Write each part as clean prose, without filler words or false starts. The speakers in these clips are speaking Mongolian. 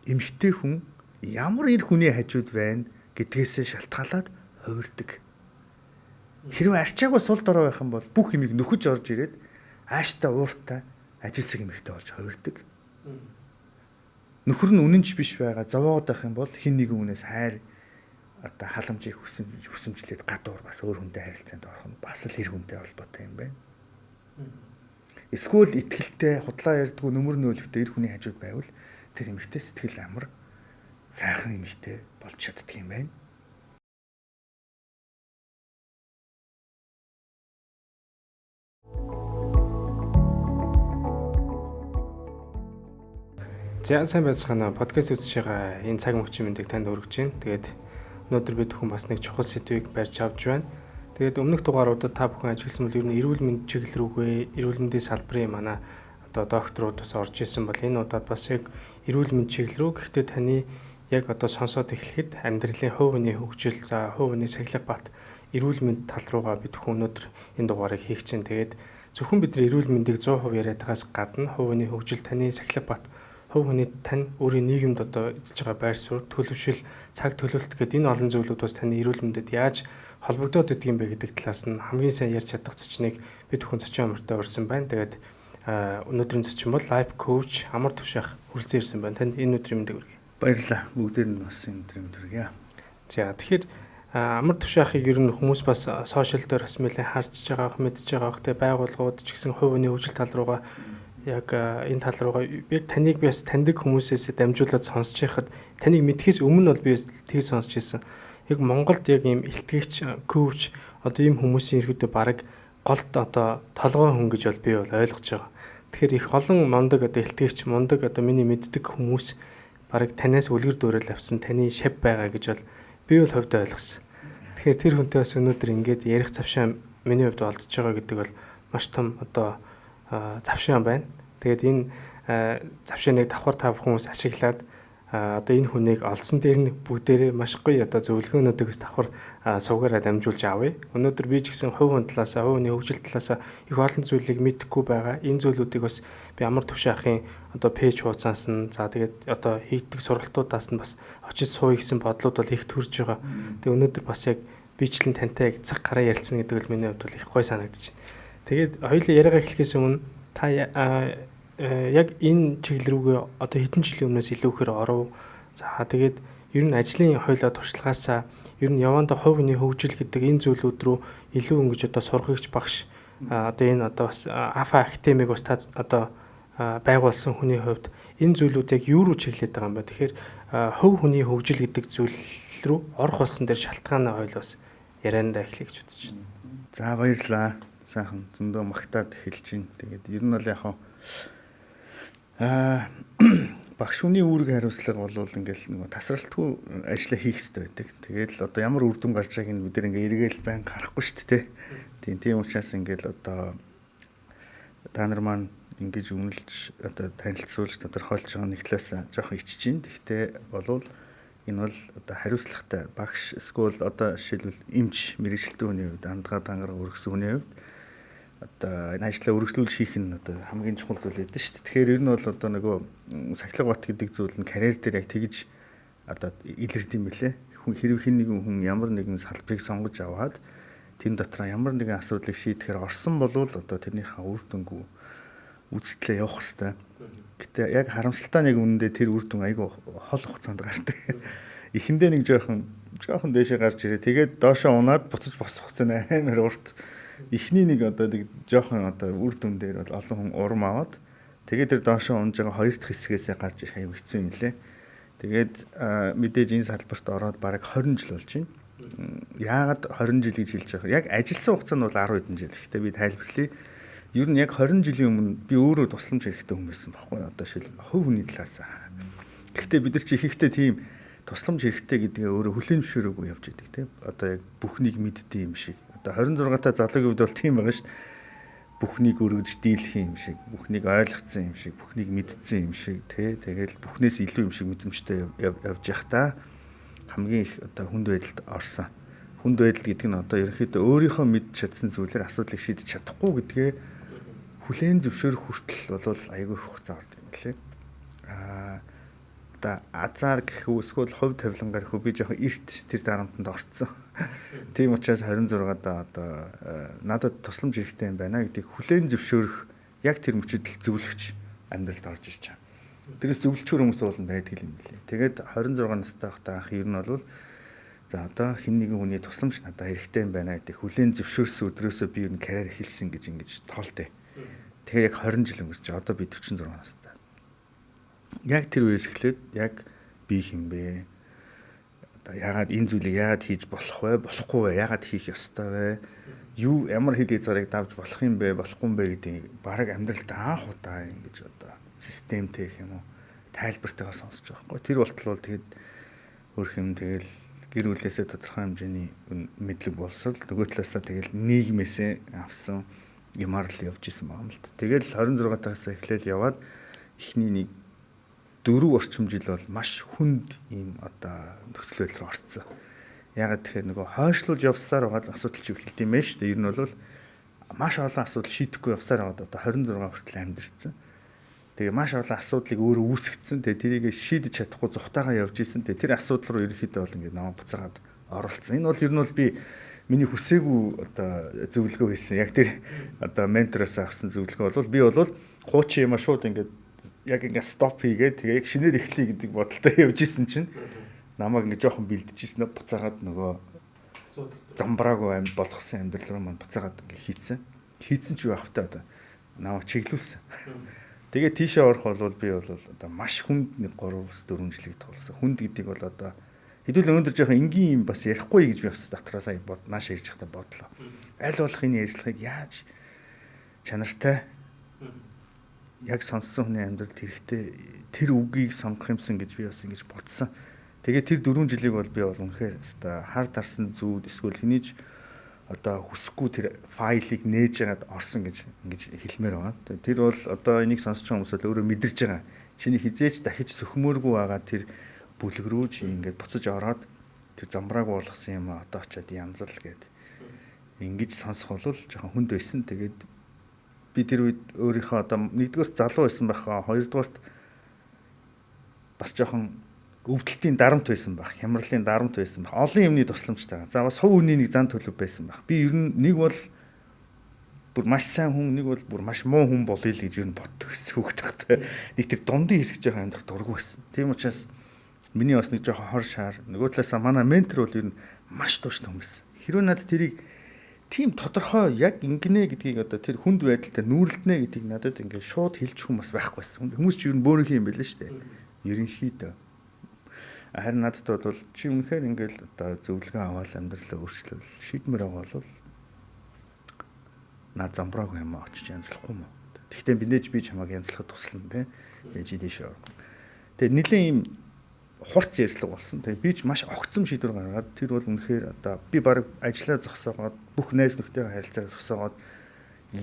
эмэгтэй хүн ямар эр хүний хажууд байна гэдгээсээ шалтгаалаад хувирдаг. Хэрвээ арчаагүй сул дорой байх юм бол бүх юмыг нөхөж орж ирээд ааштай ууртай ажилсаг эмэгтэй болж хувирдаг. Нөхөр нь үнэнч биш байгаа зовоогод байх юм бол хин нэгэн хүнээс хайр одоо халамжийг хүсэмжлээд гадуур бас өөр хүнтэй харилцаанд орох нь бас л хэр хүнтэй холбоотой юм байна. Эсвэл итгэлтэй худлаа ярьдгүй нөмөр нөөлөгтэй эр хүний хажууд байвал тэр эмэгтэй сэтгэл амар сайхан эмэгтэй болж чаддаг юм байна. За сайн байцгаана. Подкаст үзэж байгаа энэ цаг мөчийн мэндийг танд хүргэж байна. Тэгээд өнөөдөр бид бүхэн бас нэг чухал сэдвийг барьж авч байна. Тэгээд өмнөх дугааруудад та бүхэн ажилласан бол ер нь эрүүл мэндийн чиглэл рүүгээ эрүүл мэндийн салбарын манай одоо докторууд бас орж исэн бол энэ удаад бас яг эрүүл мэндийн чиглэл рүү гэхдээ таны яг одоо сонсоод эхлэхэд амьдралын хувь хүний хөгжил, за хувь хүний сахилга бат эрүүл мэнд тал руугаа бид бүхэн өнөөдөр энэ дугаарыг хийх чинь. Тэгээд зөвхөн бид эрүүл мэндийг 100% яриад байгаас гадна хувь хүний хөгжил, таны сахилга бат хувь хүний тань өөрийн нийгэмд одоо эзэлж байгаа байр суурь, төлөвшил, цаг төлөвлөлт гэдэг энэ олон зүйлүүд бас таны эрүүл мэндэд яаж холбогдоод идэг юм бэ гэдэг талаас нь хамгийн сайн ярьж чадах зочныг бид бүхэн зочин амартай урьсан байна. Тэгээд өнөөдрийн зочин бол лайф коуч Амар Тушаах хүрэлцэн ирсэн байна. Танд энэ өдрийн мэндийг хүргэе. Баярлалаа. Бүгдээр нь бас энэ өдрийн мэнд хүргэе. За тэгэхээр Амар Тушаахыг ер нь хүмүүс бас сошиал дээр бас нэлээд харж байгаа, мэдж байгаа. Тэгээд байгууллагууд ч гэсэн хувь хүний хөгжил тал руугаа яг энэ тал руугаа би таныг бас таньдаг хүмүүсээс дамжуулаад сонсч байхад таныг мэдхээс өмнө бол би тийг сонсч ирсэн. Яг Монголд яг ийм илтгэгч, коуч одоо ийм хүмүүсийн ирэхэд баг голд одоо толгой хүн гэж бол би бол ойлгож байгаа. Тэгэхээр их олон мундаг одоо илтгэгч, мундаг одоо миний мэддэг хүмүүс баг танаас үлгэр дуурайл авсан таны шав байгаа гэж бол би бол хувьдаа ойлгосон. Тэгэхээр тэр хүнтэй бас өнөөдөр ингээд ярих завшаа миний хувьд олдож байгаа гэдэг бол маш том одоо завшаан байна. Тэгээд энэ завшааныг давхар та хүмүүс ашиглаад одоо энэ хүнийг олсон дээр нь бүгдээрээ маш гоё одоо зөвлөгөөнүүдээс давхар суугаараа дамжуулж авъя. Өнөөдөр би ч гэсэн хувь хүн талаасаа, хувь хүний хөгжил талаасаа их олон зүйлийг мэдэхгүй байгаа. Энэ зүйлүүдийг бас би Амар Тушаахын одоо пэйж хуудасаас нь за тэгээд одоо хийгдэг сургалтуудаас нь бас очиж сууя гэсэн бодлууд бол их төрж байгаа. Тэгээд өнөөдөр бас яг бичлэн тантай яг цаг гараа ярилцсан гэдэг нь миний хувьд бол их гоё санагдчих. Тэгээд хоёулаа яриагаа эхлэхээс өмнө та яг энэ чиглэл рүүгээ одоо хэдэн жилийн өмнөөс илүү ихээр оров. За тэгээд ер нь ажлын хоёлоо туршлагаасаа ер нь явандаа хувь хүний хөгжил гэдэг энэ зүйлүүд рүү илүү ингэж одоо сургагч багш одоо энэ одоо бас АФА академиг бас та одоо байгуулсан хүний хувьд энэ зүйлүүд яг юу руу чиглээд байгаа юм бэ? Тэгэхээр хувь хүний хөгжил гэдэг зүйл рүү орох болсон дээр шалтгаанаа хоёул бас яриандаа эхлэе гэж бодож байна. За баярлалаа. Сайхан зөндөө магтаад эхэлж байна. Тэгээд ер нь бол яг багш хүний үүрэг хариуцлага бол ингээл нэг тасралтгүй ажилла хийх хэрэгтэй байдаг. Тэгээд л одоо ямар үр дүн гарч байгааг нь бид нэр ингээ эргээл байн гарахгүй шүү дээ. Тийм учраас ингээл одоо та нар маань ингэж үнэлж одоо танилцуулж тодорхойлж байгаа нэг талаас жоохон ичж байна. Гэхдээ болвол энэ бол одоо хариуцлагатай багш эсвэл одоо жишээлбэл эмч мэрэгчлээ хүний хувьд андгаа дангараа өргөсөн хүний хувьд одоо энэ ажлаа үргэлжлүүлж хийх нь одоо хамгийн чухал зүйл байдаг шүү дээ. Тэгэхээр ер нь бол одоо нөгөө сахилга бат гэдэг зүйл нь карьер дээр яг тэгж одоо илэрдэг юм билэ. Хэрвээ хэн нэгэн хүн ямар нэгэн салбарыг сонгож аваад тэн дотроо ямар нэгэн асуудлыг шийдэхээр орсон болвол одоо тэрнийхээ үр дүнгүй үзэгдлээ явах хэрэгтэй. Гэтэ яг харамсалтай нэг үнэндээ тэр үр дүн айгүй хол хугацаанд гардаг. Эхэндээ нэг жоохон дээшээ гарч ирээ. Тэгээд доошоо унаад буцаж босох хугацаа амар урт. Эхний нэг одоо нэг жоохон одоо үр дүн дээр бол олон хүн урам аваад тэгээд тэр доошоо унж байгаа хоёр дахь хэсгээсээ гарч ирэх аюу хэцүү юм лээ. Тэгээд мэдээж энэ салбарт ороод бараг 20 жил болж байна. Яагаад 20 жил гэж хэлж байгаа? Яг ажилласан хугацаа нь бол 10 хэдэн жил. Гэхдээ би тайлбарлая. Ер нь яг 20 жилийн өмнө би өөрөө тусламж хэрэгтэй хүн байсан байхгүй одоо шил хувь хүний талаас. Гэхдээ бид нар чи ихэвчлэн тийм тусламж хэрэгтэй гэдгээ өөрөө хүлээн зөвшөөрөөгүй явж идэг тийм. Одоо яг бүхнийг мэддэг юм шиг. 26 та залуугийн үед бол тийм байгаа шүү дээ. Бүхнийг өргөж дийлэх юм шиг, бүхнийг ойлгоцсон юм шиг, бүхнийг мэдсэн юм шиг тэгэл бүхнээс илүү юм шиг мэдрэмжтэй явж явах та хамгийн их одоо хүнд байдалд орсон. Хүнд байдал гэдэг нь одоо ерөнхийдөө өөрийнхөө мэдж чадсан зүйлээр асуудлыг шийдэж чадахгүй гэдгээ хүлээн зөвшөөрөх хүртэл бол айгүй хугацаа ордог юм лээ. одоо азар гэх үү эсвэл хувь тавилангаар хөө би жоохон эрт тэр дарамтанд орцсон. Тийм учраас 26-аад одоо надад тусламж хэрэгтэй юм байна гэдгийг хүлээн зөвшөөрөх яг тэр мөчөдөл зөвлөгч амьдралд орж ирж байгаа. Тэрээс зөвлөчөр хүмүүс уулна байдаг юм билээ. Тэгээд 26 настай байхдаа анх ер нь бол за одоо хэн нэгэн хүний тусламж надад хэрэгтэй юм байна гэдэг хүлээн зөвшөөрсөн өдрөөсөө би ер нь карьер эхэлсэн гэж ингэж тоолтой. Тэгэхээр яг 20 жил өнгөрч одоо би 46 настай. Яг тэр үеэс эхлээд яг би хинбэ? Одоо яагаад энэ зүйлийг яагаад хийж болох вэ? Болохгүй вэ? Яагаад хийх ёстой вэ? Юу ямар хэд хязгаарыг давж болох юм бэ? Болохгүй юм бэ гэдгийг бараг амьдралд анх удаа ингэж одоо системтэй гэх юм уу? Тайлбартайгаар сонсож байгаа хгүй. Тэр болтол тэгээд хөрх юм тэгэл гэр бүлээсээ тодорхой хэмжээний мэдлэг болсол нөгөө талаасаа тэгэл нийгмээсээ авсан юмар л явж исэн байна л да. Тэгэл 26 тагаас эхлээл яваад эхний нэг 4 орчим жил бол маш хүнд ийм одоо нөхцөл байдал руу орцсон. Ягаад тэгэхээр нөгөө хойшлуулж явсаар байгаа асуудал чи эхэлт юм байна шүү дээ. Ер нь бол маш олон асуудал шийдэхгүй явсаар байгаа одоо 26 хүртэл амьдэрсэн. Тэгээ маш олон асуудлыг өөрөө үүсгэсэн. Тэгээ тэрийг шийдэж чадахгүй зүхтаагаа явж исэн. Тэгээ тэр асуудал руу ерөнхийдөө бол ингээд намайг буцаагаад оруулсан. Энэ бол ер нь бол би миний хүсээгүй одоо зөвлөгөө байсан. Яг тэр одоо ментороос авсан зөвлөгөө бол би бол хуучин юм шууд ингээд яг ингээд стоп хийгээд тэгээ яг шинээр эхлэе гэдэг бодолтой явж исэн чинь намайг ингээд жоохон бэлдэжсэн буцаагаад нөгөө замбраагүй амьд болгосон амьдрал руу маань буцаагаад ингээд хийцэн ч байх та одоо намайг чиглүүлсэн. Тэгээ тийшээ орох бол би бол одоо маш хүнд нэг 3-4 жилиг тулсан. Хүнд гэдэг бол одоо хэдүүл өндөр жоохон энгийн юм бас ярихгүй гэж би бас дотроос сая нааш ярьж байхдаа бодлоо. Аль болох энэ ярьцлагыг яаж чанартай яг сонссон хүний амьдралд хэрэгтэй тэр үгийг сонгох юмсан гэж би бас ингэж бодсон. Тэгээ тэр 4 жилиг бол би бол үнэхээр одоо хар дарсан зүуд эсвэл хэнийж одоо хүсэхгүй тэр файлыг нээж яагаад орсон гэж ингэж хэлмээр байгаа. Тэр бол одоо энийг сонсож байгаа хүмүүс бол өөрөө мэдэрж байгаа. Чиний хизээч дахиж сөхмөөргүй байгаа тэр бүлэг рүү чи ингээд буцаж ороод тэр замбрааг болгосон юм а одоо очиад янзал гээд ингэж сонсох бол жоохон хүнд байсан. Тэгээд би тэр үед өөрийнхөө одоо нэгдүгээр залуу байсан байхаа, хоёрдугаарт бас жоохон өвдөлтийн дарамт байсан байх, хямралын дарамт байсан байх. Олон юмны тусламжтай. За бас хувь хүний нэг зан төлөв байсан байх. Би ер нь нэг бол бүр маш сайн хүн, нэг бол бүр маш муу хүн болъё л гэж ер нь боддог гэсэн үг тахтай. Нэг тэр дундын хэсэг жоохон амьдрах дургүй байсан. Тийм учраас миний бас нэг жоохон хор шаар. Нөгөө талаасаа манай ментор бол ер нь маш тууштай хүн байсан. Хэрвээ надад тэрийг тийм тодорхой яг ингэнэ гэдгийг одоо тэр хүнд байдалтай нүүрэлтнэ гэдгийг надад ингээд шууд хэлж хүмүүс байхгүй байсан. Хүмүүс ч ер нь бөөрийнхөө юм байл л шүү дээ. Ерөнхийдөө. Харин надад бол чи үнэхээр ингээд одоо зөвлөгөө аваад амьдралаа өөрчлөл шийдмээр байгаа бол наад замбрааг юм очиж янзлахгүй юм. Тэгвэл би чамайг янзлахад туслана те. Яаж ийдэж шээ. Тэгээ нэлийн юм хурц ярьслаг болсон. Тэгээ би ч маш огцом шийдвэр гаргаад тэр бол үнэхээр одоо би баг ажиллаа зогсоогоод бүх найз нөхдөйгээ харилцаа зогсоогоод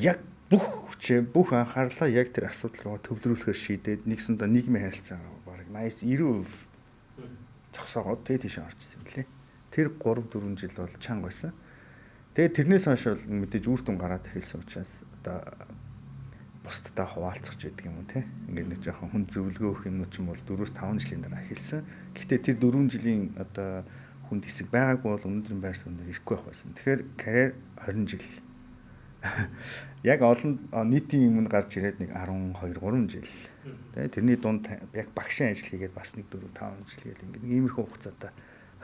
яг бүх хүчээ бүх анхаарлаа яг тэр асуудал руу төвлөрүүлэхээр шийдээд нэгсэндээ нийгмийн харилцаагаа баг 80-90% зогсоогоод тэгээ тийш орчихсон юм лээ. Тэр 3-4 жил бол чанга байсан. Тэгээ тэрнээс хойш бол мэдээж үр дүн гараад эхэлсэн учраас одоо бусдтай хуваалцах ч гэдэг юм уу те. Ингээд нэг жоохон хүн зөвлөгөө өгөх юмнууд ч юм бол 4-5 жилийн дараа эхэлсэн. Гэхдээ тэр 4 жилийн одоо хүнд хэсэг байгаагүй бол өнөөдрийн байр суурь дээр ирэхгүй байх байсан. Тэгэхээр карьер 20 жил. Яг олон нийтийн өмнө гарч ирээд нэг 12-3 жил. Тэгээ тэрний дунд яг багшийн ажил хийгээд бас нэг 4-5 жил гээд ингээд иймэрхүү хугацаатай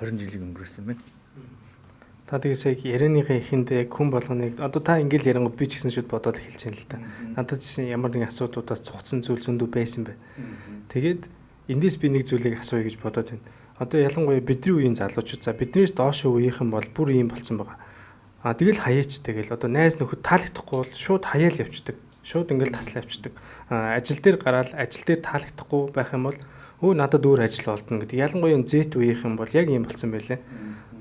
20 жилийг өнгөрөөсөн байна. Та тэгээс яг ярианыхаа эхэнд яг хүн болгоныг одоо та ингээл ярангууд би ч гэсэн шууд бодоод эхэлж байна л да. Надад ч ямар нэгэн асуудлуудаас цугцсан зүйл зөндөө байсан бай. Тэгээд эндээс би нэг зүйлийг асууя гэж бодоод байна. Одоо ялангуяа бидний үеийн залуучууд за биднээс доош үеийнхэн бол бүр ийм болсон байгаа. Тэгэл хаяач тэгэл одоо найз нөхөд таалагдахгүй бол шууд хаяал явцдаг. Шууд ингээл таслаа явцдаг. Ажил дээр гараад ажил дээр таалагдахгүй байх юм бол өө надад өөр ажил олдно гэдэг. Ялангуяа Z үеийнхэн бол яг ийм болсон байлээ.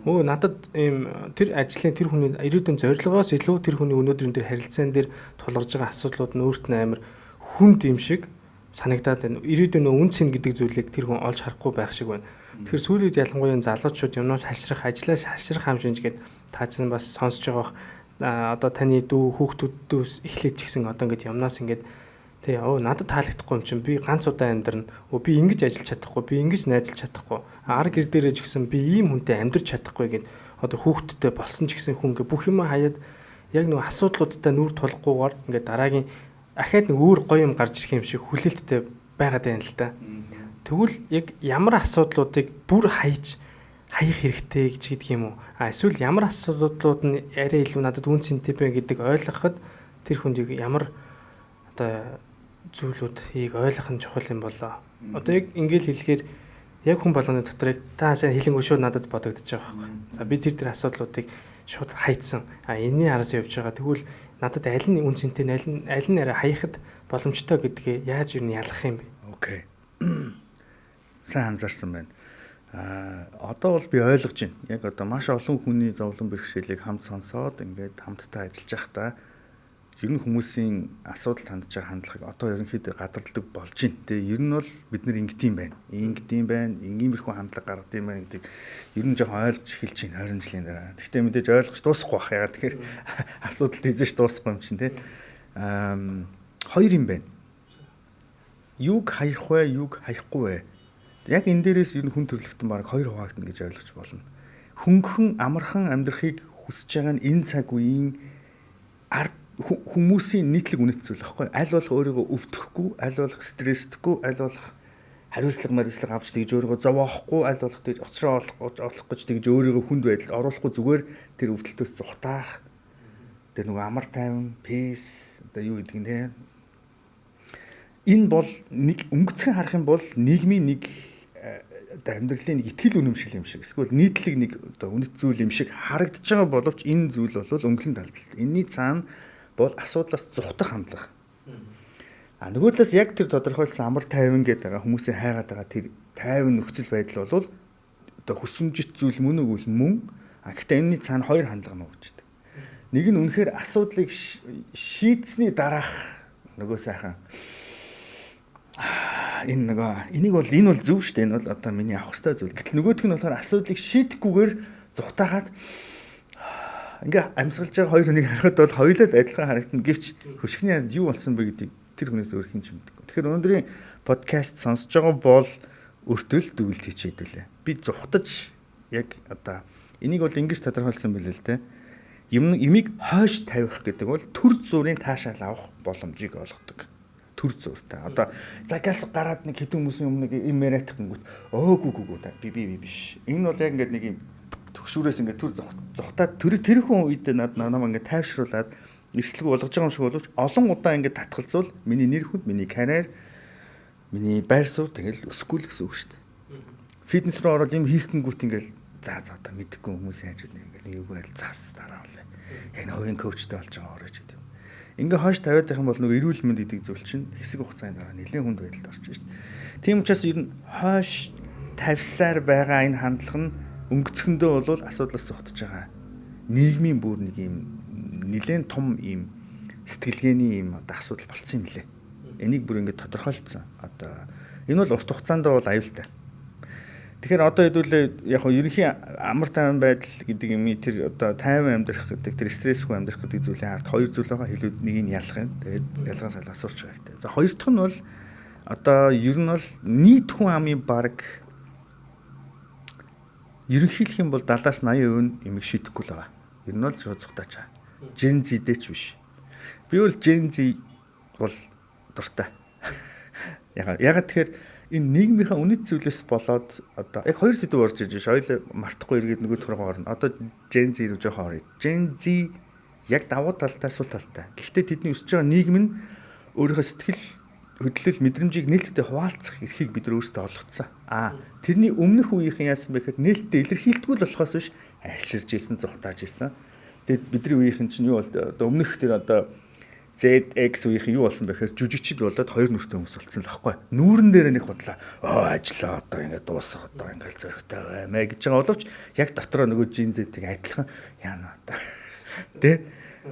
Өө надад ийм тэр ажлын тэр хүний ирээдүйн зорилгоос илүү тэр хүний өнөөдрийн тэр харилцаан дээр тулгарч байгаа асуудлууд нь өөрт нь амар хүнд юм шиг санагдаад байна. Ирээдүйн үн цэн гэдэг зүйлийг тэр хүн олж харахгүй байх шиг байна. Тэгэхээр сүүлийн үед ялангуяа залуучууд юмнаас хашрах, ажлаас хашрах хэмжээнд гээд таацсан бас сонсож байгаа одоо таны дүү хүүхдүүдээс эхлээд ч гэсэн одоо ингээд юмнаас ингээд Тэгээ надад таалагдахгүй юм чинь би ганц удаа амьдрна. Би ингэж ажиллаж чадахгүй, би ингэж найзалж чадахгүй. Ар гэр дээрээ ч гэсэн би ийм хүнтэй амьдрч чадахгүй гэд одоо хүүхдтэй болсон ч гэсэн хүн бүх юм хаяад яг нэг асуудлуудтай нүүр тулахгүйгээр ингээд дараагийн ахаад нэг өөр гоё юм гарч ирэх юм шиг хүлээлттэй байгаад байна л да. Тэгвэл яг ямар асуудлуудыг бүр хаях хэрэгтэй гэж гэдэг юм уу? Эсвэл ямар асуудлууд нь арай илүү надад үн цэнтэй бэ гэдэг ойлгоход тэр хүнд ямар одоо зүйлүүдийг ойлгох нь чухал юм болоо. Одоо яг ингээл хэлэхээр яг хүн болгоны дотор яг та сайн хэлэнгүү шууд надад бодогдож байгаа байхгүй. За би тэр асуудлуудыг шууд хайцсан. Энэний араас явж байгаа. Тэгвэл надад аль нь үн цэнтэй, аль нь арай хаяхад боломжтой гэдгээ яаж юу ялгах юм бэ? Окей. Сайн анзаарсан байна. Одоо бол би ойлгож байна. Яг одоо маш олон хүний зовлон бэрхшээлийг хамт сонсоод ингээд хамтдаа ажиллаж байхдаа ер нь хүмүүсийн асуудал хандж байгаа хандлагыг одоо ерөнхийдөө гадарладаг болж байна. Тэгээ ер нь бол бид нар ингэдэм байна. Ингэдэм байна. Ингээмэрхүү хандлага гаргадсан байна гэдэг ер нь жоохон ойлгож эхэлж байна 20 жилийн дараа. Гэхдээ мэдээж ойлгож дуусахгүй бах. Ягаад тэгэхээр асуудал эзэж дуусахгүй юм чинь тий. Хоёр юм байна. Юг хаях вэ, юг хаяхгүй вэ? Яг энэ дээрээс ер нь хүн төрлөختөн баг хоёр хуваагдана гэж ойлгож болно. Хөнгөн амархан амьдрахыг хүсэж байгаа нь энэ цаг үеийн ард хүмүүсийн нийтлэг үнэт зүйл байхгүй. Аль болох өөрийгөө өвдөхгүй, аль болох стресстгүй, аль болох хариуцлага авч тэгж өөрийгөө зовоохгүй, аль болох тэгж оцроо олох гэж тэгж өөрийгөө хүнд байдалд оруулахгүй зүгээр тэр өвдөлтөөс зугатаах. Тэр нөгөө амар тайван, пейс одоо юу гэдэг нь те. Энэ бол нэг өнгөцгөн харах юм бол нийгмийн нэг одоо амьдралын нэг итгэл үнэмшил юм шиг. Эсвэл нийтлэг нэг одоо үнэт зүйл юм шиг харагдаж байгаа боловч энэ зүйл бол өнгөлөн талдалт. Энийний цаана бол асуудлаас зугатах хандлага. Нөгөө талаас яг тэр тодорхойлсон амар тайван гэдэг байгаа хүмүүсийн хайгаад байгаа тэр тайван нөхцөл байдал бол одоо хүсэмжит зүйл мөн үгүй мөн. Гэхдээ энэний цаана хоёр хандлага нуугддаг. Нэг нь үнэхээр асуудлыг шийдсэний дараах нөгөө сайхан энэ бол зөв шүү дээ. Энэ бол одоо миний авах ёстой зүйл. Гэтэл нөгөөх нь болохоор асуудлыг шийдэхгүйгээр зугатаагаад ингээ амьсгалж байгаа хоёр хүнийг харахад бол хоёулаа адилхан харагдана. Гэвч хөшгөний хард юу болсон бэ гэдгийг тэр хүнээс өөр хин ч мэдгүй. Тэгэхээр өнөөдрийн подкаст сонсож байгаа бол өөртөө л дүгнэлт хийчээдүүлээ. Би зугатаж яг одоо энийг бол ингэж тодорхойлсон байлээ л дээ. Юмыг хойш тавих гэдэг бол төр зүрийн таашаал авах боломжийг олгодог. Төр зүртэй. Одоо загаас гараад нэг хэдэн хүмүүсийн өмнө юм яриад гингүүт өөгүй би биш. Энэ бол яг ингээд нэг юм төгшүүрээс ингээд төр зогтаад тэр хүн үед намаа ингээд тайвшруулад эслэг болгож байгаа юм шиг боловч олон удаа ингээд татгалзуул миний нэр хүнд, миний карьер, миний байр суурь тэгэл өсөхгүй л гэсэн үг шүү дээ. Фитнес руу ороод юм хийх гингүүт ингээд за одоо мэдэхгүй хүмүүс яаж үгүй ингээд юу байл заас дараа болоо. Яг новын коучтой болж байгаа орооч гэдэг. Ингээ хойш тавиад байх юм бол нөгөө эрүүл мэнд гэдэг зүйл чинь хэсэг хугацаанд дараа нэлээд хүнд байдалд орж шээ. Тийм учраас ер нь хойш тавьсаар байгаа энэ хандлага нь өнгөцгөндөө бол асуудлаас зугатж байгаа. Нийгмийн бүр нэг юм нэлээд том юм сэтгэлгээний юм одоо асуудал болцсон юм лээ. Энийг бүр ингээ тодорхойлцсон. Одоо энэ бол урт хугацаанд бол аюултай. Тэгэхээр одоо хэдүүлээ яг ерөнхий амар тайван байдал гэдэг юм тэр одоо тайван амьдрах гэдэг тэр стрессгүй амьдрах гэдэг зүйлийн ард хоёр зүйл байгаа. Хэлүүд нэг нь ялах юм. Тэгээд ялгаа салгаа асуурч байгаа гэдэг. За хоёр дахь нь бол одоо ер нь бол нийт хүн амын баг ерөнхийлөх юм бол 70-80% имийг шийдэхгүй л байгаа. Ер нь бол шууд зугатаач байгаа. Gen Z дэч биш. Би бол Gen Z бол дуртай. Ягаад тэгэхээр энэ нийгмийнхаа үнэт зүйлээс болоод одоо яг хоёр сэдв орж иж хоёул мартахгүй эргээд нөгөө төрөг орно. Одоо Gen Z рүү жоохон орё. Gen Z яг давуу талтай сул талтай. Гэхдээ тэдний өсөж байгаа нийгэм нь өөрийнхөө сэтгэл хөдлөл мэдрэмжийг нээлттэй хуваалцах эрхийг бид нар өөрсдөө олгоцсон. Тэрний өмнөх үеийнхэн яасан бэ гэхээр нээлттэй илэрхийлдэггүй л болохоос биш айлширж ийсэн, зугатааж ийсэн. Тэгээд бидний үеийнхэн чинь юу бол одоо өмнөх тэр одоо ZX үеийнхэн юу болсон бэ гэхээр жүжигчд болоод хоёр нүртэй хүмүүс болсон л байхгүй. Нүүрэн дээр нэг худлаа. Ажиллаа одоо ингээд дуусах одоо ингээд зөрөгтэй баймаа гэж байгаа боловч яг дотроо нөгөө Gen Z-ийг адилхан яана одоо.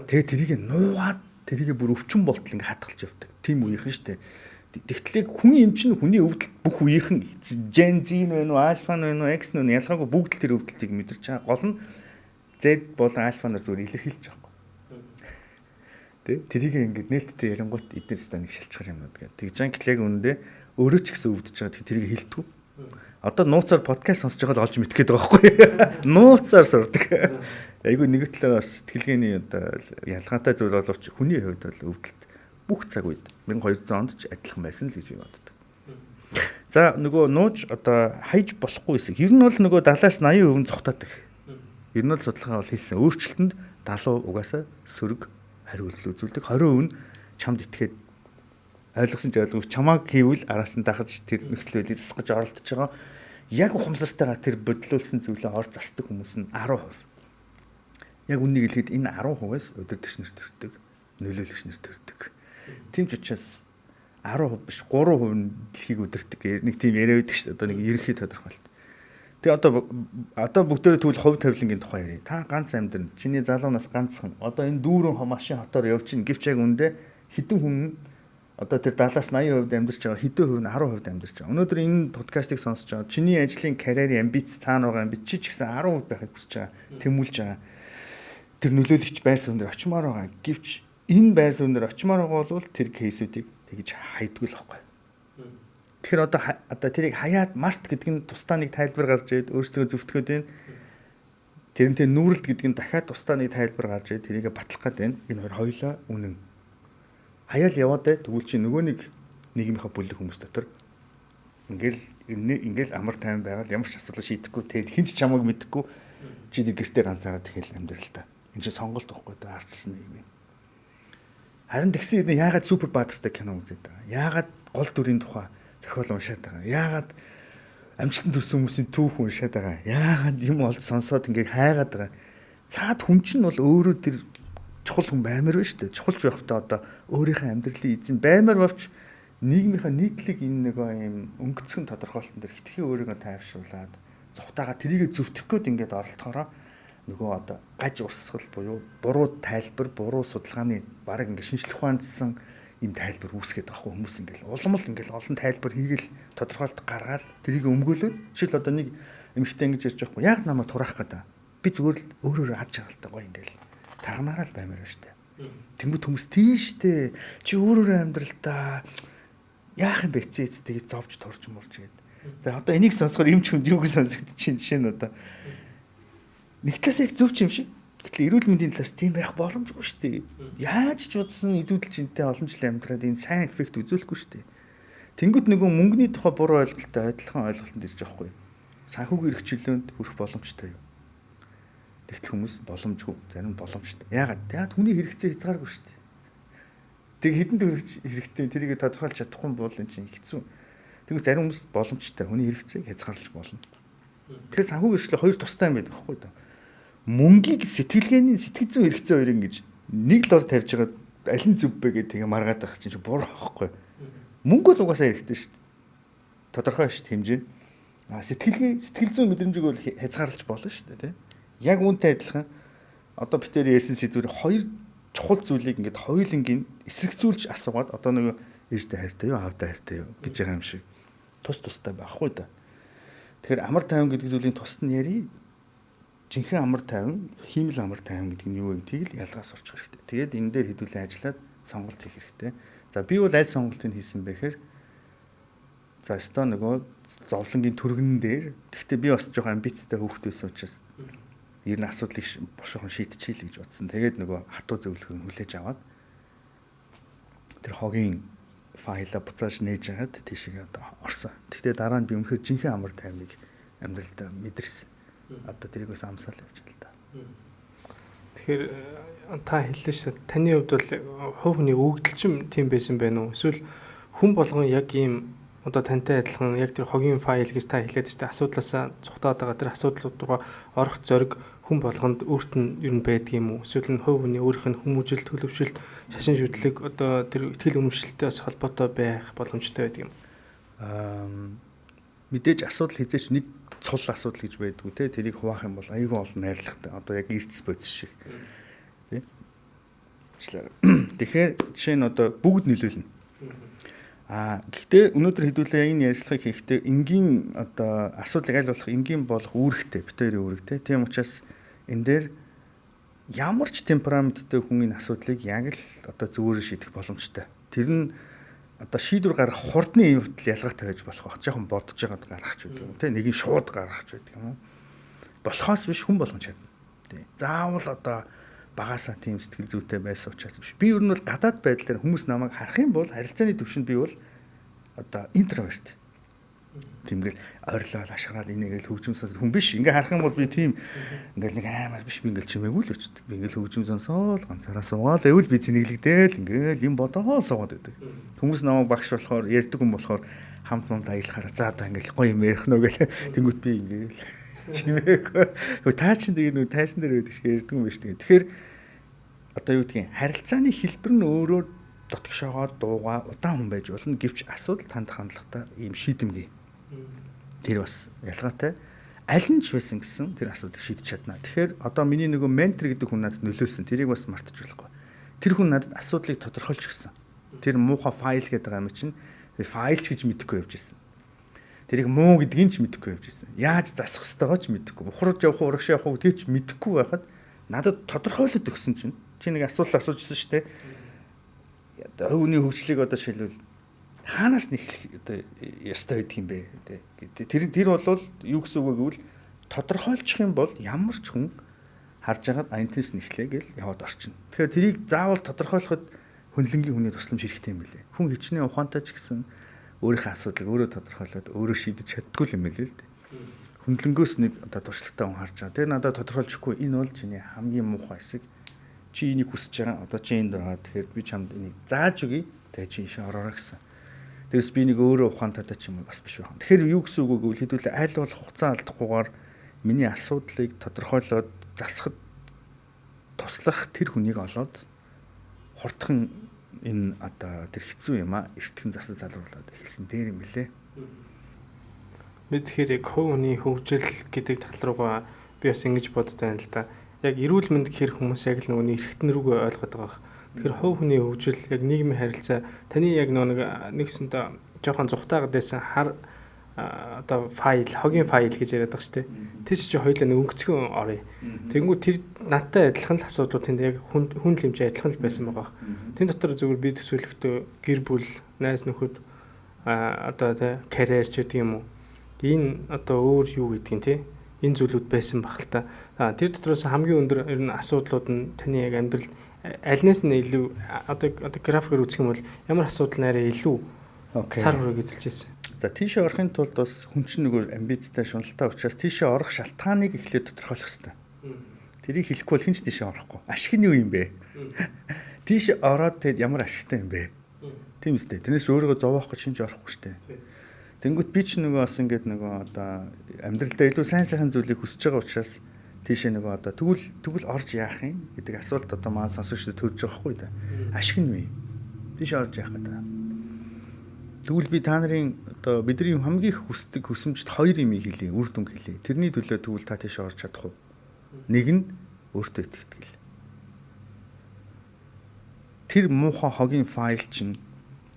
Тэгээ тэрийг нуугаад тэрийг бүр өвчин болтол ингээд хатгалж явдаг. Тим үеийнхэн шүү дээ. Тэгтлээ хүн юм чинь хүний өвдөлт бүх үеийнхэн Gen Z нь вэ, Alpha нь вэ, X нь ялгаагүй бүгд л тэр өвдөлтийг мэдэрч байгаа. Гол нь Z болон Alpha нар зүгээр илэрхийлж байгаа. Тэ тэрийг ингээд нээлттэй ярингуут эдгээр станыг шалчхаар юмнууд гэдэг. Тэгж англ яг үүндээ өөрөө ч гэсэн өвдөж байгаа. Тэрийг хэлтгүү. Одоо нууцаар подкаст сонсож байгаа л олж мэдэх гээд байгаа байхгүй. Нууцаар сурдаг. Айгүй нэг талаараа сэтгэлгээний одоо ялгаатай зүйл боловч хүний хувьд бол өвдөлт бүх цаг үед 1200 онд ч адилхан байсан л гэж би боддог. За нөгөө нууж одоо хайж болохгүй хэсэг. Ер нь бол нөгөө 70-80% зогтаадаг. Ер нь бол судалгаа бол хэлсэн. Өөрчлөлтөнд 70% угаасаа сөрөг хариулт үзүүлдэг. 20% нь чамд итгээд ойлгосон ч ойлгоогүй чамааг хийвэл араас нь дахиж тэр нөхцөл байдлыг засгаж оролдож байгаа. Яг ухамсартайгаар тэр бодлуулсан зүйлээ ор засдаг хүмүүс нь 10%. Яг үнийг хэлэхэд энэ 10%-аас өдөртөгч нарт төрдөг, нөлөөлөгч нарт төрдөг. Тийм ч учраас 10% биш 3% нь дэлхийг өдөртөг нэг тийм яриа байдаг шүү дээ. Одоо нэг ерөнхий тодорхойлт. Тэгээ одоо бүгдээрээ тэгвэл хувь тавилангийн тухай ярив. Та ганц амьдрын чиний залуунаас ганцхан одоо энэ дүүрэн машин хотоор явчихна гэвч яг үндэ хэдэн хүн одоо тэр 70-80% амьдарч байгаа хэдэн хувь нь 10% амьдарч байгаа. Өнөөдөр энэ подкастыг сонсож байгаа чиний ажлын карьерийн амбиц цаана байгаа амбиц чи ч гэсэн 10% байхыг хүсэж байгаа. Тэмүүлж байгаа. Тэр нөлөөлөгч байр суурь дээр очимоор байгаа. Гэвч энэ байр суурь дээр очимоор байгаа бол тэр кейсүүдийг тэгж хайдгүй л байхгүй. Тэгэхээр одоо тэрийг хаяад март гэдэг нь тусдаа нэг тайлбар гарч ирээд өөрсдөө зөвтгөхөд байна. Тэрнтэй нүүрэлт гэдэг нь дахиад тусдаа нэг тайлбар гарч ирээд тэрийг батлах гээд байна. Энэ хоёр хоёлаа үнэн. Хаяал яваад бай тэгвэл чи нөгөө нэг нийгмийнхаа бүлэг хүмүүс дотор ингээл амар тайван байгаад ямар ч асуудал шийдэхгүй тэгээд хинч чамайг мэдэхгүй чи тэр гэртээ ганцаараа тэгэл амьдрал та. Энэ чи сонголт واخгүй та арчсан нийгэм. Харин тэгсэн юм яагаад супер баатартай кино үзээд байгаа. Яагаад гол дүрийн тухай зохиол уншаад байгаа. Яагаад амжилтанд хүрсэн хүмүүсийн түүх уншаад байгаа. Яагаад юм олж сонсоод ингээд хайгаад байгаа. Цаад хүн чинь бол өөрөө тэр чухал хүн баймар байна шүү дээ. Чухалж байхдаа одоо өөрийнхөө амьдралын эзэн баймар бовч нийгмийнхаа нийтлэг энэ нэг юм өнгөцгөн тодорхойлолтон дээр хитгэн өөрийгөө тайвшруулад зүхтаага тэрийг зөвтгөх гээд ингээд оролдохороо нөгөө одоо гаж урсгал буюу буруу тайлбар, буруу судалгааны бараг ингээд шинжлэх ухаанчсан юм тайлбар үүсгээд байгаа хүмүүс ингээд улам л ингээд олон тайлбар хийгээл тодорхойлт гаргаад тэрийг өмгөөлөд жишээл одоо нэг эмэгтэй ингэж ярьж байхгүй яг намайг тураах гэдэг. Би зүгээр л өөрөөрөө ад жаргалтай гоё ингээд тарганаараа л баймаар байна штэ. Тэнгүүд хүмүүс тийштэй чи өөрөөрөө амьдралдаа яах юм бэ цээц тэгж зовж турж мурж гээд. За одоо энийг сонсохоор юм ч хүнд юу гэж сонсогдож чинь жишээ нь одоо нэг талаас их зөв юм шиг. Гэтэл эрүүл мэндийн талаас тийм байх боломжгүй шүү дээ. Яаж ч удсан идүүдэлжинтэй олон жил амьдраад энэ сайн эффект үзүүлэхгүй шүү дээ. Тэнгүүд нөгөө мөнгөний тухай буруу ойлголттой адилхан ойлголтод ирж байгаа хгүй. Санхүүгийн эрхчлөөнд хүрэх боломжтой юу? Тэгтэл хүмүүс боломжгүй, зарим боломжтой. Яагаад хүний хэрэгцээ хязгааргүй шүү дээ. Тэг хэдэн төгрөг хэрэгтэй тэрийг тодорхойлж чадахгүй бол энэ чинь хэцүү. Тэгвэл зарим хүмүүс боломжтой хүний хэрэгцээг хязгаарлаж болно. Тэгэхээр санхүүгийн эрхчлөө хоёр тустай юм байдаг байхгүй юу? Мөнгийг сэтгэл зүйн хэрэгцээ хоёр ингэж нэг л ор тавьж байгаа аль нь зөв бэ гэдэг тэгээ маргаад байгаа чинь буруу байхгүй. Мөнгө л угаасаа хэрэгтэй шүү дээ. Тодорхой шүү хэмжээ. Сэтгэл зүйн мэдрэмжийг бол хязгаарлаж болно шүү дээ, тийм. Яг үүнтэй адилхан одоо битээр ярьсан сэдвэр хоёр чухал зүйлийг ингээд хоёулангийн эсрэгцүүлж асуугаад одоо нэг ээжтэй хайртай юу, аавтай хайртай юу гэж байгаа юм шиг тустай байхгүй да. Тэгэхээр амар тайван гэдэг зүйлийн тусад нь яри жинхэнэ амар тайван, хиймэл амар тайван гэдэг нь юу вэ гэдгийг л ялгаас сурчих хэрэгтэй. Тэгээд энэ дээр хэдүүлэн ажиллаад сонголт хийх хэрэгтэй. За би бол аль сонголтыг хийсэн бэ гэхээр за өстой нөгөө зовлонгийн түргэн дээр гэхдээ би бас жоохон амбицтай хүүхэд байсан учраас ер нь асуудлыг бошоохон шийдчихийе л гэж бодсон. Тэгээд нөгөө хатуу зөвлөгөөг хүлээж аваад тэр хогийн файлаа буцааж нээж агаад тийшээ одоо орсон. Гэхдээ дараа нь би өмнөхөр жинхэнэ амар тайвныг амьдралдаа мэдэрсэн. Одоо тэрийг бас амсаал явж байна л да. Тэгэхээр та хэллээ шүү. Таны хувьд бол хувь хүний өгдөлчм тийм байсан байх уу? Эсвэл хүн болгон яг ийм одоо тантай адилхан яг тэр хогийн файл гэж та хэлээд шүү. Асуудлаасаа цухтаад байгаа тэр асуудлууд руу орох зориг хүн болгонд өөрт нь ер нь байдаг юм уу? Эсвэл хувь хүний өөрийнх нь хүмүүжил төлөвшөлт, шашин шүтлэг одоо тэр ихтгэл үнэмшилтээс холбоотой байх боломжтой байдаг юм. Мэдээж асуудал хязгаарч нэг цул асуудал гэж байдгүй те тэрийг хуваах юм бол аюул олон найрлагтай одоо яг эрдэс бодис шиг тий. Тэгэхээр жишээ нь одоо бүгд нөлөөлнө. Гэхдээ өнөөдөр хэдүүлээ энэ ярилцлагыг хийхдээ энгийн одоо асуудлыг аль болох энгийн болох үүрэгтэй битүүрийн үүрэгтэй. Тийм учраас энэ дээр ямар ч темпераменттэй хүн энэ асуудлыг яг л одоо зүгээр шийдэх боломжтой. Тэр нь одоо шийдвэр гаргах хурдны явдал ялгаатай байж болох байх. Жохон бодож байгаад гаргах ч гэдэг юм те. Нэг нь шууд гаргах ч гэдэг юм. Болохоос биш хүн болгон чадна. Тий. Заавал одоо багасаа тийм сэтгэл зүйтэй байсан учраас биш. Би ер нь бол гадаад байдлаар хүмүүс намайг харах юм бол харилцааны төвшөнд би бол одоо интроверт. Тиймгээл ойрлол ашгаал энийгээл хөгжимсөс хүн биш. Ингээ харах юм бол би тийм ингээл нэг амар биш би ингээл чимээгүй л өчтдөг. Би ингээл хөгжимсөсөөл ганцаараа суугаал эвэл би зинэглэгдээл ингээл юм бодоогоо суугаад байдаг. Хүмүүс намайг багш болохоор ярьдаг хүн болохоор хамт хамт аялахаараа за одоо ингээл гоё юм ярих нөө гэл тэнгүүт би ингээл чимээгүй. Таа чин тэгээ нүү тайсан дээр байдаг шиг ярьдаг юм биш тэгээ. Тэгэхээр одоо юу гэдгийг харилцааны хэлбэр нь өөрөөр дотгошоогоо дуугаа удаан хүн байж болно. Гэвч асуудал тандах хандлагатай ийм шийдэмгий. Тэр бас ялгаатай. Аль нь ч байсан гэсэн тэр асуудыг шийдэж чадна. Тэгэхээр одоо миний нөгөө ментор гэдэг хүн надад нөлөөлсөн. Тэрийг бас мартаж болохгүй. Тэр хүн надад асуудлыг тодорхойлж өгсөн. Тэр муухай файл гэдэг юм чинь файлч гэж мэдэхгүй явж ирсэн. Тэрийг муу гэдгийг ч мэдэхгүй явж ирсэн. Яаж засах ёстойгоо ч мэдэхгүй. Ухарж явах, урагш явах гэдгийг ч мэдэхгүй байхад надад тодорхойлоод өгсөн чинь чи нэг асуулт асуужсэн шүү дээ. Одоо өвний хөгжлийг одоо шилбэл хаанаас нэг одоо ёстой байдаг юм бэ гэдэг. Тэр бол юу гэсэн үг вэ гэвэл тодорхойлчих юм бол ямар ч хүн харж байгаад антенс нэхлээ гэл яваад орчин. Тэгэхээр тэрийг заавал тодорхойлоход хөндлөнгийн хүний тусламж хэрэгтэй юм билээ. Хүн хичнээн ухаантай ч гэсэн өөрийнхөө асуудлыг өөрөө тодорхойлоод өөрөө шийдэж чаддгүй юм билээ л дээ. Хөндлөнгөөс нэг одоо туршлагатай хүн харж байгаа. Тэр надад тодорхойлчихгүй энэ бол чиний хамгийн муухай хэсэг. Чи энийг хүсэж байгаа. Одоо чи энд байгаа. Тэгэхээр би чамд энийг зааж өгье. Тэгээ чи ийшээ ороорой гэсэн. Тэгээс би нэг өөрөө ухаантай ч юм уу бас биш байна. Тэгэхээр юу гэсэн үг вэ гэвэл хэдүүлээ аль болох хугацаа алдахгүйгээр миний асуудлыг тодорхойлоод засахад туслах тэр хүнийг олоод хурдхан энэ одоо тэр хэцүү юм а эртхэн засаж залруулад эхэлсэн дээр юм билээ. Би тэгэхээр яг хувийн хөгжил гэдэг тал руугаа би бас ингэж бодод байна л да. Яг эрүүл мэнд гэхэр хүмүүс яг л нөгөө эргэтэн рүүгээ ойлгоод байгаа. Тэгэхээр хувь хүний хөгжил яг нийгмийн харилцаа таны яг нэгсэнд жоохон зүхтаагаад байсан хар одоо файл, хогийн файл гэж яриад байгаа шүү дээ. Тэр чи хоёулаа нэг өнгөцгөн орё. Тэнгүү тэр надтай адилхан л асуудлууд тэнд яг хүн хэмжээ адилхан л байсан байгаа. Тэн дотор зөвхөн би төсөөлөхдөө гэр бүл, найз нөхөд одоо тэ карьер ч гэдэг юм уу. Энэ одоо өөр юу гэдгийг те энэ зүйлүүд байсан баг л та. Тэр дотроос хамгийн өндөр ер нь асуудлууд нь таны яг амьдрал альнаас нь илүү одоо графикээр үзэх юм бол ямар асуудал нэрээ илүү цар хүрээ эзэлж байсан. За тийшээ орохын тулд бас хүн чинь нөгөө амбицтай шуналтай учраас тийшээ орох шалтгааныг эхлээд тодорхойлох хэрэгтэй. Тэрийг хэлэхгүй бол хинч тийшээ орохгүй. Ашиг нь юу юм бэ? Тийшээ ороод тэгэд ямар ашигтай юм бэ? Тийм үстэй. Тэрнээс өөрийгөө зовоох гэж шинж орохгүй шүү дээ. Тэнгүүт би ч нөгөө бас ингээд нөгөө одоо амьдралдаа илүү сайн сайхан зүйлийг хүсэж байгаа учраас тийшээ нөгөө одоо тэгвэл орж яах юм гэдэг асуулт одоо маань сонсогчдод төрж байгаа хгүй да. Ашиг нь юу? Тийшээ орж яах гэдэг. Тэгвэл би та нарын одоо бидний хамгийн их хүсдэг хүсэмжт хоёр юм хэлье, үр дүнг хэлье. Тэрний төлөө тэгвэл та тийшээ орж чадах уу? Нэг нь өөртөө итгэл. Тэр муухай хогийн файл чинь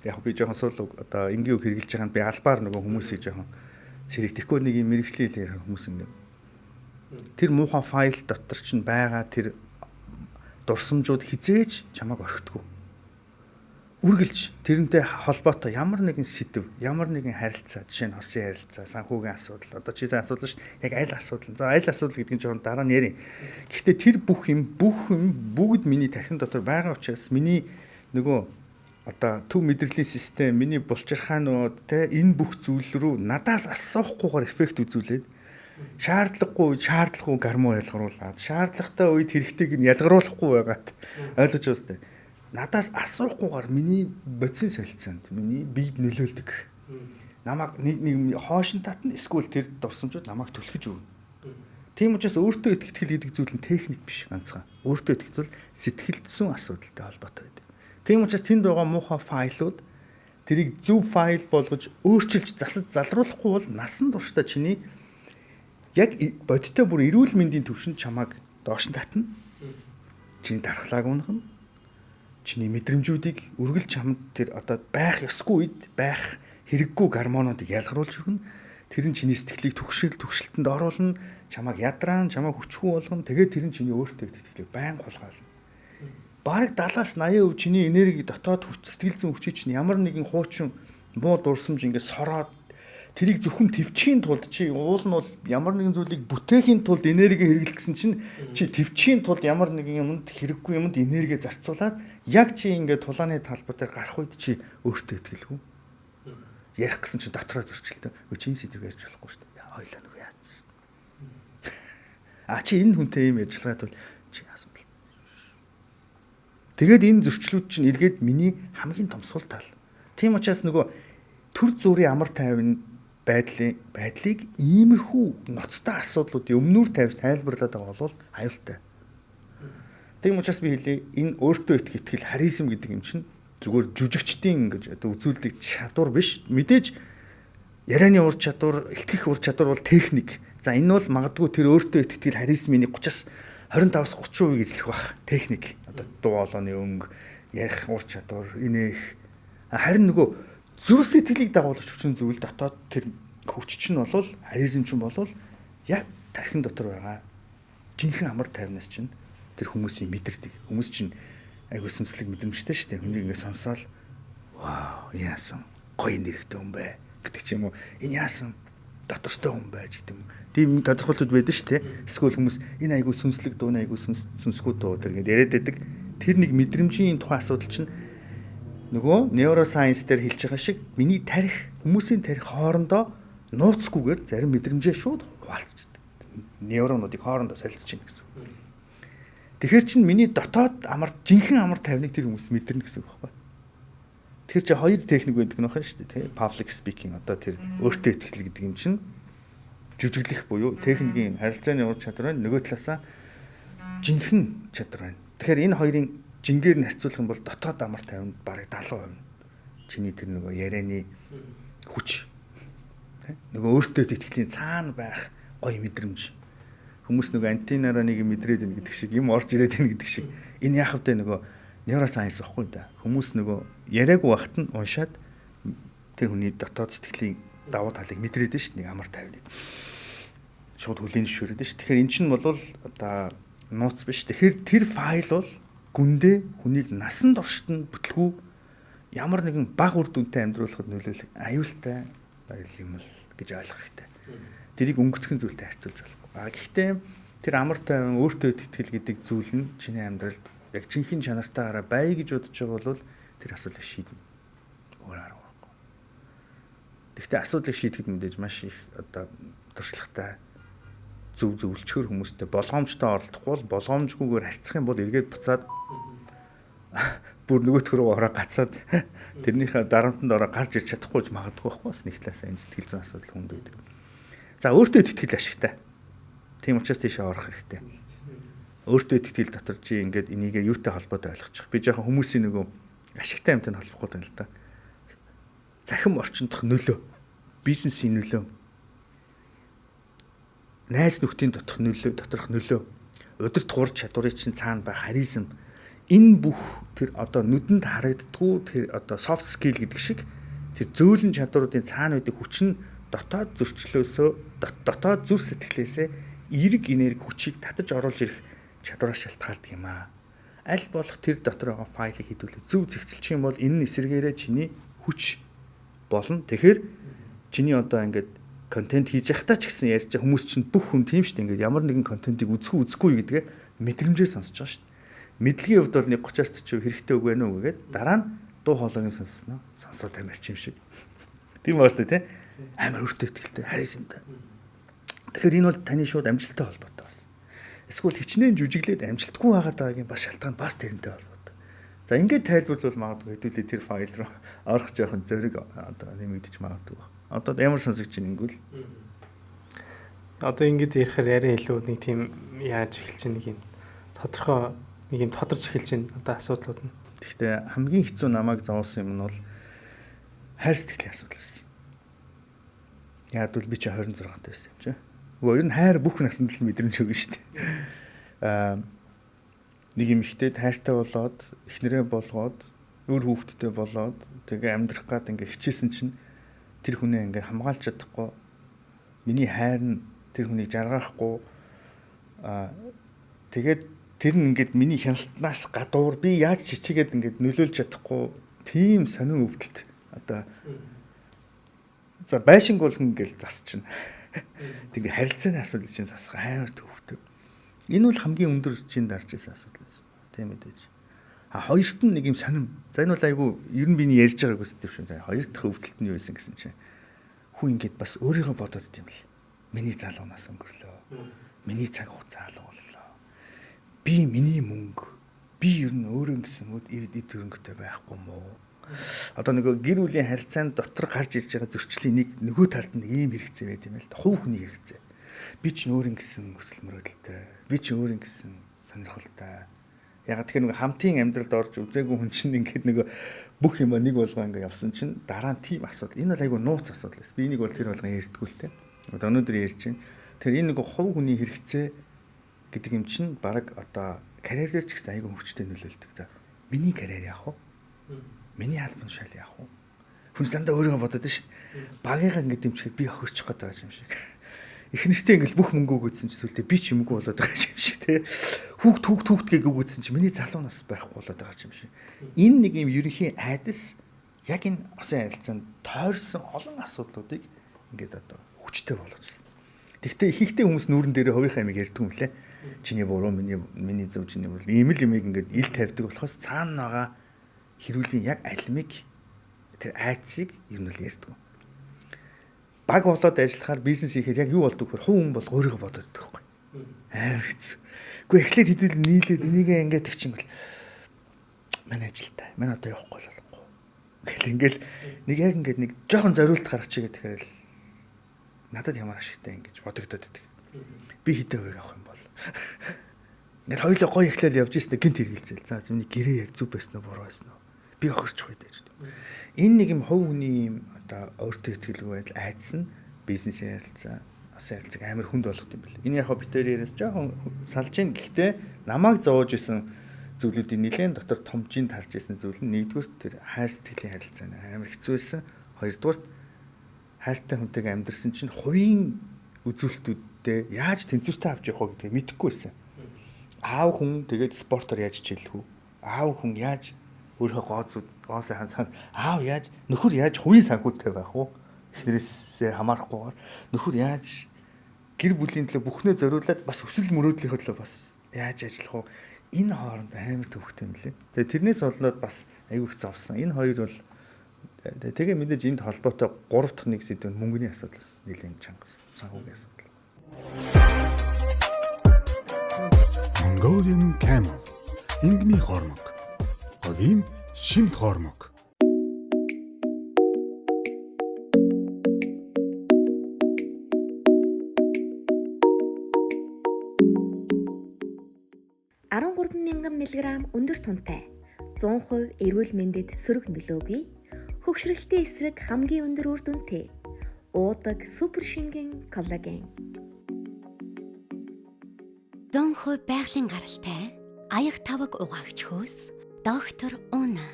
яг би жоохон сул одоо энгийн үг хэрэгжилж байгаанд би албаар нөгөө хүмүүсийг жоохон сэрэгдэхгүй нэг юм мэрэгчлэл ярих хүмүүс ингэ. Тэр муухай файл дотор чинь байгаа тэр дурсамжууд хизээж чамайг орхидгүй. Үргэлж тэрнтэй холбоотой ямар нэгэн сэдв, ямар нэгэн харилцаа, жишээ нь хосын харилцаа, санхүүгийн асуудал, одоо чийзээ асуудал ш, яг аль асуудал. За аль асуудал гэдэг нь жоохон дараа нь ярив. Гэхдээ тэр бүх юм бүгд миний тархин дотор байгаа учраас миний нөгөө одоо төв мэдрэлийн систем, миний булчирхаанууд те энэ бүх зүйл рүү надаас асуухгүйгээр эффект үзүүлээд шаардлагагүй гармуу ялгаруулад, шаардлагатай үед хэрэгтэйг нь ялгаруулахгүй байгаад ойлгож байна тест. Надаас асуухгүйгээр миний бодисын солилцоонд миний биед нөлөөлдөг. Намайг нэг хоошин татна эсвэл тэр дурсамжууд намайг түлхэж өгнө. Тийм учраас өөртөө итгэл гэдэг зүйл нь техник биш ганцхан. Өөртөө итгэл сэтгэл зүйн асуудалтай холбоотой байдаг. Тийм учраас тэнд байгаа муухай файлууд тэрийг зөв файл болгож өөрчилж засаж залруулахгүй бол насан туршдаа чиний яг бодиттой бүр эрүүл мэндийн төвшөнд чамайг доош нь татна. Чиний дархлааг унгана. Чиний мэдрэмжүүдийг үргэлж чамд тэр одоо байх ёсгүй үед байх хэрэггүй гормонуудыг ялгаруулж өгнө. Тэр нь чиний сэтгэлийг түгшилтэнд оруулна, чамайг ядраан, чамайг хүчгүй болгоно. Тэгээд тэр нь чиний өөртөө итгэлийг байнга хулгайлна. Бараг 70-80% чиний энерги дотоод хүч, сэтгэл зүйн хүчийг чинь ямар нэгэн хуучин муу дурсамж ингээд сороод тэрийг зөвхөн твчхийн тулд чи уул нь бол ямар нэгэн зүйлийг бүтээхийн тулд энерги хэрэглэх гэсэн чинь чи твчхийн тулд ямар нэгэн юмд хэрэггүй юмд энерги зарцуулаад яг чи ингээд тулааны талбар дээр гарах үед чи өөртөө итгэлгүй. Ярих гэсэн чинь дотроо зөрчилтэй. Чи энэ сэдвийг ярьж болохгүй шүү дээ. Хойлоо нөгөө яасан шүү. Чи энэ хүнтэй юм ярьж байгаа тул чи яасан бэл. Тэгээд энэ зөрчлүүд чинь эргээд миний хамгийн том сул тал. Тийм учраас нөгөө төр зүрийн амар тайван байдлыг иймэрхүү ноцтой асуудлуудын өмнүүр тавьж тайлбарлаад байгаа бол аюултай. Тийм учраас би хэлье энэ өөртөө итгэл харизм гэдэг юм чинь зүгээр жүжигчдийн ингэж одоо үзүүлдэг чадвар биш. Мэдээж ярианы ур чадвар, илтгэх ур чадвар бол техник. За энэ бол магадгүй тэр өөртөө итгэл харизмын 30-аас 25-30% эзлэх бах техник. Одоо дуу хоолойны өнгө, ярих ур чадвар, инээх. Харин нөгөө зүрх сэтгэлийг дагуулж хүчин зүйл дотоод тэр хүч чинь бол харизм чинь бол яг тархин дотор байгаа жинхэнэ амар тайвнаас чинь тэр хүмүүсийн мэдэрдэг. Хүмүүс чинь айгуу сүнслэг мэдрэмжтэй шүү дээ. Хүнийг ингэ сонсоол вау яасан гоё нэрхтэй хүн бэ гэдэг ч юм уу. Энэ яасан дотортой хүн байж гэдэг юм. Тийм тодорхойлтууд байдаг шүү дээ. Эсвэл хүмүүс энэ айгуу сүнслэг дуу, айгуу сүнсгүй дуу гэдэг яриад байдаг. Тэр нэг мэдрэмжийн тухайн асуудал чинь нөгөө neuroscience дээр хэлж байгаа шиг миний тарих, хүмүүсийн тарих хоорондоо нууцгүйгээр зарим мэдрэмжээ шууд хуваалцчихдаг. Нейронуудыг хоорондоо солилцож байна гэсэн. Тэгэхээр чинь миний дотоод жинхэнэ амар тайвныг тэр хүмүүс мэдэрнэ гэсэн үг байхгүй. Тэр чинь хоёр техник байдаг нөх шүү дээ, тий. Public speaking одоо тэр өөртөө итгэл гэдэг юм чинь жүжиглэх буюу техникийн харилцааны ур чадвар нь нөгөө талаасаа жинхэнэ чадвар байна. Тэгэхээр энэ хоёрын жингээр нь харьцуулах юм бол дотоод амар тайванд бараг 70% чиний тэр нөгөө ярианы хүч нөгөө өөртөө итгэлийн цаана байх гоё мэдрэмж. Хүмүүс нөгөө антенаараа нэг мэдрээд байна гэдэг шиг юм орж ирээд байна гэдэг шиг энэ яах вэ нөгөө neuroscience واخгүй да. Хүмүүс нөгөө яриаггүй багт нь уншаад тэр хүний дотоод сэтгэлийн давуу талыг мэдрээд байна шүү дээ, нэг амар тайвныг шууд хүлээн зөвшөөрөд байна шүү. Тэгэхээр эн чинь бол одоо нууц биш. Тэгэхээр тэр файл бол гүндээ хүнийг насан туршид нь бүтлгүй ямар нэгэн баг үр дүнтэй амьдруулахад нөлөөлөх аюултай юм л гэж ойлгох хэрэгтэй. Тэрийг өнгөцгөн зүйлтэй харьцуулж болохгүй. Гэхдээ тэр амар тайван өөртөө итгэл гэдэг зүйл нь чиний амьдралд яг жинхэнэ чанартаагаараа бай гэж бодож байгаа бол тэр асуудлыг шийднэ. Өөр арга байхгүй. Гэхдээ асуудлыг шийдэхэд мэдээж маш их одоо туршлагатай зөв зөвлөчгөр хүмүүстэй болгоомжтой оролдохгүй бол болгоомжгүйгээр харьцах юм бол эргээд буцаад бүр нөгөөх рүү ороо гацаад тэрнийхээ дарамтанд ороо гарч ирч чадахгүй ч магадгүй байхгүй бас нэг талаас энэ сэтгэл зүйн асуудал хүнд байдаг. За өөртөө итгэл ашигтай. Тийм учраас тийшээ орох хэрэгтэй. Өөртөө итгэл дотор чи ингээд энийгээ юутай холбоотой ойлгочих. Би жоохон хүмүүсийн нөгөө ашигтай юмтай холбохгүй байна л да. Захим орчиндох нөлөө, бизнесийн нөлөө, найз нөхдийн доторх нөлөө, удирд хуурч чадварыг чинь цаана байх харизм, энэ бүх тэр одоо нүдэнд харагддгүй тэр одоо soft skill гэдэг шиг тэр зөөлөн чадваруудын цаана байдаг хүч нь дотоод зөрчлөөсөө дотоод зүр сэтгэлээсээ эерэг энерги хүчийг татаж оруулж ирэх чадвараас шалтгаалдаг юм аа. Аль болох тэр дотор байгаа файлыг хэдүүлээ зөв зэгцэлчих юм бол энэ эсэргээрээ чиний хүч болно. Тэгэхээр чиний одоо ингээд контент хийж явахдаа ч гэсэн ярьж хүмүүс чинь бүх хүн тийм шүү дээ. Ингээд ямар нэгэн контентыг үзэхгүй гэдгээ мэдрэмжээр сонсож байгаа шүү дээ. Мэдлэгийн хувьд бол 30-40% хэрэгтэй үг байна уу гэгээд дараа нь дуу хоолойг сонссноо сонсоод амарч юм шиг. Тийм байна тий. Амар өртөө ихтэй харизмтай. Тэгэхээр энэ бол таны шууд амжилттай холбоотой бас. Эсвэл хичнээн жүжиглээд амжилтгүй байгаад байгаагийн бас шалтгаан бас тэрнтэй холбоотой. За ингээд тайлбарлавал магадгүй хэдүүлээ тэр файл руу орох жоохон зөриг одоо нэмэгдэж магадгүй. Одоо ямар сонсогч ийн ингүүл. Одоо ингэж ярихаар яриа илүү нэг тийм яаж эхэлж нэг юм тодорхой нэг юм тодорч эхэлж байна одоо асуудлууд нь. Гэхдээ хамгийн хэцүү намайг зовоосон юм нь бол хайр сэтгэлийн асуудал байсан. Яг бол би чи 26 таа байсан юм чи. Нөгөө ер нь хайр бүх наснд л мэдрэмж өгнө шүү дээ. Нэг юм ихтэй хайртай болоод эхнэрээ болгоод өөр хүүхэдтэй болоод тэгээ амьдрах гад ингээ хичээсэн чинь тэр хүнээ ингээ хамгаалж чадахгүй Миний хайр нь тэр хүнийг жаргахгүй тэгээд тэр нь ингээд миний хяналтнаас гадуур би яаж чичигээд ингээд нөлөөлж чадахгүй тийм сонин өвдөлт одоо за байшинг болгон гэл засчихна. Тэгээ харилцааны асуудал чинь засах амар төвхтэй. Энэ бол хамгийн өндөр чинь дарж ирсэн асуудал байсан. Тийм мэдээж. Хоёрт нь нэг юм сонирм. За энэ бол айгүй ер нь биний ярьж байгааг үсдэв шин. За хоёр дахь өвдөлт нь юу байсан гэсэн чинь хүн ингээд бас өөрийгөө бодоод идэм л. Миний залуунаас өнгөрлөө. Миний цаг хугацаа алгууллаа. Би миний мөнгө. Би ер нь өөрөө гэсэн эд хөрөнгөтэй байхгүй мó. Одоо нөгөө гэр бүлийн харилцаанд дотор гарч ирж байгаа зөрчлийн нэг нөгөө талд нэг ийм хэрэгцээ байт юм л да. Хувь хүний хэрэгцээ. Би ч өөрийн гэсэн өсөл мөрөөдөлтэй. Би ч өөрийн гэсэн сонирхолтой. Яг тэгэхээр нөгөө хамтын амьдралд орж үзээгүй хүн чинь ингээд нөгөө бүх юм нэг болгоо ингээд явсан чинь дараа нь тийм асуудал. Энэ бол айгүй нууц асуудал байсан. Би энийг бол тэр болгоо ярьдгүй л те. Одоо өнөөдөр ярьж байна. Тэгэхээр энэ нөгөө хувь хүний хэрэгцээ гэдэг юм чинь баг одоо карьер дээр ч гэсэн айгүй хүчтэй нөлөөлдөг. За миний карьер яах вэ? Миний албан тушаал яах вэ? Хүн дандаа өөрийгөө бодоод шүү дээ. Багийнхаа ингээд дэмжихэд би охирчих гээд байгаа юм шиг. Эхнэртээ ингээд бүх мөнгө өгөөдсөн ч сүлдээ би ч юмгүй болоод байгаа юм шиг те. Хүүхд өгөөдсөн чи миний залуунаас байхгүй болоод байгаа юм шиг. Энэ нэг юм ерөнхий айдас яг энэ осын харилцаанд тойрсон олон асуудлуудыг ингээд одоо хүчтэй болгочихсон. Тэгвэл ихэнхдээ хүмүүс нүүрэн дээр хувийнхаа ямиг ярьдаг юм лээ. Чиний буруу миний зөв чиний буруу. Ийм л юмыг ингээд ил тавьдаг болохоос цаана байгаа хэрүүлийн яг алимыг тэр айцыг ер нь л ярьдаг. Баг болоод ажиллахаар бизнес хийхэд яг юу болдог вэ? Хувь хүн бол өөрийгөө бодоод байдаг байхгүй. Амар хэцүү. Гэхдээ эхлээд хэдүүл нийлээд энийгээ ингээд тэгчихвэл манай ажилтай. Манай одоо явахгүй болохгүй. Гэхдээ ингээл нэг яг ингээд нэг жоохон зориулт гаргач игээд тэгэхээр л надад ямар ашигтай ингэж бодогдоод байдаг. Би хэдэн хувийг авах юм бол. Ингээд хоёулаа гоё эхлээл явж ирсэн гинт хэргэлзээл. За миний гэрээ яг зөв байсан уу буруу байсан уу? Би охирчих үед гэж. Энэ нэг юм хувь хүний юм одоо өөртөө итгэлгүй байдал айдас нь бизнесийн харилцаа, осын харилцааг амар хүнд болгох юм бэл. Энэ яг битэрээс жоохон салж ийн гэхдээ намайг зовоож исэн зүйлүүдийн нэлээд дотор томжинд харж исэн зүйл нь нэгдүгээр тэр хайр сэтгэлийн харилцаа амар хэцүү байсан. Хоёрдугаар хайртай хүнтэйгээ амьдэрсэн чинь хувийн үзүүлэлтүүдтэй яаж тэнцвэртэй авч явах вэ гэдгийг мэдэхгүй байсан. Аав хүн тэгээд спортоор яаж чийлэх вэ? Аав хүн яаж өөрийнхөө гоосоо хансаа аав яаж нөхөр яаж хувийн санхүүтэй байх вэ? Эхнэрээсээ хамаарахгүйгээр нөхөр яаж гэр бүлийн төлөө бүхнээ зориулаад бас өсөл мөрөөдлийнхөө төлөө бас яаж ажиллах вэ? Энэ хооронд амар төвхтэй юм лээ. Тэгээд тэрнээс болоод бас айгүй их зовсон. Энэ хоёр бол тэгээ мэдээж энд холбоотой 3 дахь нэг сэдв нь мөнгөний асуудал нэлийн чанга санхүүгийн асуудал. Mongolian Camel Ингний хормог. Говийн шимт хормог. мг өндөр тунтай 100% эрүүл мэндэд сөрөг нөлөөгүй хөгшрөлтийн эсрэг хамгийн өндөр үр дүнтэй уудаг супер шингэн коллаген 100% байгалийн гаралтай аяг таваг угаагч хөөс доктор Уна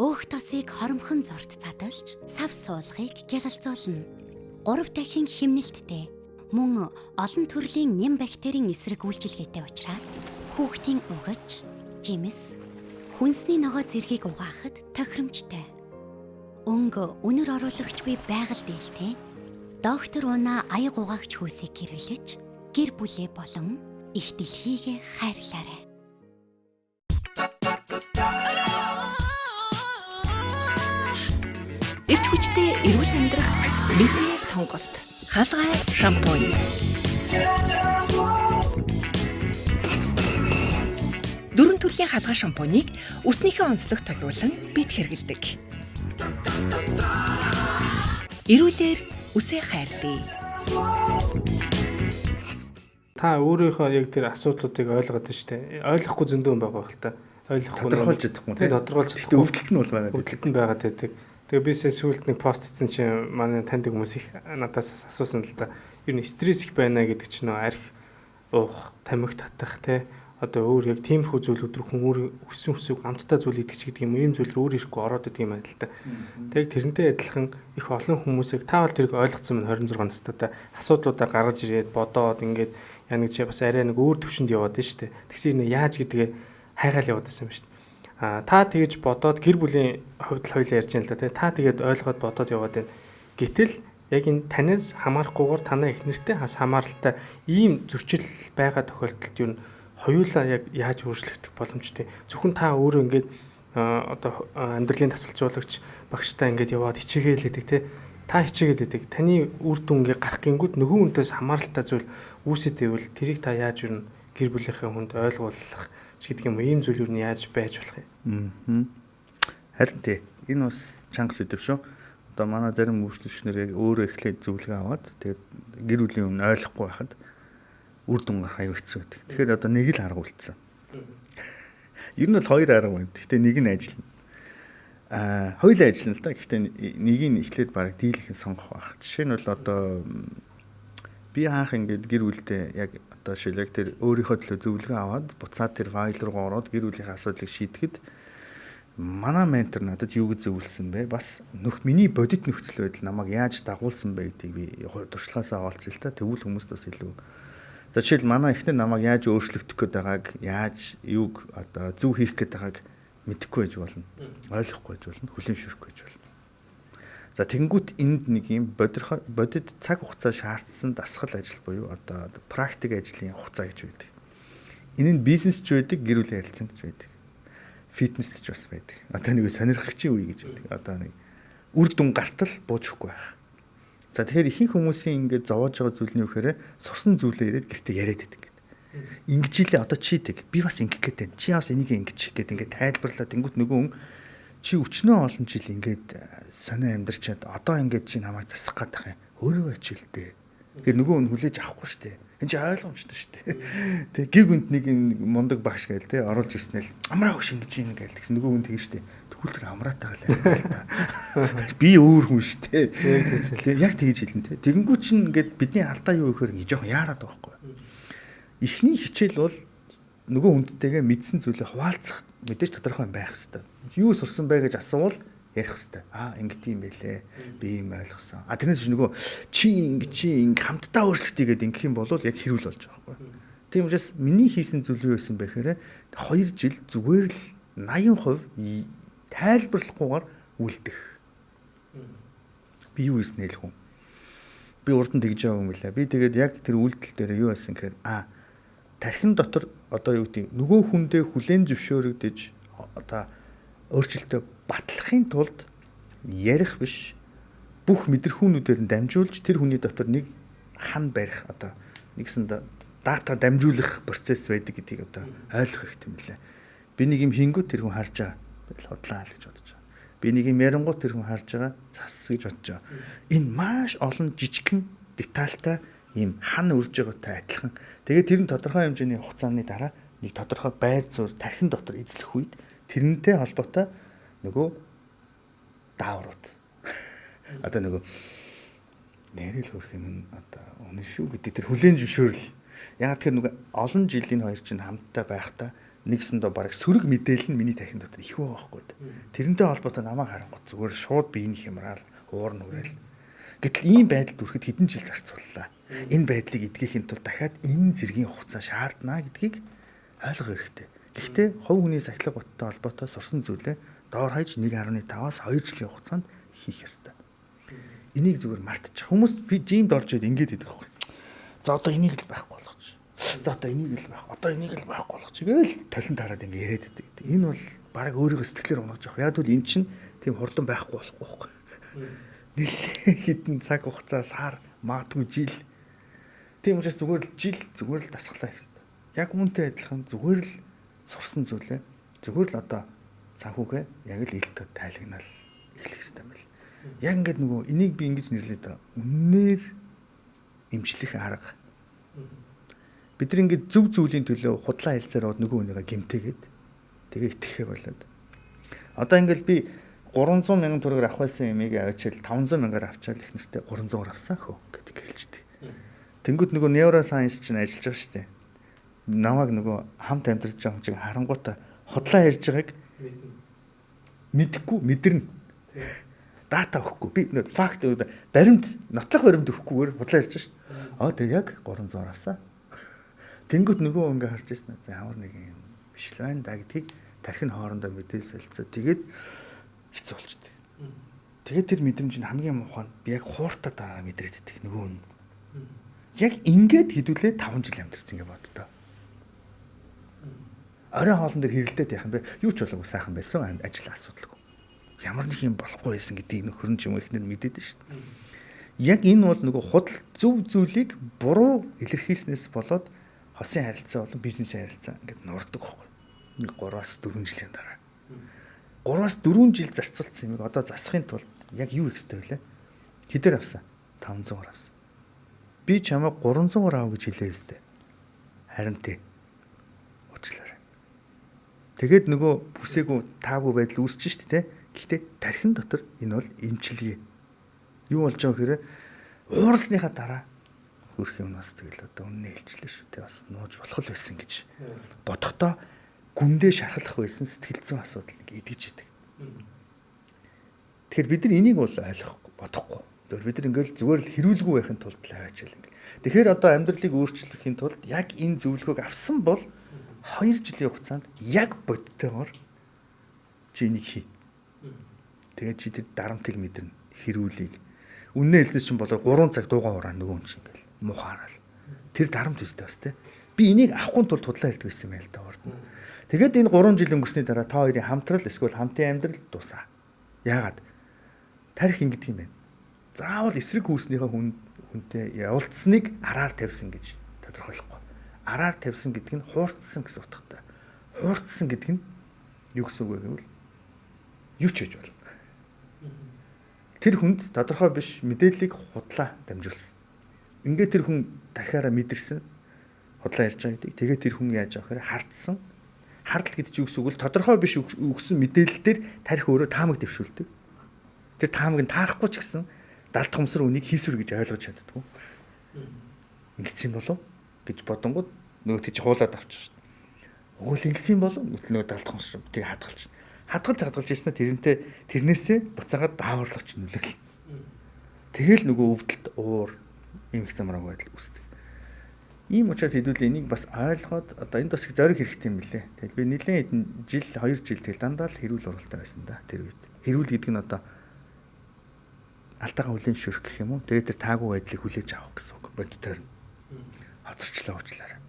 өөх тосыг хоромхон зурд задалж сав суулгыг гялалзуулна 3 дахин химнэлттэй мөн олон төрлийн нэм бактерийн эсрэг үйлчилгээтэй учраас хүүхдийн угаж, жимс, хүнсний ногоо зэргийг угаахад тохиромжтой. Өнгө үнэр оруулагчгүй байгаль дээлтэй доктор Уна аяг угаагч хөөсийг хэрэглэж гэр бүлээ болон их дэлхийг хайрлаарай. Эрт хүчтэй эрүүл амьдрах бидний сонголт хаалгай шампунь. Дөрвөн төрлийн хаалгай шампунийг үснийхээ онцлогт тохируулан бид хэрэглэдэг. Эрүүлэр үсээ хайрлая. Та өөрийнхөө яг тэр асуудлуудыг ойлгоод байна шүү дээ. Ойлгохгүй зөндөө юм байгаа хэл та. Ойлгохгүй тодорхойлж чадахгүй тийм. Тодорхойлж чадахгүй. Өвдөлт нь бол байгаа. Өвдөлт нь байгаа гэдэг. Тэгээ би сүүлд нэг пост хийсэн чинь манай таньдаг хүмүүс их надаас асуусан л да. Ер нь стресс их байна гэдэг чинь нөө арх уух, тамхи татах те одоо өөр яг тиймэрхүү зүйлүүд рүү хүн өөр өссөн өсөг амттай зүйл идэх гэдэг юм ийм зүйл рүү өөр ирэхгүй ороод идэг юм байна л да. Тэг тэрнтэй адилхан их олон хүмүүсийг та бол тэрийг ойлгоцсон мэн 26 настайдаа асуудлуудаа гаргаж ирээд бодоод ингээд яа нэг чи бас арай нэг өөр төвшөнд яваад нь штэ. Тэгсэр нэ яаж гэдгээ хайгаал яваад байсан юм штэ. Та тэгэж бодоод гэр бүлийн хувьд л хоёлаа ярьж байна л да. Та тэгээд ойлгоод бодоод яваад байна. Гэтэл яг энэ танаас хамаарахгүйгээр танаа их нэртэй хас хамааралтай ийм зөрчил байгаа тохиолдолд юу хоёулаа яг яаж өөрчлөгдөх боломжтой. Зөвхөн та өөрөө ингээд одоо амьдралын тасалжуулагч багштай ингээд яваад хичээгээл те. Та хичээгээл байдаг. Таны үр дүн ингээд гарах гингүүд нөгөө хүнээс хамааралтай зүйл үүсэт байвал тэрийг та яаж юу гэр бүлийнхээ хүнд ойлгуулах гэдэг юм ийм зүйл юу яаж байж болох юм. Харин тий. Энэ бас чанга сэдв шүү. Одоо манай зарим үйлчлэгчнэр яг өөрөө эхлээд зөвлөгөө аваад тэгээд гэр бүлийн өмнө ойлгохгүй байхад үр дүн гарах аюу хэцүү байдаг. Тэгэхээр одоо нэг л арга үлдсэн. Ер нь бол хоёр арга байна. Гэхдээ нэг нь ажиллана. Хоёулаа ажиллана л да. Гэхдээ нэг нь эхлээд бараг дийлхэн сонгох байх. Жишээ нь бол одоо би хаах ингээд гэр бүлдээ яг одоо шилэг тэр өөрийнхөө төлөө зөвлөгөө аваад буцаад тэр файл руу ороод гэр бүлийнхээ асуудлыг шийдэхэд манай ментор надад юу гэж зөвлөсөн бэ? Бас миний бодит нөхцөл байдал намайг яаж дагуулсан бэ гэдгийг би туршлагаасаа олцсон л та. Тэгвэл хүмүүст бас илүү. За жишээл манай эхнэр намайг яаж өөрчлөгдөх гээд байгааг, яаж юуг одоо зөв хийх гээд байгааг мэдэхгүй байж болно. Ойлгохгүй байж болно, хүлээмжшүүлэхгүй байж болно. За тэгэнгүүт энд нэг юм бодит цаг хугацаа шаардсан дасгал ажил буюу одоо практик ажлын хугацаа гэж байдаг. Энэ нь бизнес ч байдаг, гэр бүлийн харилцаанд ч байдаг. Фитнест ч бас байдаг. Одоо нэг сонирхогчийн үе гэж байдаг. Одоо нэг үр дүн гартал буужхгүй байх. За тэгэхээр ихэнх хүмүүсийн ингээд зовоож байгаа зүйл нь юу гэхээр сурсан зүйлээ ирээд гэртээ яриад байдаг гэдэг. Ингэж илээ одоо чийдэг. Би бас ингэх гээд байна. Чи бас энийг ингэчих гээд ингээд тайлбарлаад тэнгуут нөгөө хүн чи өчнөө олон жил ингээд сонио амьдарчаад одоо ингээд чи намайг засах гээд байгаа юм. Өөрөө ачилтэй. Тэгэхээр нөгөө хүн хүлээж авахгүй шүү дээ. Энэ чи ойлгомжтой шүү дээ. Тэг гиг үнд нэг мундаг багш гээл те оруулж ирснээр амраа хөш ингэж ийн гээл тэгсэн нөгөө хүн тэгэн шүү дээ. Тэгвэл амраатайгаа л та. Би өөр хүн шүү дээ. Яг тэгэж хэлэн те. Тэгэнгүүт чинь ингээд бидний алдаа юу гэхээр ингэ жоохон яарад байгаа байхгүй. Эхний хичээл бол нөгөө хүндтэйгээ мэдсэн зүйлээ хуваалцах мэдээж тодорхой байх хэвээр. Юу сурсан бэ гэж асуувал ярих хэвээр. Ингэ тийм байлээ. Би юм ойлгосон. Тэрнээс нөгөө чи ингэ хамтдаа өөрчлөлтий гэдэг ингэх юм бол яг хэрүүл болж байгаа байхгүй. Тийм учраас миний хийсэн зүйл юу байсан бэ гэхээр 2 жил зүгээр л 80% тайлбарлахгүйгээр үлдэх. Би юу хийсэн хэлэх үү? Би урд нь тэгж яваа юм билээ. Би тэгээд яг тэр үйлдэл дээр юу байсан гэхээр тархин дотор одоо юу гэдэг нөгөө хүндээ хүлээн зөвшөөрөгдөж одоо өөрчлөлтөө батлахын тулд ярих биш бүх мэдрэхүүнүүдээр нь дамжуулж тэр хүний дотор нэг хан барих одоо нэгсэн дата дамжуулах процесс байдаг гэдгийг одоо ойлгох хэрэгтэй юм лээ. Би нэг юм хийнгүүт тэр хүн харж байгаа. Тэгэл хотлаа л гэж бодож байгаа. Би нэг юм ярингууд тэр хүн харж байгаа. Цас гэж бодож байгаа. Энэ маш олон жижигхэн детальтай ийм хан үрж байгаатай адилхан. Тэгээд тэр нь тодорхой хэмжээний хугацааны дараа нэг тодорхой байр суурь тархин дотор эзлэх үед тэрнтэй холбоотой нөгөө дааврууд. Одоо нөгөө нэрэл хөрх юм одоо үнэн шүү гэдэг тэр хүлээн зөвшөөрөл. Яг тэр нөгөө олон жилийн хоёр чинь хамтдаа байхдаа нэгсэндээ бараг сөрөг мэдээлэл нь миний тархин дотор их байхгүй. Тэрнтэй холбоотой намайг харангуут зүгээр шууд биеийн хямраал, уур нүрэл. Гэтэл ийм байдалд хүрэхэд хэдэн жил зарцууллаа. Энэ байдлыг эдгэхийн тулд дахиад энэ зэргийн хугацаа шаардна гэдгийг ойлгох хэрэгтэй. Гэхдээ хувь хүний сахилга баттай холбоотой сурсан зүйлээ доор хаяж 1.5-аас 2 жилийн хугацаанд хийх ёстой. Энийг зүгээр мартчих. Хүмүүс жимд орж ирээд ингэж хэлдэг байхгүй. За одоо энийг л байхгүй болгоч. За одоо энийг л байх. Одоо энийг л байхгүй болгоч. Гээл талент хараад ингэ яриад байдаг. Энэ бол бараг өөрийгөө сэтгэлээр унаж явах. Яг л эн чинь тийм хурдан байхгүй болохгүй. Нэлээд хэдэн цаг хугацаа сар магадгүй жил. Тийм учраас зүгээр л дасгалаа хэрэгтэй. Яг үүнтэй адилхан зүгээр л сурсан зүйлээ зүгээр л одоо санхүүгээ яг л илтөд тайлагнаал эхлэх хэрэгтэй юм байна. Яг ингээд нөгөө энийг би ингэж нэрлээд байгаа. Үннээр эмчлэх арга. Бид нар ингээд зөв зүйлийн төлөө худлаа хэлсээр бод нөгөө хүнийгээ гэмтээгээд тэгээ итгэхээ болоод. Одоо ингээд би 300 мянган төгрөгөөр авах байсан юмыг авчил 500 мянгаар авчаал их нэртэй 300-аар авсан хөө гэдэг хэлждэг. Тэнгүүд нөгөө нейросайенс чинь ажиллаж байгаа шүү дээ. намайг нөгөө хамт амьдарч байгаа юм чинь харангуйта хотлоо ярьж байгааг мэдэхгүй мэдэрнэ. Дата өгөхгүй. Би факт баримт нотлох баримт өгөхгүйгээр худлаа ярьж шít. Тэгээ яг 300 авсан. Тэнгүүт нөгөө ингээ харж ирсэн. За ямар нэг юм биш л байна да гэдгийг тархин хоорондоо мэдээлэл солилцоо. Тэгээд хэцүү болчихдээ. Тэгээд тэр мэдрэмж нь хамгийн муухай нь би яг хууртаад байгаа мэдрээд идэх нөгөө нь. Яг ингээд хідүүлээ 5 жил амьдэрсэн ингээ боддоо. Оройн хоолн дээр хэрэлдээд яах юм бэ? Юу ч болоогүй сайхан байсан ажил асуудалгүй. Ямар нэг юм болохгүй байсан гэдгийг нөхөр нь ч юм ихнэр мэдээд шүү дээ. Яг энэ бол нөгөө худал зөв зүйлийг буруу илэрхийлснээс болоод хосын харилцаа болон бизнесийн харилцаа ингээд нурдаг байхгүй. Нэг 3-4 жилийн дараа. 3-4 жил зарцуулсан юмыг одоо засахын тулд яг юу ихтэй вэ? Хэдэр авсан? 500-аар авсан. Би чамайг 300-аар ав гэж хэлээ өстэй. Харин тий. Уучлаарай. Тэгээд нөгөө бүсээгүй таагүй байдал үүсэж штт те. Гэхдээ тархин дотор энэ бол эмчилгээ. Юу болж байгаа гэхээр уурсныхаа дараа хөрх юм бас тэгэл одоо үнэ хэлжлээ шүү те. Бас нууж болох л байсан гэж бодохдоо гүндээ шархалах байсан сэтгэл зүйн асуудал нэг идэж идэг. Тэгэхээр бид нар энийг бол ойлгохгүй бодохгүй. Тэгэхээр бид нар ингээл зүгээр л хэрүүлгүй байхын тулд л аваачаал ингээл. Тэгэхээр одоо амьдралыг өөрчлөхийн тулд яг энэ зөвлөгөөг авсан бол 2 жилийн хугацаанд яг бодтойгоор чи энийг хий. Тэгээд чи тэр дарамтыг мэдэрнэ, хэрүүлийг. Үннээ хэлсэн чинь болоо 3 цаг дуугаа ураа нөгөө юм чинь ингээл мухаарал. Тэр дарамт үстэй бас те. Би энийг авахгүй тулд худлаа хэлдэг байсан юм байл та урд нь. Тэгээд энэ 3 жил өнгөрсний дараа та хоёрын хамтрал эсвэл хамтын амьдрал дуусаа. Яагаад? Тарих ингэдэг юм байна. Заавал эсрэг хүүснийхээ хүнтэй явуулсныг араар тавьсан гэж тодорхойлохгүй. Араар тавьсан гэдэг нь хуурцсан гэсэн утгатай. Хуурцсан гэдэг нь юу гэсэн үг вэ гэвэл юу ч хийж болно. Тэр хүнд тодорхой биш мэдээллийг худлаа дамжуулсан. Ингээд тэр хүн дахиараа мэдэрсэн худлаа ярьж байгаа гэдэг. Тэгээд тэр хүн яаж авах вэ? Хардсан. Хардл гэдэг чинь юу гэсэн үг вэ? Тодорхой биш өгсөн мэдээлэл дээр тарих өөрөө таамаг дэвшүүлдэг. Тэр таамаг нь таарахгүй ч гэсэн далд хумсар үнийг хийсвэр гэж ойлгож чаддгүй. Ингэсэн болов гэж бодонгууд нөгөө тийч хуулаад авчих шин. Өгөөл ингэсэн болов нөгөө далд хумсар тийг хадгалж. Хадгалж ийснэ тэрнээсээ буцаагаад дааварлууч нөлөөлөл. Тэгэл нөгөө өвдөлт уур ийм их замраг байдал үүсдэг. Ийм учраас хэдүүлээ энийг бас ойлгоод одоо энд бас их зориг хэрэгтэй юм билээ. Тэгэл би нэлээд хэдэн жил 2 жил тэгэл дандаа л хэрүүл уралтай байсан да тэр үед. Хэрүүл гэдэг нь одоо алтайгаа хүлээн зөвшөөрөх гэх юм уу. Тэгээд тэр таагүй байдлыг хүлээж авах гэсэн үг. Бодтойр нь хоцорчлоо уучлаарай.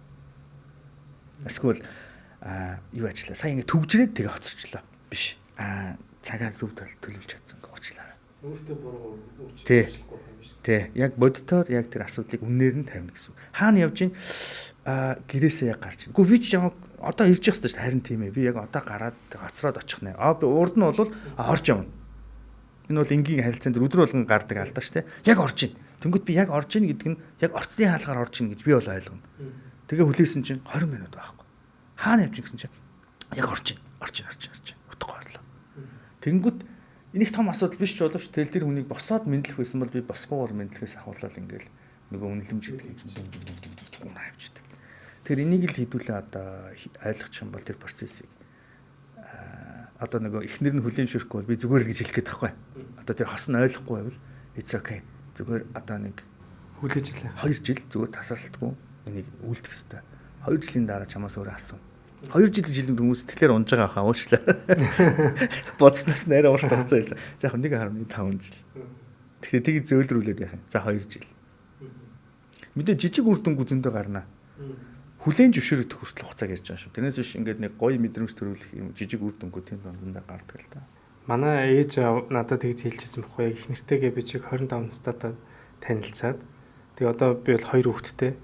Эсвэл юу ажиллаа. Сая ингэ төвжрээд тэгээ хоцорчлоо. Биш. Цагаа зөв төлөвлөж чадсан уучлаарай. Өөртөө буруу уучлахгүй юм биш. Тий. Яг бодтойр яг тэр асуудлыг үнээр нь тавина гэсэн үг. Хаана явж ийн гэрээсээ яг гарч ийн. Гэхдээ би ч яг одоо ирж явах хэрэгтэй шүү дээ. Харин тийм ээ. Би яг одоо гараад хоцроод очих нэ. Би урд нь бол орж явна. Энэ бол энгийн харилцаанд өдөр болгон гардаг алдаа шүү дээ. Яг орж ийн. Тэнгүүд би яг орж ийн гэдэг нь яг орцны хаалгаар орж ийн гэж би бол ойлгоно. Тэгээ хүлээсэн чинь 20 минут байхгүй. Хаана явж гэсэн чинь яг орж ийн. Утгагүй орлоо. Тэнгүүд энийг том асуудал биш ч боловч тэл тэр хүнийг босоод мэдлэх байсан бол би босгоор мэдлэхээс ахуулаад ингээл нөгөө үнэлэмж гэдэг юм гунаа явчихдаг. Тэгэхээр энийг л хэдүүлээ одоо ойлгочих юм бол тэр процессыг одоо нөгөө эхнэр нь хүлээн зөвшөөрөхгүй бол би зүгээр л гэж хэлэх гээд байхгүй. Одоо тэр хос нь ойлгохгүй байвал it's okay. Зүгээр одоо нэг хүлээж илээ. 2 жил зүгээр тасралтгүй энийг үлдэх хэрэгтэй. 2 жилийн дараа чамаас өөрөө асуу. 2 жилийн хүмүүс сэтгэлээр унж байгаа хаа уучлаа. Бодсноос нэрээ урт хугацаа хэлсэн. За яг 1.5 жил. Тэгэхээр тийг зөөлрүүлээд яах юм. За 2 жил. Мэдээ жижиг үр дүнгүй зөндөө гарнаа. Хүлээн зөвшөөрөх хүртэл хугацааг ярьж байгаа шүү. Тэрнээс биш ингээд нэг гоё мэдрэмж төрүүлэх юм жижиг үр дүнгүй тэнд дондоо гардаг л та. Манай ээж надад тэгж хэлчихсэн байхгүй яг их нэртэйгээ би чиг 25 настайдаа танилцаад тэгээ одоо би бол 2 хүүхэдтэй.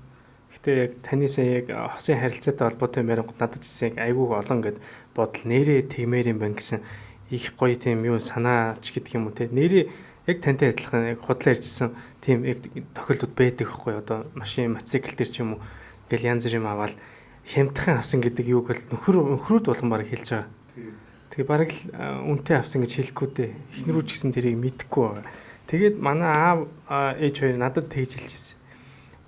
Гэтэ яг таньсаа яг хосын харилцаатай холбоотой ярингууд надад ч яг айгүй олон гэд бодол нэрээ тэгмээр юм байна гэсэн их гоё тийм юу санаач гэдэг юм уу те. Нэрээ яг тантай адилхан яг худлаа ярьжсэн тийм яг тохиолдод байдаг байхгүй одоо машин мотоцикл дээр ч юм уу ингээл янз бүр юм аваад хямдхан авсан гэдэг юуг л нөхрүүд болон баг хэлж байгаа. Тэгээ бараг л үнтэй авсан гэж хэлэхгүй дээ. Эхнэрүүд ч гэсэн тэрийг мэдэхгүй байгаа. Тэгээд манай аав ээж хоёр надад тэгж хэлжсэн.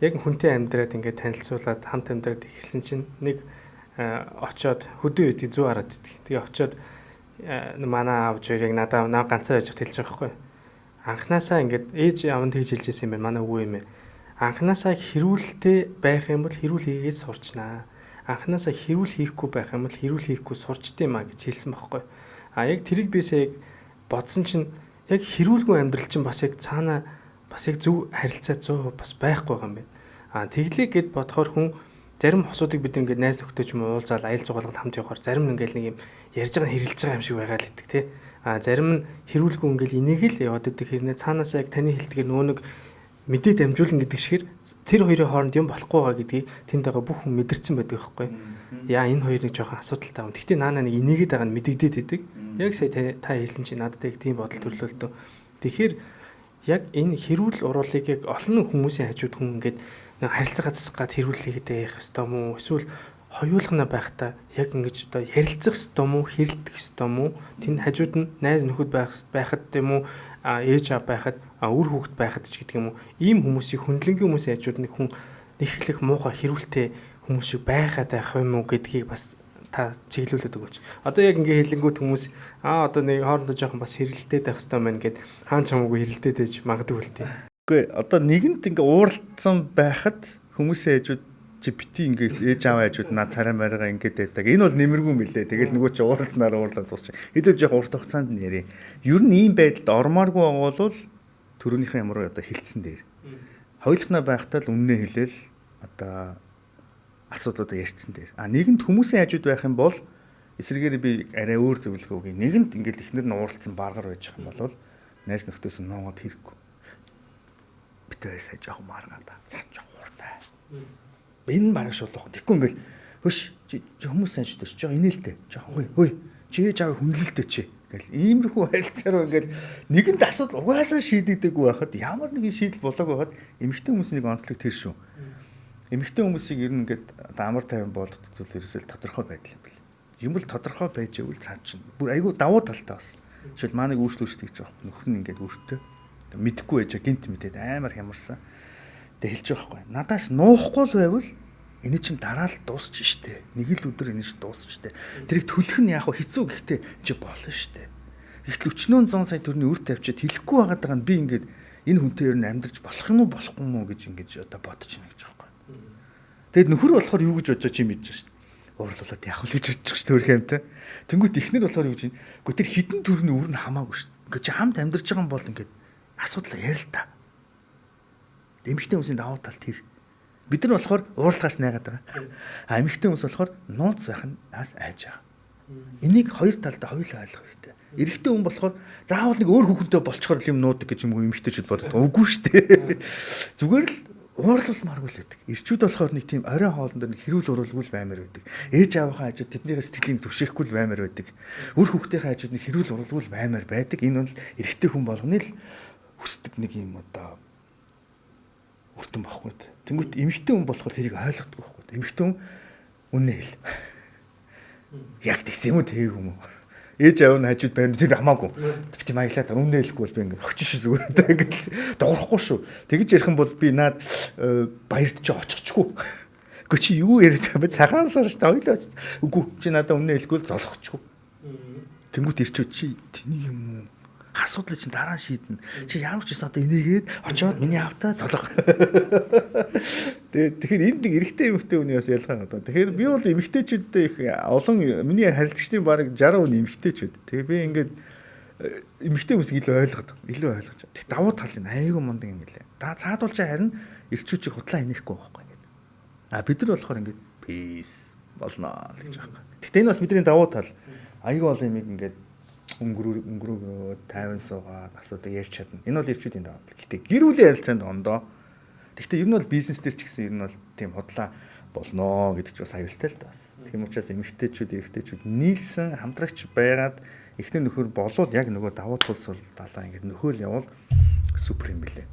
яг хүнтэй амьдраад ингээд танилцуулаад хамт амьдраад эхэлсэн чинь нэг очоод хөдөө үдгийг 100 хараад үдгийг. Тэгээ очоод манай аав ч яг надаа ганцаар яж хэлж байгаа байхгүй. Анханасаа ингээд ээж аав нь тэгж хэлжсэн юм байна. Манай өвөө юм. Анханасаа хэрүүлэлтэй байх юм бол хэрүүл хийгээд сурчнаа. Анханасаа хэрүүл хийхгүй байх юм бол хэрүүл хийхгүй сурчдээ маа гэж хэлсэн байхгүй. Яг тэрийг бисээ яг бодсон чинь яг хэрүүлгүй амьдрал чинь бас яг цаана бас яг зөв харилцаа 100% бас байхгүй юм байна. Тэглээ гэд бодохоор хүн зарим хосуудыг бид ингээд найз нөхдөд ч юм уу уулзаал аялал жугаалганд хамт явахаар зарим нь ингээд нэг юм ярьж байгаа хэрэлж байгаа юм шиг байгаа л гэдэг тий. Зарим нь хэрүүлгүй ингээд энийг л яваад идэг хэрнээ цаанаас яг таны хэлдгээр нөө нэг мэдээ дамжуулна гэдэг шигээр тэр хоёрын хооронд юм болохгүй байгаа гэдгийг тэнд байгаа бүх хүн мэдэрсэн байдаг байхгүй. Яа энэ хоёрыг жоохон асуудалтай юм. Гэхдээ наана нэг энийгээд байгаа нь мэдэгдээд идэг. Яг сая та хэлсэн чинь надад яг тийм бодол төрлөөлдөө. Тэгэхээр яг энэ хэрүүл уруулыг яг олон хүмүүсийн хажууд хүн ингээд харилцаагаа засгаад хэрүүлээд явах ёстой мó эсвэл хоёулахна байхдаа яг ингэж одоо ярилцах ёстой мó хэрэлдэх ёстой мó тэнд хажууд нь найз нөхөд байхад тийм үү ээж аав байхад үр хүүхэд байхад ч гэдэг юм уу ийм хүмүүсийг хөндлөнгийн хүмүүсийн хажууд нэг хүн нэхлэх муухай хэрүүлтэй хүмүүс шиг байхад байх юм уу гэдгийг бас та чиглүүлээд өгөөч. Одоо яг ингээ хэлэнгүүт хүмүүс одоо нэг хоорондоо жоохон бас хэрэлдээд байх хэрэгтэй байна гэд хаан чамаагүй хэрэлдээд байж магадгүй л тийм. Үгүй одоо нэгэнт ингээ ууралдсан байхад хүмүүсийн хажууд чи бити ингээ ээж аав хажууд над царай маргаа ингээд байдаг. Энэ бол нэмэргүй мөлий. Тэгэл нөгөө чи ууралснаар уурлаад дуусчих. Хэдүү жоох урт хугацаанд нэрээ. Ер нь ийм байдалд ормооргүй байгаа бол төрөөнийхөө ямар одоо хилцэн дээр. Хоёулахнаа байхдаа л үннээ хэлээл одоо асуудлуудаа ярьцсан дээр. Нэгэнт хүмүүсийн хажууд байх юм бол эсрэгээр би арай өөр зөвлөгөө өгье. Нэгэнт ингээд ихнэр нь ууралсан баргар байж байгаа юм бол найз нөхдөс нь ноогод хэрэггүй. Битээр сая жоохон маргаа да. Цаа жоох хууртай. Энэ маргааш болох. Тэгэхгүй ингээл хөш хүмүүс хажууд өсч байгаа инээлтэй. Жоохон хөөе. Чи ээж аав хүнлэлтэй чи. Гэл иймэрхүү харилцаар ингээл нэгэнт асуудал угаасаа шийдэгдэггүй байхад ямар нэгэн шийдэл болоогүй байхад эмэгтэй хүмүүсийн нэг онцлог тэр шүү. Эмэгтэй хүмүүсийг ер нь ингээд амар тайван болдог зүйл ерөөсөө тодорхой байдал юм бэл. Юм бол тодорхой байж ивэл цаад чинь бүр айгүй давуу талтай бас. Жишээл манайг өөрчлөлт хийж байгаа нөхөр нь ингээд өөртөө мэдэхгүй байж гинт мэдээд амар хямарсан. Тэг хэлж байгаа байхгүй. Надаас нуухгүй л байвал энэ чинь дараа л дуусчих штэ. Нэг л өдөр энэ чинь дуусчих штэ. Тэрийг төлөх нь яг хэцүү гэхдээ чи болно штэ. Ихтэл 400 сая төгрөгийн үр тавьчаад хэлэхгүй байгаа нь би ингээд энэ хүнтэй ер нь амьдрч болох юм уу болохгүй юм уу гэж ингэж одоо бодож байна гэж байгаа байхгүй. Тэгэд нөхөр болохоор юу гэж бодож чи мэдэж штэ. Уурлуулад яг л гэж бодож штэ өөр хэмтэй. Тэнгүүт ихнэр болохоор юу гэж байна. Гэхдээ тэр хідэн төрний үр нь хамаагүй штэ. Ингээд чи хамт амьдрч байгаа юм бол ингээд асуудал ярил та. Эмэгтэй хүмүүсийн давуу тал тэр. Бид нар болохоор уурлагаас найгаад байгаа. Эмэгтэй хүмүүс болохоор нууц байх нь нас айж байгаа. Энийг хоёр талдаа хоёулаа ойлгох хэрэгтэй. Эрэгтэй хүн болохоор заавал нэг өөр хүүхэнтэй болчхоор юм нуудаг гэж юм уу эмэгтэйчүүд боддог. Үгүй шүү дээ. Зүгээр л уурлуулмааргүй л байдаг. Ирчүүд болохоор нэг тийм орой хоолн дээр нэг хэрүүл уруулгүй л баймаар байдаг. Ээж аавынхаа хажууд тэднийхээ сэтгэлийг түшээхгүй л баймаар байдаг. Үр хүүхдийнхээ хажууд нэг хэрүүл уруулгүй л баймаар байдаг. Энэ бол эрэгтэй хүн болгоны л хүсдэг нэг юм одоо өртөн байхгүй. Тэнгүүт эмэгтэй хүн болохоор тэрийг ойлгохгүй байхгүй. Эмэгтэй хүн үнэ хэл. Яг тэгсэн юм уу тээг юм уу? Ээж аав нь хажууд байна тэр хамаагүй. Би тийм аяглаад үнэ хэлэхгүй бол би ингээд очиж шүү зүгээр ингээд дуурахгүй шүү. Тэгэж ярих юм бол би наад баярт чи очихчгүй. Үгүй чи юу яриад байгаа бэ? Цагаан сар шүү дээ. Хоёлоо очиж. Үгүй чи надад үнэ хэлэхгүй л золохчгүй. Тэнгүүт ирчүүд чи тэнийг юм уу? Асуудал чинь дараа шийднэ. Чи ямар ч гэсэн одоо энийгээд очиод миний автаа цолох. Тэгэхээр энд нэг эрэгтэй эмэгтэй хүний бас ялгаа надаа. Тэгэхээр би бол эмэгтэйчүүдтэй их олон миний харилцагчдын бараг 60% нь эмэгтэйчүүд. Тэгээ би ингээд эмэгтэй хүмүүсийг илүү ойлгож. Тэг давуу тал нь айгүй мундаг юм гэлээ. Да цаадуулж харин ирчүүчийг хутлаа инехгүй байхгүй ингээд. Бид нар болохоор ингээд peace болно л гэж байгаа. Гэтэ энэ бас бидний давуу тал. Айгүй олон юм ингээд өнгөрөөгөө тайван суугаад асуудаг ярьж чадна. Энэ бол ирчүүдийн даваа тал. Гэтэ гэр бүлийн харилцаанд ондоо. Гэхдээ ер нь бол бизнес дээр ч гэсэн ер нь бол тийм худлаа болно гэдэг ч бас аюултай л таас. Тийм учраас эмэгтэйчүүд нийлсэн хамтрагч байгаад эхнэр нөхөр болвол яг нөгөө давуу тулс бол далаа ингээд нөхөөл явал супер юм билээ.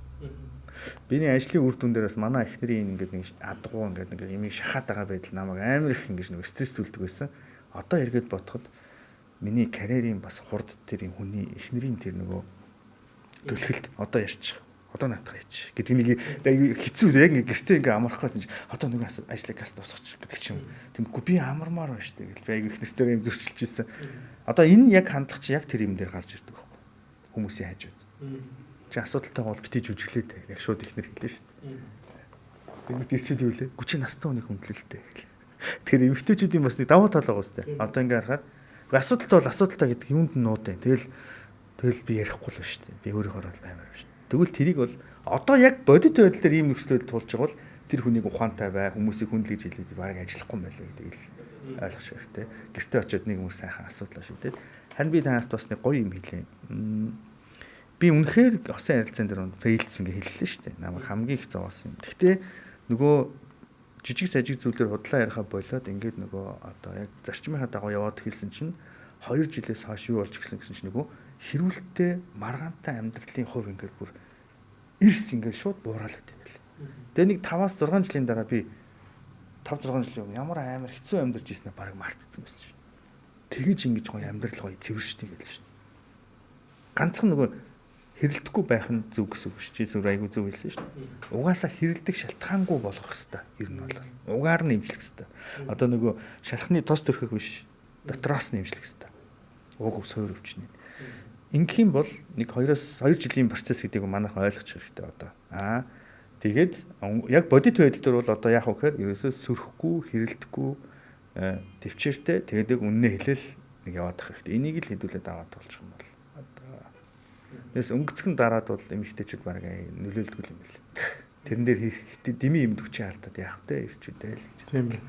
Биний ажлын үр дүн дээр бас манай эхнэрийн ингээд нэг адгуу ингээд нэг имийг шахаад байгаа байдал намайг амар их ингээд нэг стресстүүлдэг байсан. Одоо эргээд бодоход миний карьерийн бас хурд тэр хүний эхнэрийн тэр нөгөө төлхөлд одоо ярьчих. Одоо наатах яач гэдэг нэг хэцүү яг ингээ гэртээ ингээ амархахаас чинь одоо нэг ажлыг каст дуусгачих гэдэг ч юм. Тэгмгүй би амармаар байна штэ гэл би айгүй их нэртэй юм зөрчилж ийсэн. Одоо энэ яг хандах чи яг тэр юм дээр гарч ирдэг байхгүй. Хүмүүсийн хажууд. Чи асуудалтай бол битгий жүжиглээ дээ гэж шууд ихнэр хэлээ штэ. Тэгмээ ирчүүд юу лээ? Гүчи настай хүнийг хүндлэлтэй гэл. Тэр эмэгтэйчүүдийн бас нэг давуу тал байгаа үстэй. Одоо ингээ харахаар асуудалтай бол асуудалтай гэдэг юунд нь нууд вэ? Тэгэл би ярихгүй л штэ. Би өөрийнхөө бол баймаар байна. Тэгвэл тэрийг бол одоо яг бодит байдал дээр ийм нөхцөлөд тулж байгаа бол тэр хүнийг ухаантай бай, хүмүүсийг хүндлэж хэлээд бараг ажиллахгүй юм байлаа гэдэг л ойлгох хэрэгтэй. Гэртээ очиод нэг юм сайхан асуудал шийдээд харин би танарт бас нэг гоё юм хэлээ. Би үнэхээр осын харилцаан дээр фейлдсэн гэж хэллээ шүү дээ. Намайг хамгийн их зовоосон юм. Гэхдээ нөгөө жижиг сажиг зүйлээр худлаа яриахаа болоод ингээд нөгөө одоо яг зарчмынхаа дагуу яваад хэлсэн чинь 2 жилээс хойш юу болж гисэн гэсэн чинь нөгөө хэрүүлттэй маргаантай амьдралын хувь ингээд бүр эрс ингээд шууд бууралаад юм байл. Тэгээ нэг 5-6 жилийн дараа би 5-6 жилийн өмнө ямар амар хэцүү амьдарч ирснээ бараг мартцсан байсан шин. Тэгэж ингэж гоё амьдрал гоё цэвэршдэг юм байл шин. Ганцхан нөгөө хэрэлдэхгүй байх нь зөв гэсэн үг шүү. Чи сүр айгу зөв хэлсэн шин. Угаасаа хэрэлдэх шалтгаангүй болгох хэвээр ер нь бол. Угаар нь имжлэх хэвээр. Одоо нөгөө шархны тос төрхөх биш. Дотроос нь имжлэх хэвээр. Уг суур өвчнээ. Ингэх юм бол нэг 2 жилийн процесс гэдгийг манайхан ойлгож хэрэгтэй одоо. Тэгээд яг бодит байдал дээр бол одоо яах вэ гэхээр ерөөсөө сөрөхгүй, хэрэлдэхгүй, төвчээртэй тэгээд яг үннээ хэлэл нэг яваад байх хэрэгтэй. Энийг л хэдүүлээд аваад болж байгаа юм бол одоо Тэс өнгөцгөн дараад бол эмэгтэйчүүд баг нөлөөлдөг юм бэл. Тэрэн дээр хийхдээ дими юм төвчийн хардаад яах вэ ирчүүдээ л гэж. Тийм л.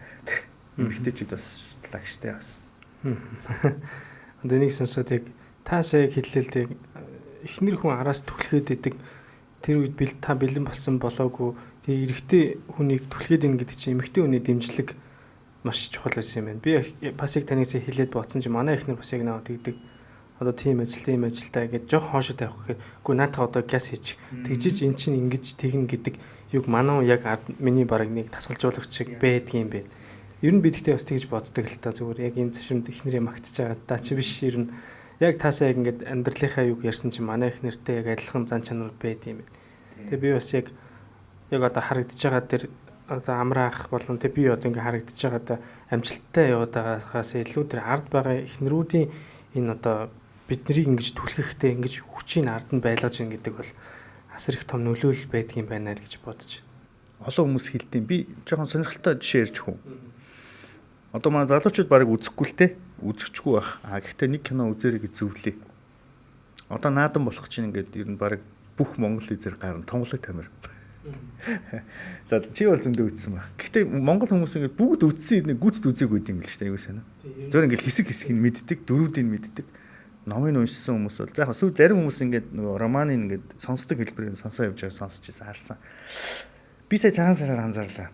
Эмэгтэйчүүд бас лагштай бас. Одоо энийг сонсоод яг таасаа яг хэллээ л эхнэр хүн араас түлхээд идэг тэр үед та бэлэн болсон болоогүй тэгээ эрэгтэй хүнийг түлхээд ийн гэдэг чинь эмэгтэй хүний дэмжлэг маш чухал байсан юм байна. Би бас яг танаас хэлээд бодсон чинь манай эхнэр бас яг наваа тэгдэг. Одоо тийм ажилтаа гэж жоох хоошоо тавих гэхээр үгүй наатаа одоо газ хийчих. Тэгжиж эн чинь ингэж тэгнэ гэдэг юг манаа яг миний бараг нэг тасгалжуулагч шиг байдгийм бэ. Ер нь би тэгтээ бас тэгж боддог л та зүгээр яг энэ зашимд эхнэрээ магтаж байгаа даа чи биш ер нь яг таасаа яг ингэж амьдралынхаа юг ярьсан чинь манай эхнэртэй яг адилхан зан чанар байдгийм бэ. Тэгээ би бас яг одоо харагдаж байгаа тэр одоо амраах болон тэг би одоо ингээ харагдаж байгаа да амжилттай яваад байгаагаас илүү тэр ард байгаа эхнэрүүдийн энэ одоо биднийг ингэж түлхэхтэй ингэж хүчийн ард нь байлгаж ийн гэдэг бол асар их том нөлөөлөл байдаг юм байна л гэж бодож байна. Олон хүмүүс хэлдэв. Би жоохон сонирхолтой жишээ ярьж хөө. Одоо манай залуучууд барыг үзэхгүй л те. Үзэхчгүй байх. Гэхдээ нэг кино үзээрэй гэж зөвлөе. Одоо наадан болох чинь ингээд ер нь барыг бүх Монгол үзэр гарна. Тонголог тамир. За чи бол зөндөө үзсэн баг. Гэхдээ Монгол хүмүүс ингээд бүгд үзсэн нэг гүцд үзег үүд юм л шүү дээ. Аюу санаа. Зөвөр ингээд хэсэг нь мэддэг, дөрүүдийг мэддэг. Номыг уншсан хүмүүс бол за яг сүү зарим хүмүүс ингээд нөгөө романыг ингээд сонсдог хэлбэрээр сонсоо явж байгааг сонсч ирсэн харсан. Би сая цагаан сараар анзаарлаа.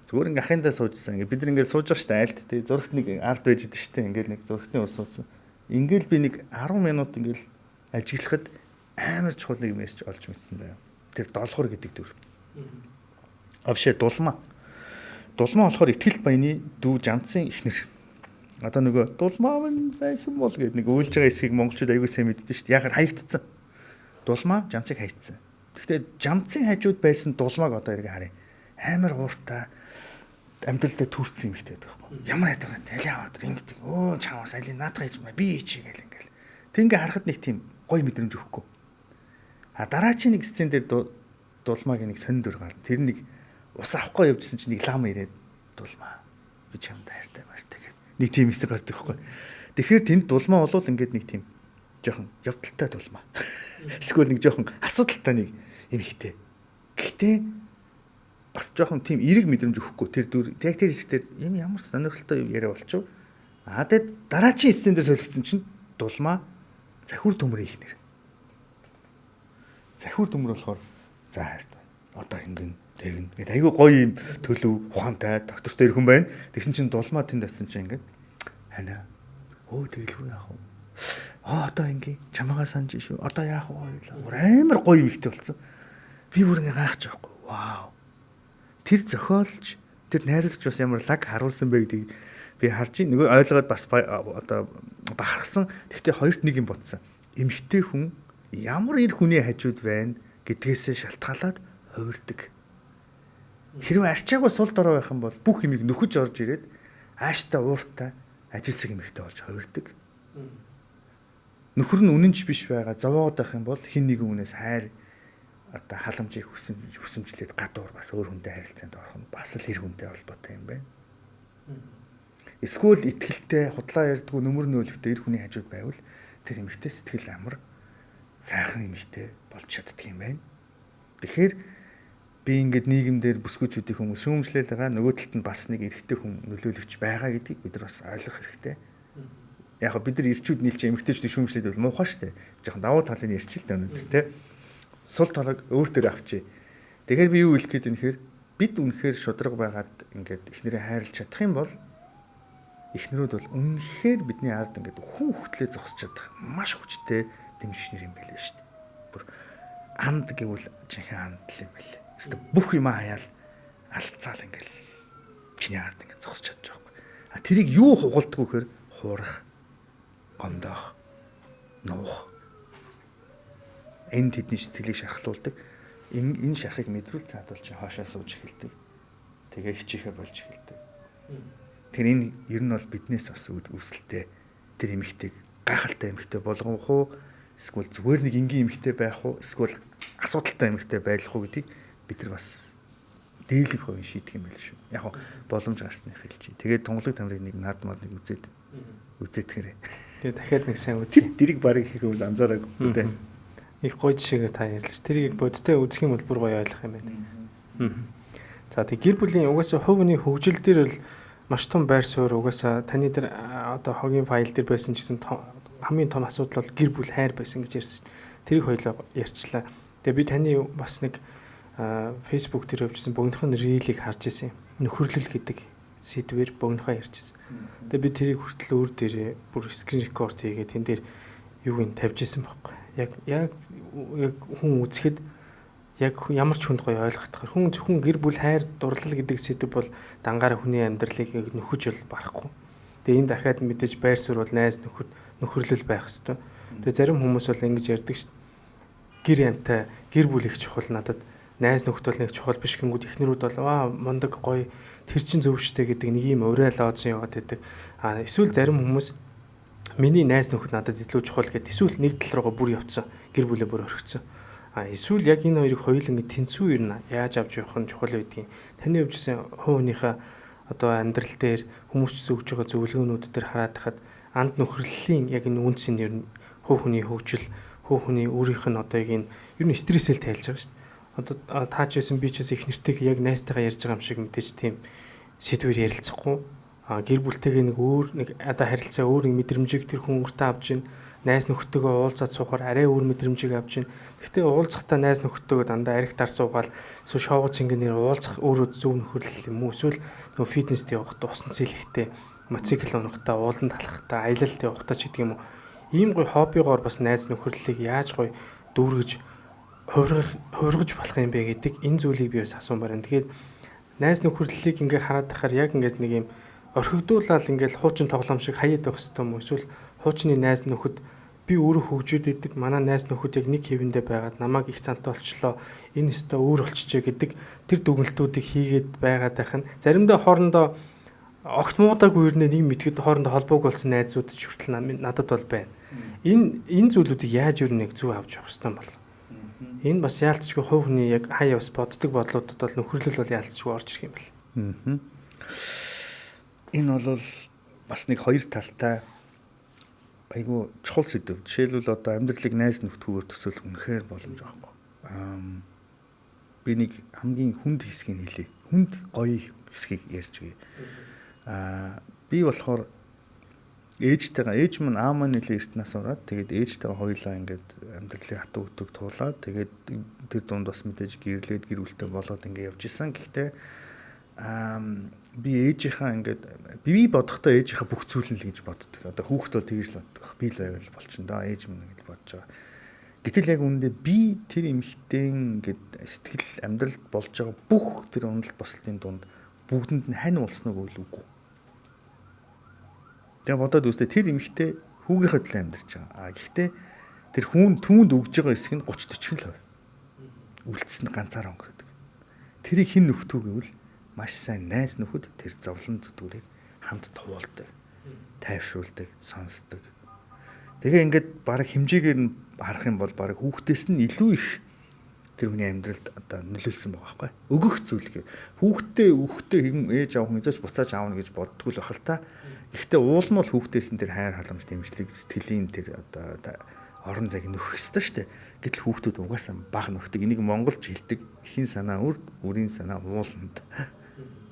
Зүгээр ингээд ахындаа суужсан. Ингээд бид нар ингээд сууж байгаа штэ айлт тий зурагт нэг арт байж идэв штэ ингээд нэг зурагтны ус суудсан. Ингээд би нэг 10 минут ингээд ажиглахад амар чухал нэг мессеж олж мэдсэн даа. Тэр долгор гэдэг төр. Авшаа дулмаа. Дулмаа болохоор ихтгэл баяны дүү жамцсан ихнэр. Одоо нөгөө дулмаа байсан бол гэдэг нэг үйлж байгаа хэсгийг монголчууд аягүй сайн мэддэн шүү дээ. Ягаар хаягдцсан. Дулмаа жамцыг хаягдсан. Гэхдээ жамцын хажууд байсан дулмааг одоо иргэ харъя. Амар ууртай амьдралдаа түүрсэн юм ихтэй байхгүй. Ямар ядаргаа тали аваад ингэдэг. Өө чамаас айлын наадах хийж маа би ичээ гэл ингээл. Тэг ингээ харахад нэг тийм гоё мэдрэмж өгөхгүй. Дараачийн нэг сцен дээр дулмааг нэг сонир дөр гарна. Тэр нэг ус авахгүй явжсэн чинь нэг лам ирээд дулмаа би чамд хайртай мартай гэдэг. Нэг тийм хэсэг гардаг байхгүй. Тэгэхээр тэнд дулмаа болвол ингээд нэг тийм жоохон явдалтай дулмаа. Эсвэл нэг жоохон асуудалтай нэг юм ихтэй. Гэхдээ бас жоохон тийм эерэг мэдрэмж өгөхгүй. Тэр яг тэр хэсгээр энэ ямар сонирхолтой яриа болчих вэ? Тэгээд дараачийн сцен дээр солигдсон чинь дулмаа захиур төмрийн ихнэр. Захиур төмөр болохоор за хайрт байна. Одоо ингэн тэгнэ. Гэт айгүй гоё юм төлөв ухаантай доктортой ирхэн байна. Тэгсэн чинь дулмаа тэнд атсан чинь ингээд хана өө тэгэлгүй яах вэ? Одоо ингээ чамаагаа санаж шүү. Одоо яах вэ? Амар гоё юм ихтэй болсон. Би бүр ингээ гайхаж байхгүй. Вау. Тэр зохиолч тэр найруулагч бас ямар лаг харуулсан бэ гэдгийг би харж ий. Нөгөө ойлгоод бас одоо бахархсан. Гэхдээ хоёрт нэг юм ботсон. Эмэгтэй хүн ямар ир хүний хажууд байна? гэдгээсээ шалтгаалаад хувирдаг. Хэрвээ арчаагүй сул дорой байх юм бол бүх юмыг нөхөж орж ирээд ааштай ууртай ажилсаг эмэгтэй болж хувирдаг. Нөхөр нь үнэнч биш байгаа зовоогод байх юм бол хин нэгэн үнээс хайр одоо халамжийг хүсэмжлээд гадуур бас өөр хүнтэй харилцаанд орох нь бас л хэр хүнтэй холбоотой юм байна. Эсвэл итгэлтэй худлаа ярьдгүй нөмөр нөөлөгтэй эр хүний хажууд байвал тэр эмэгтэй сэтгэл амар сайхан эмэгтэй болж чаддаг юм байна. Тэгэхээр би ингээд нийгэмдэр бүсгүйчүүдийн хүмүүс шүүмжлэл байгаа нөгөө талд нь бас нэг эрэгтэй хүн нөлөөлөгч байгаа гэдгийг бид нар бас ойлгох хэрэгтэй. Яг го бид нар ирчүүд нийлж эмэгтэйчдийг шүүмжлээд бол муухай штэ. Жохон давуу талын ярьчих л дээ өнөөдөр те. Сул талыг өөр төр авчи. Тэгэхээр би юу хэлэх гээд юм нэхэр бид үнэхээр шудраг байгаад ингээд эхнэрээ хайрлаж чадах юм бол эхнэрүүд бол үнэхээр бидний ард ингээд хүн хөтлөө зогсож чадах маш хүчтэй дэмжигчнэр юм байлээ шүү дээ. Бүр анд гэвэл жинхэнэ анд л юм байлээ. Эсвэл бүх юм хаяал алцаал ингээд чиний ард ингээд зогсож чадчих واخгүй. А тэрийг юу хугалдгүй хэр хуурах, гомдоох, нуух. Энэ тэдний сэтгэлийг шархлуулдаг. Энэ шархыг мэдрүүл цаадуул чи хоошоо сууж эхэлдэг. Тэгээ хичээхэ болж эхэлдэг. Тэр энэ ер нь бол биднээс бас үүсэлтэй тэр эмэгтэйг гайхалтай эмэгтэй болгох уу? Эсвэл зүгээр нэг энгийн эмэгтэй байх уу? Эсвэл асуудалтай эмэгтэй байх уу гэдгийг бид нар бас дээлэг хувийн шийдэх юм байл шүү. Яг боломж гарсныг хэлчихье. Тэгээд тунгалаг тамрыг нэг наадмаар нэг үзээтгэрээ. Тэгээ дахиад нэг сайн үзье. Тэрийг барыг хийх үл анзаараагүй дээ. Их гоё жишээгээр та ярьлаа. Тэрийг бодтой үзэх юм бол бүр гоё ойлгох юм байна. За тэг гэр бүлийн угаасаа хувийн хөгжил дээр бол маш том байр суурь угаасаа таны дээр одоо хогийн файл дээр байсан гэсэн хамгийн том асуудал бол гэр бүл хайр байсан гэж ярьсан. Тэрийг хоёлоо ярьчлаа. Тэгээ би таны бас нэг Facebook дээр явуулсан богинохон рилийг харж ирсэн. Нөхөрлөл гэдэг сэдвээр богинохоо ярьжсэн. Тэгээ би тэрийг хүртэл өөр дээрээ бүр скрин рекорд хийгээд тэн дээр юуг нь тавьж исэн байхгүй. Яг хүн үзэхэд яг ямар ч хүнд гоё ойлгохдохоор хүн зөвхөн гэр бүл хайр дурлал гэдэг сэдв бол дангаараа хүний амьдралыг нөхөж бол барахгүй. Тэгээ энэ дахиад мэдээж байр суурь бол найз нөхөрлөл байх хэвээр. Тэгээ зарим хүмүүс бол ингэж ярьдаг шүү. Гэр янтай гэр бүл их чухал надад найз нөхд бол нэг чухал биш гингүүд эхнэрүүд бол мундаг гоё тэр чин зөв штэ гэдэг нэг юм уриал оодсон яваад байдаг. Эсвэл зарим хүмүүс миний найз нөхд надад илүү чухал гэдэг эсвэл нэг тал руугаа бүр явцсан гэр бүлээ бүр орхицсан. Эсвэл яг энэ хоёрыг хоёул ингэ тэнцүү ирнэ яаж авч явах нь чухал байдгийг таны хувьдсан хувийнхаа одоо амьдрал дээр хүмүүс ч өгж байгаа зөвлөгөөнүүд дээр хараад хахад анд нөхөрлөлийн яг энэ үнц нь ер нь хувь хүний хөгжил хувь хүний өөрийнх нь одоо яг энэ ер нь стрессэл тайлж байгаа шүү дээ. Одоо таач байсан би ч бас их нэртэйг яг найзтайгаа ярьж байгаа юм шиг мэдээж тийм сэдвэр ярилцахгүй гэр бүлтэйгээ нэг өөр нэг одоо харилцаа өөр нэг мэдрэмжийг тэр хүн өөртөө авч ийн найз нөхдөдөө уулзаад суухаар арай өөр мэдрэмжийг авч ийн. Гэхдээ уулзахдаа найз нөхдөдөө дандаа ариг дар суугаал шоу цэнгэнээр уулзах өөрөө зөв нөхөрлөл юм уу? Эсвэл нөгөө фитнест явахдаа усан цэлэхтэй мотоцикл унахдаа ууланд талахтаа аялалд явахдаа ч гэдэг юм уу? Ийм гоё хоббигоор бас найз нөхөрлөлийг яаж гоё дүүргэж хувиргаж болох юм бэ гэдэг энэ зүйлийг би бас асуумаар байна. Тэгээд найз нөхөрлөлийг ингээ хараад тахаар яг ингээд нэг юм орхигдуулаад ингээл хуучин тоглоом шиг хаяад байх хэвээр юм. Эсвэл хуучны найз нөхөд би өөрөө хөгжөөд идэг манай найз нөхөд яг нэг хэвэндээ байгаад намайг их цантай болчлоо энэ өстө өөр болчихжээ гэдэг тэр дүгнэлтүүдийг хийгээд байгаад байх нь заримдаа хоорондоо огт муудаагүй ирнэ нэг мэдгэд хоорондоо холбоог болсон найзууд ч хүртэл надад бол байна. Энэ зүйлүүдийг яаж юу нэг зүв авч явах хэвээр бол энэ бас яалтчгүй хувь хүний яг хаяа бас боддог бодлуудад бол нөхөрлөл бол яалтчгүй орж ирэх юм бэл. Энэ бол бас нэг хоёр талтай айгу чухал сэдв. Жишээлбэл одоо амьдралыг найз нөхдөөр төсөөлөх үнэхээр боломж байхгүй. Би нэг хамгийн хүнд хэсгийг хэлье. Хүнд гоё хэсгийг ярьж өгье. Би болохоор ээж минь аав маань нэлээ эртнээс ороод тэгээд ээжтэйгээ хоёулаа ингээд амьдралыг хатуу хөтөг туулаад тэгээд тэр дунд бас мэдээж гэрлээд гэр бүлтэй болоод ингээд явж исэн. Гэхдээ би ээжийнхаа ингээд би бодохдоо ээжийнхаа бүх зүйл нь л гэж боддог. Одоо хүүхэд бол тэгж л боддог. Би л байвал болчихно доо ээж минь гэж бодож байгаа. Гэтэл яг үүндээ би тэр эмэгтэйн ингээд сэтгэл амьдралд болж байгаа бүх тэр унал бослын дунд бүгдэнд нь хань уулснаг үгүй. Тэгээ бодоод үзтээ тэр эмэгтэй хүүгийнхээ төлөө амьдарч байгаа. Гэхдээ тэр түүнд өгж байгаа хэсэг нь 30-40%. үлдсэн ганцаараа өнгөрөөдөг. Тэрийг хэн нөхдөг гэвэл маш сайн найз нөхөд тэр зовлон зүтгүүрийг хамт туулдаг, тайвшруулдаг, сонсдог. Тэгээ ингээд баг хэмжээгээр нь харах юм бол баг хүүхдээс нь илүү их тэр хүний амьдралд одоо нөлөөлсөн байгаа байхгүй. Өгөх зүйл гээ. Хүүхдээ хэм ээж аав хүн эзэж буцааж аавна гэж боддгоо л бахал та. Гэхдээ уул нь бол хүүхдээс нь тэр хайр халамж дэмжлэг сэтгэлийн тэр одоо орон зайг нөхөх ёстой шүү дээ. Гэтэл хүүхдүүд угаасаа баг нөхдөг. Энийг монголч хэлдэг. Ихийн санаа үрд, үрийн санаа ууланд.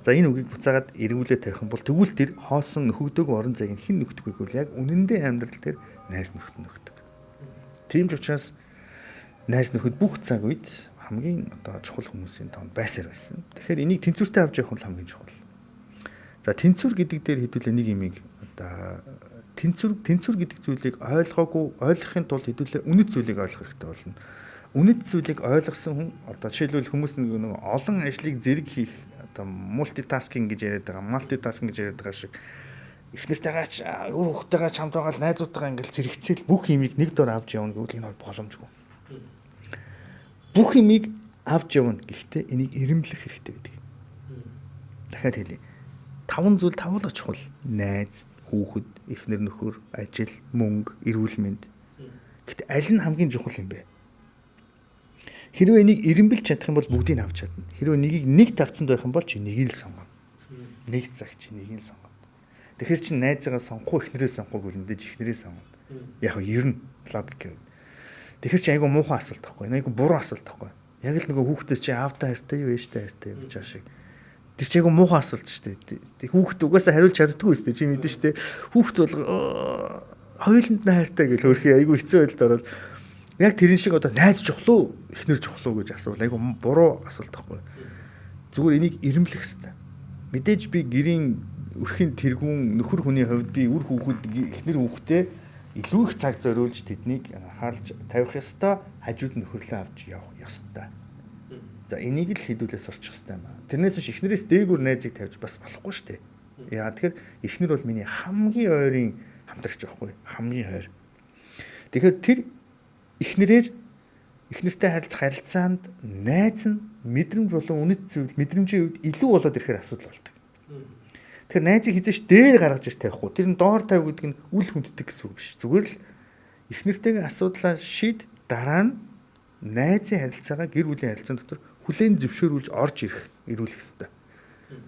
За энэ үгийг буцаагаад эргүүлээ тавих юм бол тэгвэл тэр хоосон нөхөгдөг орон зайг хэн нөхдөг вэ гэвэл яг үнэндээ амьдрал дээр найз нөхд нөхдөг. Тийм ч учраас найз нөхөд бүх цаг үед хамгийн одоо чухал хүмүүсийн тоонд байсаар байсан. Тэгэхээр энийг тэнцвэртэй авч явах нь хамгийн чухал. За тэнцвэр гэдэг дээр хэдүүлээ нэг юмыг одоо тэнцвэр гэдэг зүйлийг ойлгохын тулд хэдүүлээ үнэт зүйлийг ойлгох хэрэгтэй болно. Үнэт зүйлийг ойлгосон хүн одоо жишээлбэл хүмүүс нэг олон ажлыг зэрэг хийх одоо мультитаскинг гэж яриад байгаа шиг эхнэртэйгээ өөр хүүхдтэйгээ чамд байгаа л найзуудтайгаа ингээл зэрэгцээл бүх юмыг нэг дор авч явна гэвэл энэ бол боломжгүй. Бүх юмыг авч явна гэхдээ энийг эрэмблэх хэрэгтэй гэдэг. Дахиад хэлье. 5 зүйл тавуулга чухал. Найз, хүүхэд, эхнэр нөхөр, ажил, мөнгө, эрүүл мэнд. Гэхдээ аль нь хамгийн чухал юм бэ? Хэрвээ энийг эрэмбэлж чадах юм бол бүгдийг авч чадна. Хэрвээ нэгийг нэг тавцанд байх юм бол чи нэгийг л сонгоно. Нэг цаг чи нэгийг л сонгоно. Тэгэхээр чи найзаагаа сонгох уу, эхнэрээ сонгох уу гэвэл эхнэрээ сонгоно. Яг нь ер нь логик гэв. Тэгэхээр чи айгу муухай асуулт тахгүй. Айгу буруу асуулт тахгүй. Яг л нөгөө хүүхдээс чи аавтай хайртай юу, ээжтэй хайртай юу гэж ашиг. Тэр чи айгу муухай асуулт шүү дээ. Хүүхд угаасаа хариулж чаддгүй шүү дээ. Чи мэдэн шүү дээ. Хүүхд бол хоёуланд нь хайртай гэж хөрхий айгу хэцүү байдалд ороод яг тэрэн шиг одоо найз чухлуу, эхнэр чухлуу гэж асуул. Айгу буруу асуулт тахгүй. Зүгээр энийг эрэмблэх хэрэгтэй. Мэдээж би гэрийн өрхийн тэргүүн нөхөр хүний хувьд би үр хүүхэд эхнэр хүүхдээ илүү их цаг зориулж тэднийг анхаарч тавих ёстой, хажууд нөхөрлөө авч явах ёстой. За энийг л хэдүүлээ сурчих ёстой юм аа. Тэрнээс биш эхнэрээс дээгүүр найзыг тавьж бас болохгүй шүү дээ. Яа тэгэхээр эхнэр бол миний хамгийн ойрын хамтрагч байхгүй, хамгийн ойр. Тэгэхээр тэр эхнэртэй харилцах харилцаанд найз нь мэдрэмж болон үнэт зүйл мэдрэмжийн үед илүү болоод ирэхээр асуудал болдог. Тэгэхээр найзыг хизээш дээр гаргаж ир тавихгүй. Тэр нь доор тавь гэдэг нь үл хүнддэг гэсэн үг биш. Зүгээр л эхнэртэйгээ асуудлаа шийд дараа нь найзын харилцаагаа гэр бүлийн харилцаан дотор хүлээн зөвшөөрүүлж орж ирүүлэх хэрэгтэй.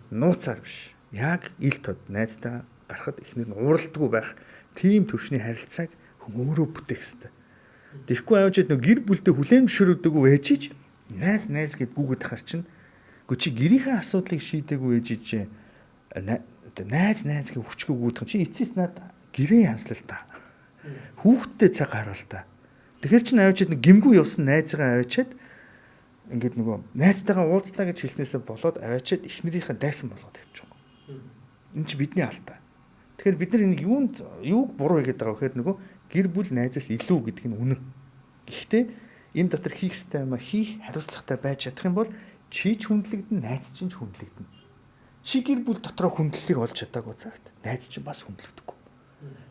Нууцаар биш. Яг ил тод найзтайгаа гарахад эхнэр нь ууралдаггүй байх тийм төвшний харилцааг өөрөө бүтээх хэрэгтэй. Тэгэхгүй авчид нэг гэр бүлдээ хүлээн зөвшөөрөдөггүй ээжиж найз гэд гүгэд хар чинь гү чи гэрийнхээ асуудлыг шийдээгүй ээжиж найз гэх хүчгүй гүydэх чи эцэс над гэрээ янслал та. Хүүхдтэй цаг гаргал та. Тэгэхэр чин авчид нэг гимгүү явсан найзгаа авчид ингээд нөгөө найзтайгаа уулзлаа гэж хэлснээсээ болоод авчид эхнэрийнхээ дайсан болгоод явчих واخ. Энэ чи бидний алдаа. Тэгэхээр бид нар энийг юуг буруу хийгээд байгаа вэ гэхээр нөгөө гэр бүл найзаас илүү гэдэг нь үнэн. Гэхдээ энэ дотор хийх ёстой юм хийх хариуцлагатай байж чадах юм бол чи ч хүндлэгдэн, найз чинь ч хүндлэгдэн. Чи гэр бүл дотроо хүндлэлийг олж чадаагүй цагт найз чинь бас хүндлэгдэггүй.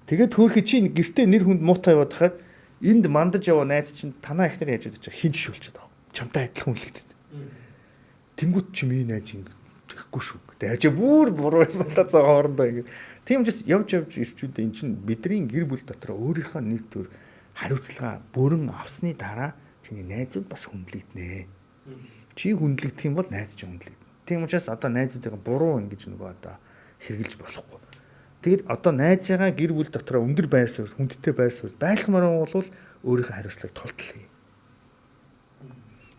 Тэгээд хөөхи чи гэртээ нэр хүнд муутай яваад хахад энд мандаж яваа найз чинь танаа ихнэр яаж идэж хин жишүүлчихэд байгаа. Чамтай адилхан хүндлэгдэв. Тэнгүүт чи миний найз ингэ тэгэхгүй шүү. Дайжаа бүр буруу юм болоо цаа хоорондоо ингэ. Тийм учраас явж ирчүүд эн чинь бидний гэр бүл дотор өөрийнхөө нэг төр хариуцлага бүрэн авсны дараа чиний найзууд бас хүндлэгдэнэ. Чи хүндлэгдэх юм бол найз чинь хүндлэгдэнэ. Тийм учраас одоо найзуудыг буруу ингэж нөгөө одоо хэрглэж болохгүй. Тэгэд одоо найзыгаа гэр бүл дотор өндөр байр суурь, хүндтэй байр суурь байлгамаар бол өөрийнхөө хариуцлагыг тултал хий.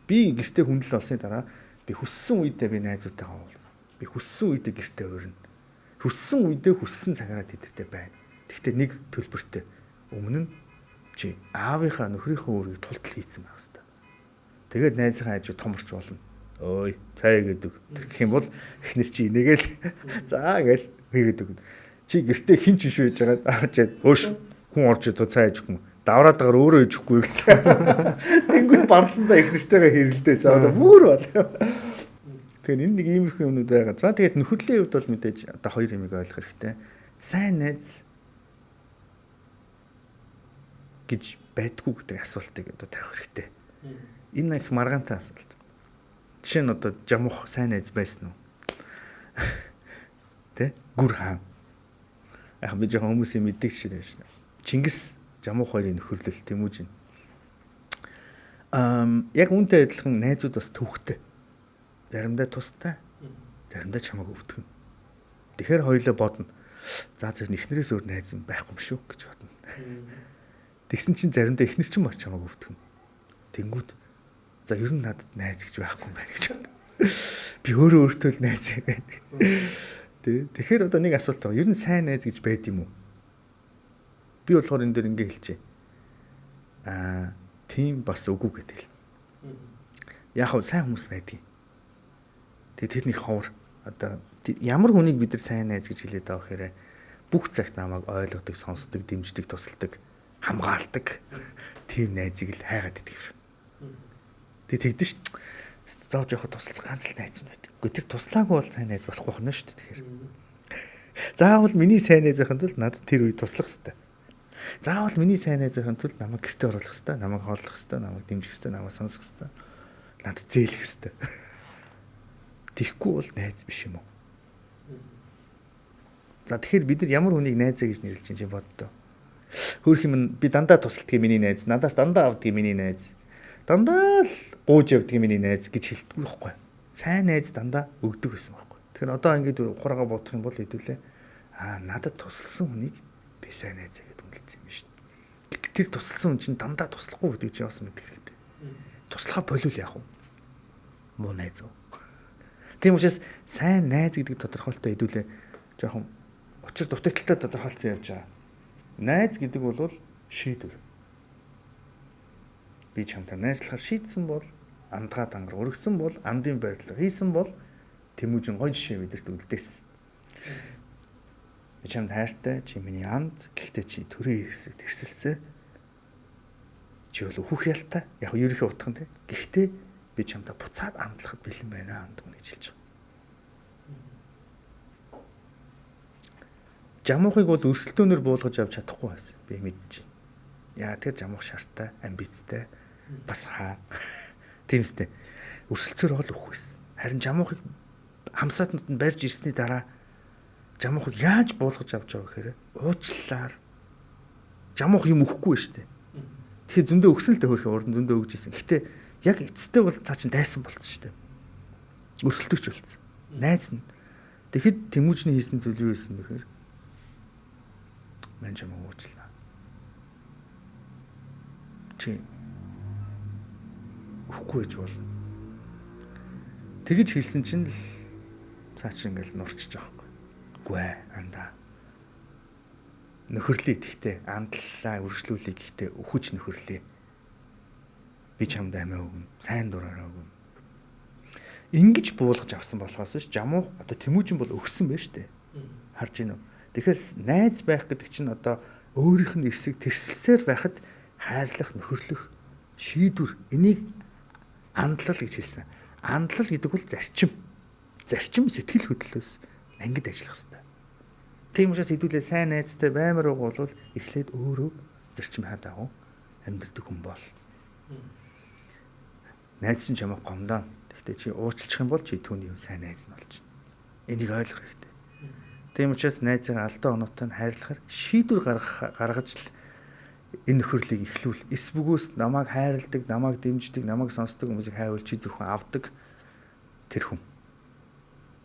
Би гэртээ хүндэл олсны дараа би хүссэн үедээ би найзуудтайгаа уулзсан. Би хүссэн үедээ гэртээ өрнө. Хүссэн үедээ хүссэн цагаараа тэдэртэй байна. Гэхдээ нэг төлбөртэй. Өмнө нь чи аавынхаа нөхрийнхөө өөрийг тултал хийцэн байх хэрэгтэй. Тэгээд найзынхаа хажуу томорч болно. Ой, цай гэдэг. Тэр гэх юм бол эхнэр чи нэгээл заа гээл хийгээд өгнө. Чи гэртээ хин ч биш байж байгаа авчаад өөш хүн орж идэх цай ижихгүй. Давраад дагаар өөрөө ичихгүй гэх. Тэнгүүд бандсандаа эхнэртэйгээ хэрэлдээ. За одоо бүр бол. Тэгэхээр энэ нэг иймэрхүү юмнууд байгаа. За тэгээд нөхөрлөлийн хувьд бол мэдээж одоо хоёр юмыг ойлгох хэрэгтэй. Сайн найз гэж байдгүй гэдэг асуултыг одоо тавих хэрэгтэй. Энэ их маргаантай асуулт. Жишээ нь одоо жамуух сайн найз байсан уу? Тэ? Гүр хаан. Яг би жоохон хүмүүсийн мэддэг жишээ байна шнэ. Чингис жамуух хоёрын нөхөрлөл Тэмүүжин. Яг үүнтэй адилхан найзууд бас төвхтэй. Заримдаа тустай, заримдаа чамайг өвдгөн. Тэгэхээр хоёулаа бодно. За зөв эхнэрээс өөр найз юм байхгүй юм шүү гэж бодно. Тэгсэн чинь заримдаа эхнэр чинь бас чамайг өвдгөн. Тэнгүүд за ер нь надад найз гэж байхгүй юм байна гэж бодно. Би өөрөө өөртөө л найз юм байна. Тэгэхээр одоо нэг асуулт байгаа. Ер нь сайн найз гэж байд юм уу? Би болохоор энэ дээр ингэ хэлчихье. Тийм бас үгүй гэдэг л. Яг хөө сайн хүмүүс байдгийг. Тэгээ тэрний ховор одоо ямар хүнийг бид нар сайн найз гэж хэлээд байгаа гэхээр бүх цагт намайг ойлгодог, сонсдог, дэмждэг, тусалдаг, хамгаалдаг тийм найзыг л хайгаад идэх юм. Тэгээ тэгдэж ш. Заавж явахад туслах ганц л найз юм байдаг. Гэхдээ тэр туслаагүй бол сайн найз болохгүй байна шүү дээ тэгэхээр. Заавал миний сайн найз байхын тулд надад тэр үед туслах хэрэгтэй. Заавал миний сайн найз байхын тулд намайг гэртээ оруулах хэрэгтэй, намайг хооллох хэрэгтэй, намайг дэмжих хэрэгтэй, намайг сонсох хэрэгтэй. Надад зээлэх хэрэгтэй. Тэхгүй бол найз биш юм уу? За тэгэхээр бид нар ямар хүнийг найзаа гэж нэрлэж чинь боддоо. Хөөх юм би дандаа тусалдгийг миний найз, надаас дандаа авдгийг миний найз. Дандаа л гууж явдгийг миний найз гэж хэлдэггүй байхгүй. Сайн найз дандаа өгдөг гэсэн байхгүй. Тэгэхээр одоо ингэж ухраагаа бодох юм бол хэдүүлээ надад тусалсан хүнийг би сайн найзаа гэдэг үнэлсэн юм шүү дээ. Тэр тусалсан хүн чинь дандаа туслахгүй гэдэг чинь бас мэдэх хэрэгтэй. Туслахаа болиул яах вэ? Муу найз уу? Тийм учраас сайн найз гэдэг тодорхойлолтоо хэдүүлээ жоохон учир дутагдaltaй тодорхойлцсон явж байгаа. Найз гэдэг бол шийдвэр. Би чамтай найзлахаар шийдсэн бол андгаа дангар өргөсөн бол андын барилга хийсэн бол Тэмүүжин гоё жишээ бидэрт үлдээсэн. Би чамд хайртай, чи миний анд, гэхдээ чи төрийн хэсэг тэрсэлсэн. Чи бол өөхөх ялтай, яг ерөнхий утхан те. Гэхдээ би чамтай буцаад андлахад бэлэн байна анд гэж хэлж байгаа. Жамуухыг бол өрсөлдөөнөр буулгаж авч чадахгүй байсан. Би мэдчихэв. Яа тэр жамуух шартай, амбицтай, бас хаа. Тиймстэй. Өрсөлцөөр ол өгөх байсан. Харин жамуухыг хамсаатнууд нь барьж ирсний дараа жамуухыг яаж буулгаж авч байгаа гэхээр уучлалаар жамуух юм өгөхгүй шүү дээ. Тэгэхээр зөндөө өгсөн л дээ хөрхи урд нь зөндөө өгж исэн. Гэтэ яг эцэстээ бол цаа чин дайсан болсон шүү дээ. Өрсөлдөгч болсон. Найз нь. Тэгэхэд Тэмүүжний хийсэн зүйл юу байсан бэхээр мань чамаа уучлаа. Чи өгөхгүй гэж болно. Тэгэж хэлсэн чинь л цаа чин ингээл нурчиж байгаа байхгүй. Үгүй ээ андаа. Нөхөрлөе гэхдээ андлаа үргэлжлүүлээ гэхдээ өхөж нөхөрлөе. Би чамд амиа өгнө. Сайн дураараа өгнө. Ингиж буулгаж авсан болохоос ш жамуу одоо Тэмүүжин бол өгсөн байж тээ. Харж гинөө. Тэгэхээр найз байх гэдэг чинь одоо өөрийнх нь эсрэг тэрсэлсээр байхад хайрлах, нөхөрлөх, шийдвэр энийг андлал гэж хэлсэн. Андлал гэдэг бол зарчим. Зарчим сэтгэл хөдлөлөөс ангид ажиллах хэрэгтэй. Тийм учраас хэдүүлээ сайн найзтай баймар бол эхлээд өөрөө зарчим хадаагүй амьдрэх хүн бол. Найз чинь чамайг гомдоо. Гэхдээ чи уучлах юм бол чи түүний сайн найз нь болж байна. Энийг ойлгох хэрэгтэй. Тийм учраас найзаа алдаа оноотой нь хайрлахаар шийдвэр гаргаж л энэ нөхөрлийг эхлүүл. Эс бөгөөс намайг хайрладаг, намайг дэмждэг, намайг сонсдог хүмүүсийг хайвал чи зөвхөн авдаг тэр хүн.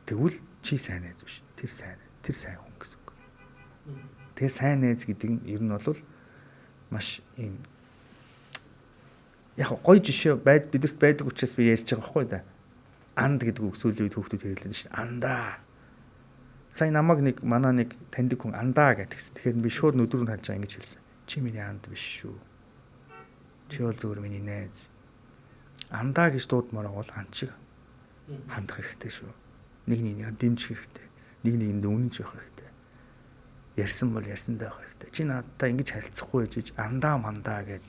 Тэгвэл чи сайн найз биш. Тэр сайн хүн гэсэн үг. Тэгээ сайн найз гэдэг нь ер нь бол маш ийм яг гоё жишээ бидэрт байдаг учраас би ярьж байгаа байхгүй да. Анд гэдэг үг сүүлийн үед хүүхдүүд хэлээд шүү дээ. Андаа. Сайн намайг манай нэг таньдаг хүн андаа гэдгсэн. Тэгэхээр би шууд нүдрүү нь хаж ингэж хэлсэн. Чи миний анд биш шүү. Чи бол зөвхөн миний найз. Андаа гэж дуудмаар бол ан шиг хандах хэрэгтэй шүү. Нэг нэгийг дэмжих хэрэгтэй. Нэг нэгэнд үнэнж явах хэрэгтэй. Ярьсан бол ярьсандаа явах хэрэгтэй. Чи надтай ингэж харилцахгүй гэж андаа мандаа гэд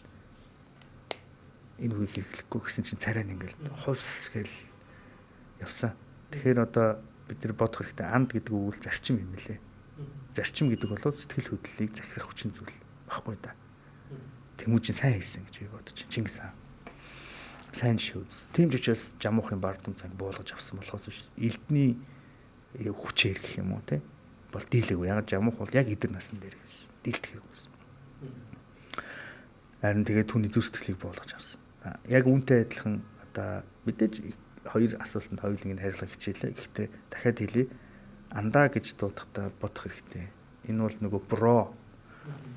энэ үгийг хэрэглэхгүй гэсэн чинь царай нь ингээл хувьс гэл явсан. Тэгэхээр одоо бид нар бодох хэрэгтэй анд гэдэг үг л зарчим юм лээ. Зарчим гэдэг бол сэтгэл хөдлөлийг захирах хүчин зүйл баггүй да. Тэмүүжин сайн хийсэн гэж би бодож байна. Чингис хаан. сайн жишээ үзсэн. Тийм ч учраас жамуухын бардам цаг буулгаж авсан болохоос биш элдний хүчээр гэх юм уу те бол дийлээгүй. Яг жамуух бол яг эдэр насн дээр байсан. Дийлдэх хэрэг байсан. Харин тэгээд түүний зүрх сэтгэлийг буулгаж авсан. Яг үүнтэй адилхан одоо мэдээж хоёр асуултанд хоёуланг нь хариулах хичээлээ. Гэхдээ дахиад хэлье. Андаа гэж дуудахтаа бодох хэрэгтэй. Энэ бол нөгөө бро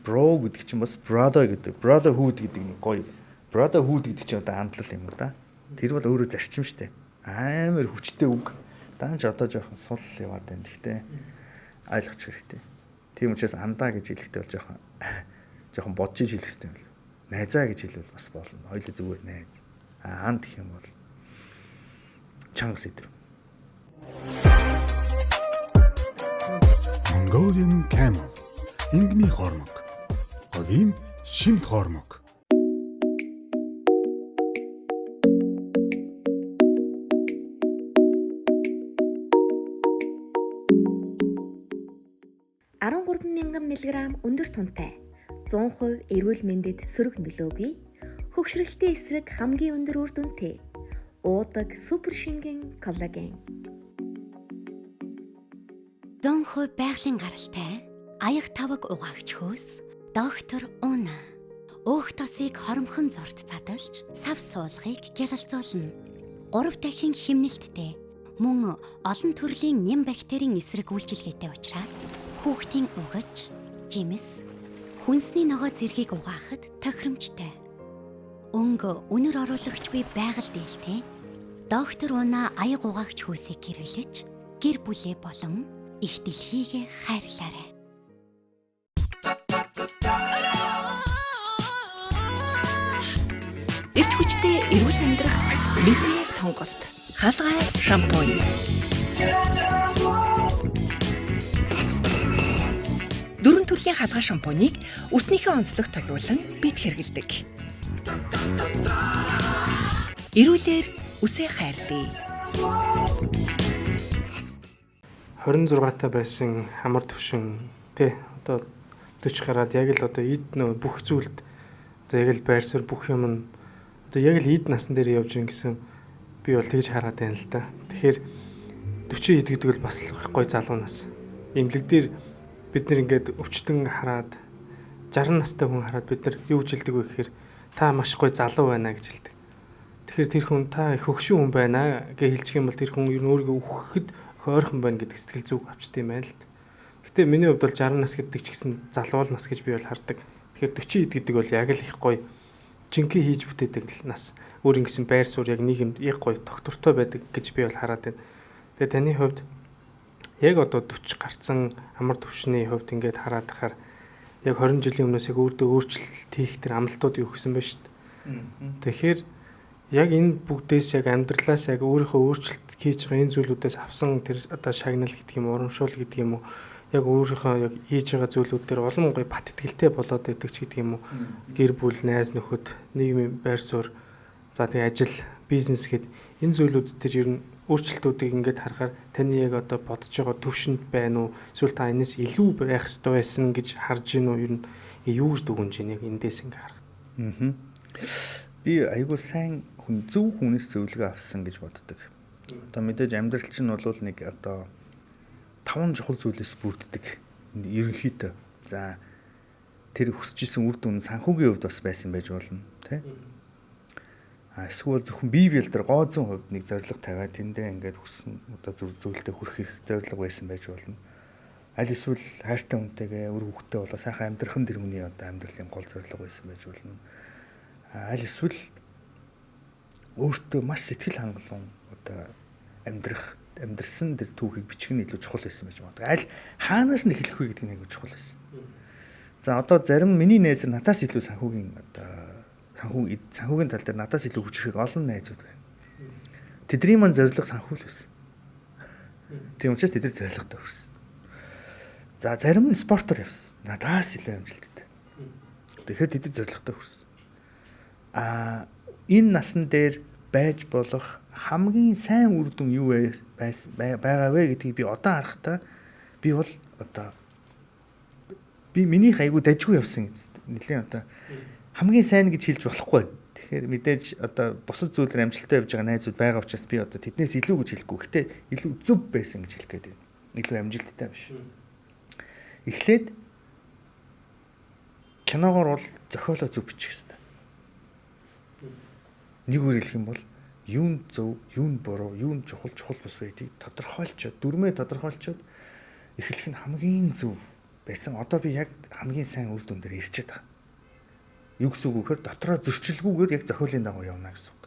гэдэг чинь бас brother гэдэг. Brotherhood гэдэг нэг гоё. Brotherhood гэдэг чинь одоо хандлал юм уу да. Тэр бол өөрөө зарчим штэ. Амар хүчтэй үг. Даанч одоо жоохон сул яваад байна. Гэхдээ ойлгочих хэрэгтэй. Тийм учраас андаа гэж хэлэхдээ бол жоохон бодож хэлэх хэрэгтэй юм. Найзаа гэж хэлвэл бас болно. Хоёул зүгээр найз. Анд гэх юм бол чанга сэдв. Mongolian Camel. Ингэний хормог. Говийн шимт хормог. мг өндөр тунтай 100% эрүүл мэндэд сөрөг нөлөөгүй хөгшрөлтийн эсрэг хамгийн өндөр үр дүнтэй уудаг супер шингэн коллаген 100% байгалийн гаралтай аяг таваг угаагч хөөс доктор Уна өөх тосыг хоромхон зурд задалж сав суулгыг гялалзуулна. 3 дахин химнэлттэй мөн олон төрлийн нэм бактерийн эсрэг үйлчилгээтэй учраас хүүхдийн угаж, жимс, хүнсний ногоо зэргийг угаахад тохиромжтой. Өнгө үнэр оруулагчгүй байгаль дээлтэй доктор Уна аяг угаагч хөөсийг хэрэглэж гэр бүлээ болон их дэлхийгээ хайрлаарай. Эрт хүчтэй эрүүл амьдрах бидний сонголт. Хаалгай шампунь. Дөрвөн төрлийн хаалгай шампунийг үснийхээ онцлогт тохируулан бид хэрэглэдэг. Эрүүлэр үсээ хайрлая. 26 та байсан хамар төвшин тий одоо 40 гараад яг л одоо эд нөө бүх зүйлд одоо яг л байр суурь бүх юм нь одоо яг л эд насан дээр явж ин гэсэн би бол тэгж хараад байна л да. Тэгэхээр 40 эд гэдэг бол бас гой залуу нас. Имлэг дээр бид нэр ингээд өвчтөн хараад 60 настай хүн хараад бид нар юу жилдэг вэ гэхээр та маш гой залуу байна гэж хэлдэг. Тэгэхээр тэр хүн та их хөгшин хүн байна гэж хэлчих юм бол тэр хүн ер нь өөрийгөө үхэхэд ойрхон байна гэдэг сэтгэл зүг авчт юм байна л д. Гэтэ миний хувьд бол 60 нас гэдэг ч гэсэн залуул нас гэж би бол хардаг. Тэгэхээр 40 эд гэдэг бол яг л их гоё жинхэнэ хийж бүтээдэг л нас. Өөр ингэсэн байр суурь яг нийгэмд яг гоё доктортой байдаг гэж би бол хараад байна. Тэгээ таны хувьд яг одоо 40 гарцсан амар төвшний хувьд ингээд хараад тахаар яг 20 жилийн өмнөөс яг өөртөө өөрчлөлт хийх тэр амлалтууд юу гэсэн байна шүү дээ. Тэгэхээр яг энэ бүгдээс яг амьдралаас яг өөрийнхөө өөрчлөлт хийж байгаа энэ зүйлүүдээс авсан тэр одоо шагнал гэдэг юм урамшуул гэдэг юм уу яг өөрийнхөө яг хийж байгаа зүйлүүд дээр олон гоё бат итгэлтэй болоод байдаг ч гэдэг юм уу гэр бүл найз нөхөд нийгмийн байр суурь за тэгээ ажил бизнес гэд энэ зүйлүүд тэр ер нь өөрчлөлтүүдийг ингээд харахаар таны яг одоо бодож байгаа төвшөнд байна уу эсвэл та энэс илүү байх ёстой байсан гэж харж гин үү ер нь юу гэж дүгнэж ийн яг эндээс ингээд харах. Би айгуу сайн хүн зөв хүнээс зөвлөгөө авсан гэж боддог. Одоо мэдээж амьдрал чинь бол нэг одоо 5 чухал зүйлээс бүрддэг. Ерөнхийдөө. За тэр хүсэж исэн үр дүн санхүүгийн хувьд бас байсан байж болно, тий? Эсвэл зөвхөн бие биелдэр гооцон хувьд нэг зорилго тавиад тэндээ ингээд хүссэн одоо зүйлдээ хүрэх хэрэг зорилго байсан байж болно. Аль эсвэл хайртай хүнтэйгээ өр хүүхдтэй болоо сайхан амьдрах нь тэр хүний одоо амьдралын гол зорилго байсан байж болно. Аль эсвэл өөртөө маш сэтгэл хангалуун одоо амьдрсан тэр түүхийг бичих нь илүү чухал байсан байж магадгүй. Аль хаанаас нь эхлэх вэ гэдэг нь айгүй чухал байсан. За одоо зарим миний найз надаас илүү санхүүгийн тал дээр надаас илүү хүчрэх олон найзууд байна. Тэдний мань зорилго санхүү л байсан. Тийм учраас тэд зорилготой хүрсэн. За зарим нь спортоор явсан. Надаас илүү амжилттай. Тэгэхээр тэд зорилготой хүрсэн. Энэ насан дээр байж болох хамгийн сайн үр дүн юу байгаа вэ гэдгийг би одоо харахтаа би бол одоо би миний хайгуу дажгүй явсан нэлийн одоо хамгийн сайн гэж хэлж болохгүй. Тэгэхээр мэдээж одоо бусад зүйлээр амжилттай явж байгаа найзууд байгаа учраас би одоо тэднээс илүү гэж хэлэхгүй. Гэхдээ илүү зөв байсан гэж хэлэх гээд байна. Илүү амжилттай биш. Эхлээд киногоор бол зохиолоо зөв бичих хэрэгтэй. Нэг үгээр хэлэх юм бол юу нь зөв, юу нь буруу, юу нь чухал бус байдгийг тодорхойлцоод, дүрмээ тодорхойлцоод эхлэх нь хамгийн зөв байсан. Одоо би яг хамгийн сайн үр дүн дээр ирчээд байгаа. Юу гэсэн үг вэхээр дотроо зөрчилгүйгээр яг зохиолын дагуу явна гэсэн үг.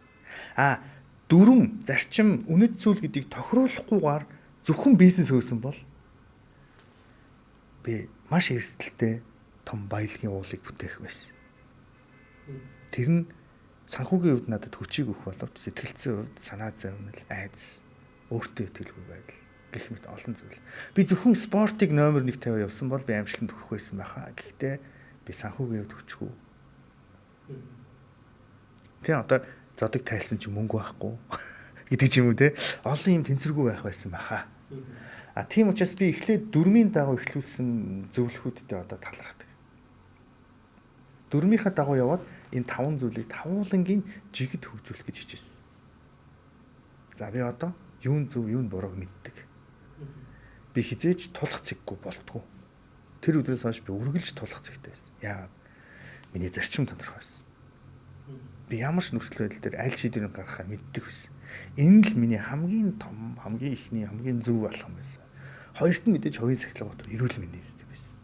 Дүрм, зарчим, үнэт зүйл гэдгийг тохируулахгүйгээр зөвхөн бизнес хөөсөн бол би маш эрсдэлтэй том баялагын уулыг бүтээх байсан. Тэр нь санхүүгийн хувьд надад хүчийг өгөх боловч сэтгэлзэн хувьд санаа зовнил, айдас, өөртөө итгэлгүй байдал гэх мэт олон зүйл. Би зөвхөн спортыг номер 1 тавиа явсан бол би амжилтанд хүрэх байсан байхаа. Гэхдээ би санхүүгийн хувьд хүчгүй. Тэ одоо зодог тайлсан чи мөнгө байхгүй гэдэг ч юм уу те. Олон юм тэнцвэргүй байх байсан байхаа. Тийм учраас би эхлээд дүрмийн дагуу эхлүүлсэн зөвлөхүүдтэй одоо талархдаг. Дүрмийнхаа дагуу яваад энэ 5 зүйлийг тавуулангийн жигд хөгжүүлэх гэж хичээсэн. За би одоо юун зөв, юун бурууг мэддэг. Би хизээж тулах цэггүй болтгоо. Тэр өдрөөс хойш би үргэлж тулах цэгтэй байсан. Яагаад? Миний зарчим тодорхой байсан. Би ямар ч нөхцөл байдал дээр аль шийдвэрийг гаргахаа мэддэг байсан. Энэ л миний хамгийн том, хамгийн ихний, хамгийн зөв алхам байсан. Хоёрт нь мэдээж хувийн сахилга дотор эрүүл мэндийн систем байсан.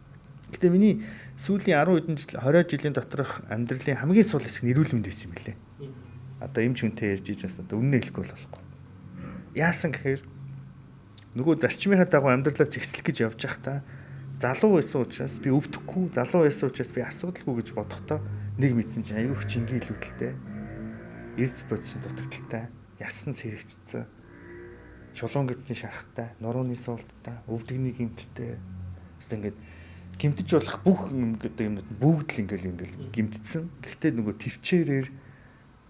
Гэтэ миний сүүлийн 10 жил 20 жилийн доторх амьдралын хамгийн сул хэсэг нь эрүүл мэнд байсан юм билээ. Одоо эмч хүнтэй ярьж иж бас одоо үнэ хэлэхгүй болохгүй. Яасан гэхээр нөгөө зарчмынхаа дагуу амьдралаа зэгслэх гэж явж байхдаа залуу байсан учраас би өвдөхгүй, залуу байсан учраас би асуудалгүй гэж бодохдоо нэг мэдсэн чинь аюух чингийн илүүдэлтэй, эрс бодисын дутагдaltaй, ясан сэрэгчцэн, шулуун гэдсийн шарахтай, нурууны суулттай, өвдөгний гэмтэлтэй. Гэсэн ингээд гэмтэж болох бүх юм гэдэг юм бүгд л ингээл гэмтдсэн. Гэхдээ нөгөө төвчээрээр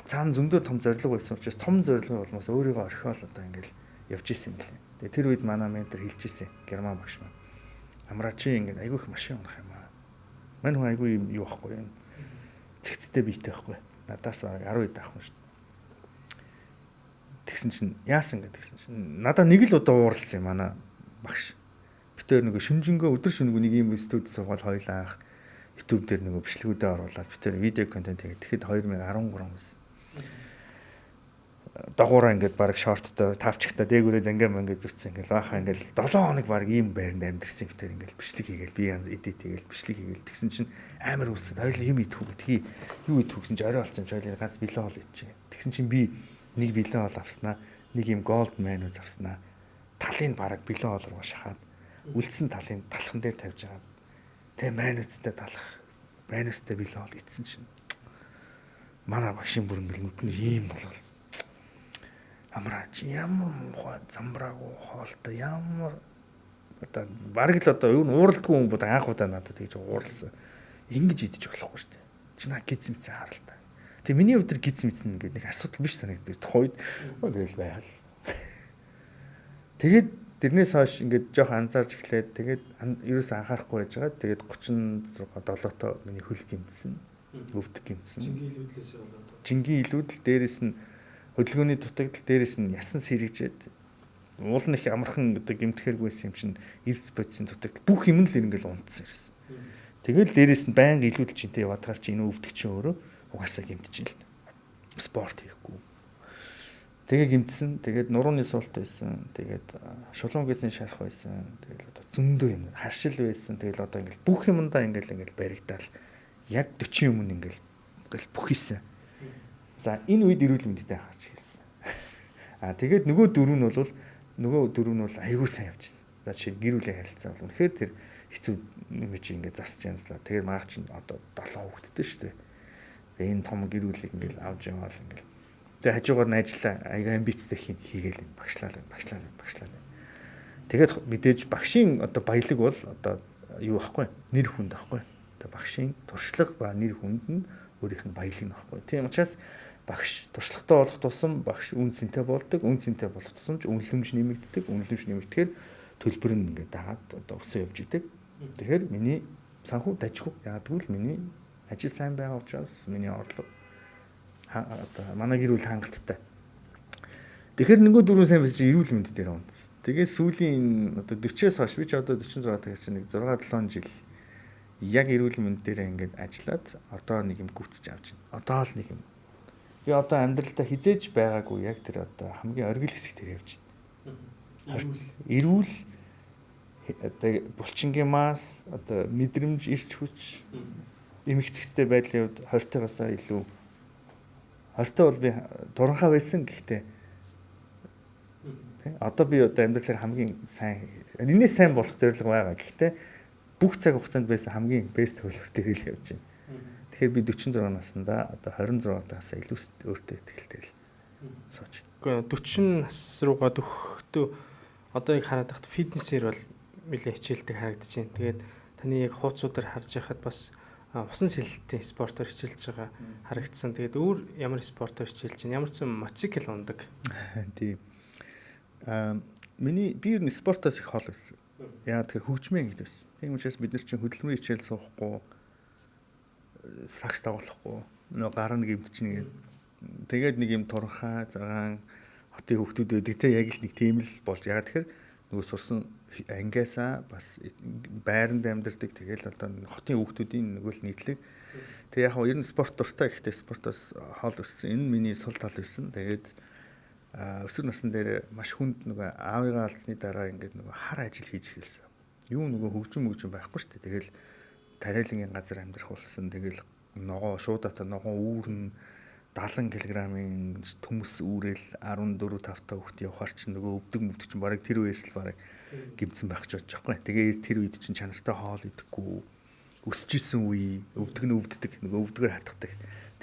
цаана зөндөө том зорилго байсан учраас том зорилго болмоос өөрийгөө орхиол одоо ингээл явж исэн юм лээ. Тэгээ тэр үед манай ментор хэлж исэн герман багш маань. Амраа чи ингээд айгүй их машин унах юм аа. Мань хүн айгүй юм юу байхгүй юм. Цэгцтэй биетэй байхгүй. Надаас бараг 10 хэд авах нь шүү. Тэгсэн чинь яасан гэдгсэн чинь надаа нэг л удаа ууралсан юм манай багш. Битээр нөгөө шүнжэнгөө өдөр шөнөгүй нэг юм студ суугаад хойлоо анх YouTube дээр нөгөө бичлэгүүдээ оруулаад битээр видео контент хийгээд тэгэхэд 2013 байсан. Дагуураа ингээд баг шорттой тавчигтай дээгүүрээ зангаа мангаа зүтсэн ингээд бааха ингээд 7 хоног баг ийм байранд амьдэрсэн битээр ингээд бичлэг хийгээл би эдит хийгээл бичлэг хийгээл тэгсэн чинь амар үсэд хоёул юм идэхүү гэдгийг юу идэхүү гэсэн чинь орой болсон юм чи хоёул ганц билээ хол идчихэ. Тэгсэн чинь би нэг билээ хол авснаа нэг юм голд майнуз авснаа талын баг билээ хол руу шахаад үлдсэн талын талхан дээр тавьж агаад тэг майнузтай талах майнузтай билээ хол идсэн чинь манай багшийн бүр ингээд нүд нь ийм болол. Амраа чи ямар муухай замбраагүй хоолтой ямар одоо бараг л одоо юу ууралдгүй хүн бод анх удаа надад тэгж ууралсан. Ингэж идэж болохгүй шүү дээ. Чи наа гиз мэдсэн харалтай. Тэг миний хувьд гиз мэдсэн гэдэг нэг асуудал биш санагддаг. Тухайд тэгэл байхал. Тэгээд тэрнээс хойш ингээд жоох анзаарч эхлээд тэгээд ерөөсөө анхаарахгүй байж байгаа. Тэгээд 36 7-тоо миний хөл гимтсэн. Өвдөх гимтсэн. Жингийн илүүдл дээрэс нь хөдөлгөөний дутагдал дээрээс нь ясан сэрэгжээд уул нь их амархан гэдэг гэмтгэхэргүйсэн юм чинь эрс бодисын дутагдал бүх юм л ингээл унтсан ирсэн. Тэгэл дээрээс нь байнга илүүдэл чинтэй яваад таар чи энэ өвдөг чинь өөрөө угаасаа гэмтэж л спорт хийхгүй. Тэгээ гэмтсэн. Тэгээд нурууны суулт байсан. Тэгээд шулуун гэсэн шарах байсан. Тэгэл одоо зөндөө юм харшил байсан. Тэгэл одоо ингээл бүх юмдаа ингээл баригдаал яг 40 юм ингээл бүх хийсэн. За энэ үед эрүүл мэндэд харж хэлсэн. Тэгээд нөгөө дөрөв нь бол аягүй сайн явжсэн. За жишээ гэр бүлийн харилцаа бол үнэхээр тэр хэцүү юм чи ингээд засч янзлаа. Тэгээд маах чинь одоо 7 хүүхэдтэй шүү дээ. Тэгээд энэ том гэр бүлийг ингээд авч яваал ингээд. Тэгээд хажуугаар нь ажиллаа аягүй амбицтай хийгээл багшлаа. Тэгээд мэдээж багшийн одоо баялаг бол одоо юу ахгүй нэр хүнд ахгүй. Одоо багшийн туршлага ба нэр хүнд нь өөрийнх нь баялаг нь ахгүй. Тийм учраас багш туршлагатай болох тусам багш үн цэнтэй болдог. Үн цэнтэй болох тусам ч үнэлэмж нэмэгддэг. Үнэлэмж нэмэгдэхээр төлбөр нь ингээд дагаад одоо өсөө явж идэг. Тэгэхээр миний санхүү дажгүй. Яагтгүй л миний ажил сайн байгаа учраас миний орлого одоо манай гэр бүл хангалттай. Тэгэхээр нөгөө 4 сайн биш эрүүл мэнд дээр унтсан. Тэгээ сүүлийн одоо 40-аас хойш би ч одоо 46 tagaж нэг 6-7 жил яг эрүүл мэнд дээр ингээд ажиллаад одоо нэг юм гүцэж авч байна. Одоо л нэг юм. Би одоо амьдралдаа хизээж байгаагүй яг тэр одоо хамгийн оргил хэсэг дээр явж байна. Эрүүл одоо булчингийн мас одоо мэдрэмж ирч хүч эмэгцэхтэй байдлын хувьд 20-тойгоосоо илүү 20-той бол би туранхаа байсан гэхдээ одоо би одоо амьдралаар хамгийн сайн энэс сайн болох зорилго байгаа. Гэхдээ бүх цаг хугацаанд байсан хамгийн бест хөлбөр дээр л явж байна. Тэгэхээр би 46 наснда одоо 26 таас илүү өөртөө ихтэй л сууж. Гэхдээ 40 нас руугаа төгөхдөө одоо яг хараад байхад фитнесээр бол нэлээд хичээлдэг харагдаж байна. Тэгээд таны яг хуудсуудаар харж байхад бас усан сэлэлтийн спортоор хичээлж байгаа харагдсан. Тэгээд өөр ямар спортоор хичээлж байна? Ямар ч мотоцикл ундаг. Тийм. Миний би ер нь спортоос их хол байсан. Яа тэгэхээр хөгжмөө ингэж байсан. Тийм учраас бид нар чинь хөдөлмөрийн хичээл суухгүй, сакс дагуулахгүй, нөгөө гар нэг гэмтчихнэ гэдэг. Тэгээд нэг юм туранхаа, цагаан хотын хүүхдүүд байдаг те яг л нэг тийм л болж. Яа тэгэхээр нөгөө сурсан ангиасаа бас байранд амьдардаг. Тэгэл одоо хотын хүүхдүүдийн нөгөө л нийтлэг. Тэг яг ер нь спорт дуртай гэхдээ спортоос хол өссөн. Энэ миний сул тал байсан. Тэгээд өсвөр насны дээр маш хүнд нөгөө аавыгаа алдсны дараа ингээд нөгөө хар ажил хийж эхэлсэн. Юу нөгөө хөгжим байхгүй шүү дээ. Тэгэл тариалангийн газар амьдрах болсон. Тэгэл ногоо шуудата ногоо үүрэн 70 кг-ийн төмс үүрэл 14-5 та хүүхд явахаар чинь нөгөө өвдөг чинь бараг тэр үеэс л бараг гимцэн байх ч бодож байхгүй. Тэгээ тэр үед чинь чанартай хоол идэхгүй өсчихсэн үе өвдөг нь өвддөг нөгөө өвдгөр хатгадаг.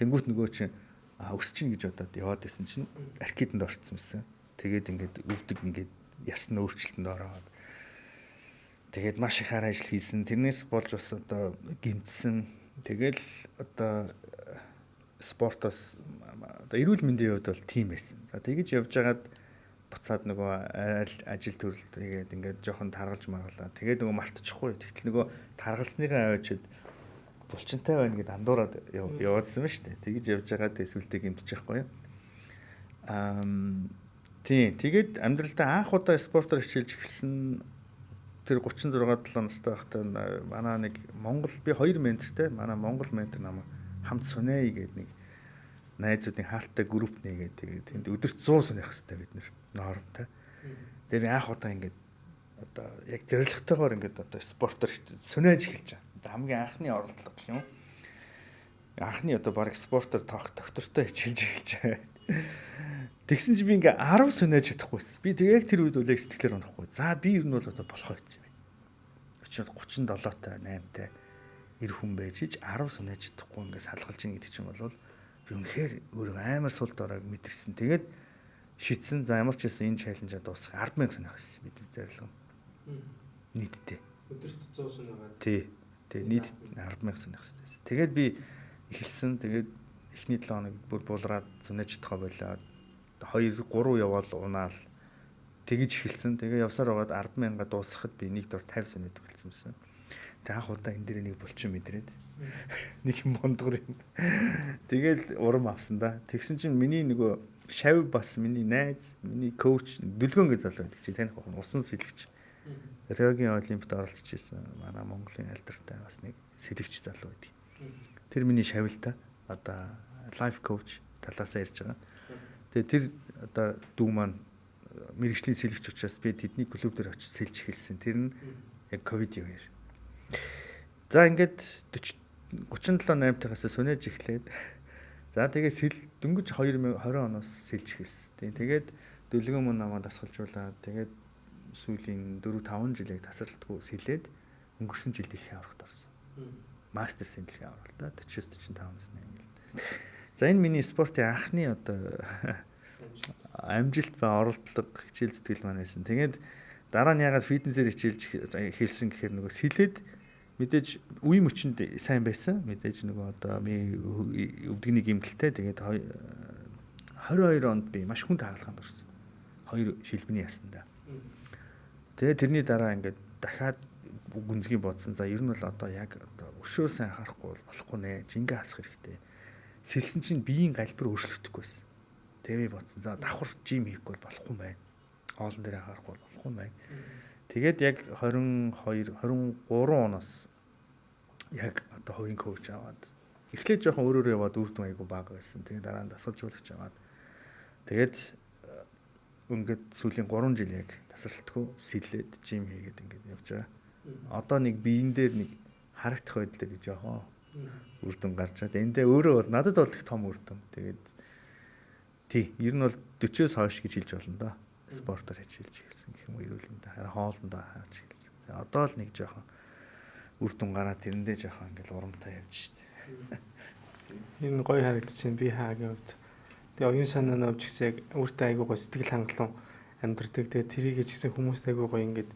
Тэнгүүт нөгөө чинь өсч чинь гэж бодоод яваад байсан чинь аркидэнд орцсон байсан. Тэгээд ингээд өвдөг ингээд ясны өөрчлөлтөнд ороод тэгээд маш их ажил хийсэн. Тэрнээс болж бас одоо гимцсэн. Тэгэл одоо спортоос одоо эрүүл мэндийн хувьд бол тийм байсан. За тэгэж явж байгаад буцаад нөгөө ажил төрөл тэгээд ингээд жоохон таргалж маргалаа. Тэгээд нөгөө мартчихгүй. Тэгтэл нөгөө таргалсныгаа аваачид булчинтай байна гэд андуураад яваадсан ба штэ. Тэгэж явж байгаад эсвэл гэмтчихэхгүй. Тийм. Тэгээд амьдралдаа анх удаа спортоор хичээлж эхэлсэн тэр 36-7 настай байхдаа манай нэг Монгол би 2 ментортэй манай Монгол ментор намайг хамт сунэе гэдэг нэг найзуудын хаалттай групп нэгээд тэгээд тэнд өдөрт 100 сунах хэрэгтэй бид нормтай. Тэгээд би анх удаа ингээд одоо яг зорилготойгоор ингээд одоо спортоор сунаж эхэлж байгаа. Хамгийн анхны оролдлого гэх юм. Анхны одоо баг спортоор доктортой хичээлж эхэлж байгаа. Тэгсэн чи би ингээ 10 сунаж чадахгүйсэн. Би яг тэр үед үлээх сэтгэлээр унахгүй. За би ер нь бол одоо болохоо гэсэн юм. Өчигд 37-тай 8-тай эр хүн байж ич 10 сунаж чадахгүй ингээ салгалж ийн гэдэг чинь бол би үнэхээр өөрөө амар сул доройг мэдэрсэн. Тэгээд шийдсэн. За ямар ч байсан энэ чаленжаа дуусгах 10,000 сунах байсан. Бидний зорилго нь. Нийтдээ. Өдөрт 100 сунаагаад. Тий. Тэгээд нийт 10,000 сунах хэрэгтэй. Тэгээд би эхэлсэн. Тэгээд эхний 7 хоног бүр булраад сунаж чадхаа болоод 2 3 яваал унаал тэгж эхэлсэн. Тэгээ явсаар байгаад 10,000 дуусгахад би нэг дор 50 сунаад болсон юмсан. Тэг анх удаа энэ дээр нэг булчин мэдрээд нэг юм бондгор юм. Тэгэл урам авсан да. Тэгсэн чинь миний нөгөө шав бас миний найз, миний коуч Дүлгөн гэж залуу байдаг чи таних бахан усан сэлгч. Риогийн олимпиад оролцож ирсэн. Манай Монголын алдартай бас нэг сэлгч залуу байдаг. Тэр миний шавилта одоо лайф коуч талаасаа ярьж байгаа. Тэгээ тэр одоо дүү маань мэрэгжлийн сэлгч учраас би тэдний клуб дээр очиж сэлж эхэлсэн. Тэр нь яг ковидын үеэр. За ингээд 37-8-тагаас сунаж эхлээд за тэгээ дөнгөж 2020 оноос сэлж эхэлсэн. Тэгээд Дүлгэн мөн намайг дасгалжуулаад тэгээд сүүлийн 4-5 жилийг тасралтгүй сэлээд өнгөрсөн жил дэлхийн аврагт орсон. Мастерсын дэлхийн авралт та 40-45 насны ингээд. За энэ миний спортын анхны одоо амжилт ба оролдлого хичээл зүтгэл маань байсан. Тэгээд дараа нь ягаад фитнесээр хичээлж эхэлсэн гэхээр нөгөө сэлээд мэдээж үе мөчөнд сайн байсан. Мэдээж нөгөө одоо би өвдөгний гэмтэлтэй тэгээд 22 онд би маш хүнд хаалганд орсон. 2 шилбэний ясандаа. Тэгээд тэрний дараа ингээд дахиад гүнзгий бодсон. За ер нь бол одоо яг одоо өшөө сайн харахгүй болохгүй нэ. Жингээ хасах хэрэгтэй. сэлсэн чинь биеийн галбир өөрчлөгдөхгүй байсан. Тэгээ би бодсон. За давхар жим хийхгүй болохгүй юм байна. Хоолн дээр анхаарахгүй болохгүй юм байна. Тэгээд яг 22 23 оноос яг одоо хувийн коуч аваад эхлээд жоохон өөрөөрөө яваад үр дүн айгу бага байсан. Тэгээд дараа нь дасгалжуулагч аваад тэгээд ингээд сүүлийн 3 жил яг тасралтгүй сэлээд жим хийгээд ингээд явж байгаа. Одоо нэг биеийн дээр нэг харагдах байдал дээр жоохон үр дүн гарч чад. Эндээ өөрөө бол надад бол их том үр дүн. Тэгээд тий, ер нь бол 40-оос хойш гэж хэлж болно да. Спортоор ажиллаж эхэлсэн гэх юм уу, эрүүл мэндийн хараа хоолндоо харж эхэлсэн. Тэгээд одоо л нэг жоохон үр дүн гараад тэрэндээ жоохон ингээл урамтай явж штэ. Энэ гоё харагдчихээн би хаагийн хувьд. Тэгээ оюун санаа навч гэсэн яг өөртөө айгуу гоё сэтгэл хангалуун амьдрдаг. Тэгээ тэрийг ч гэсэн хүмүүс айгуу гоё ингээд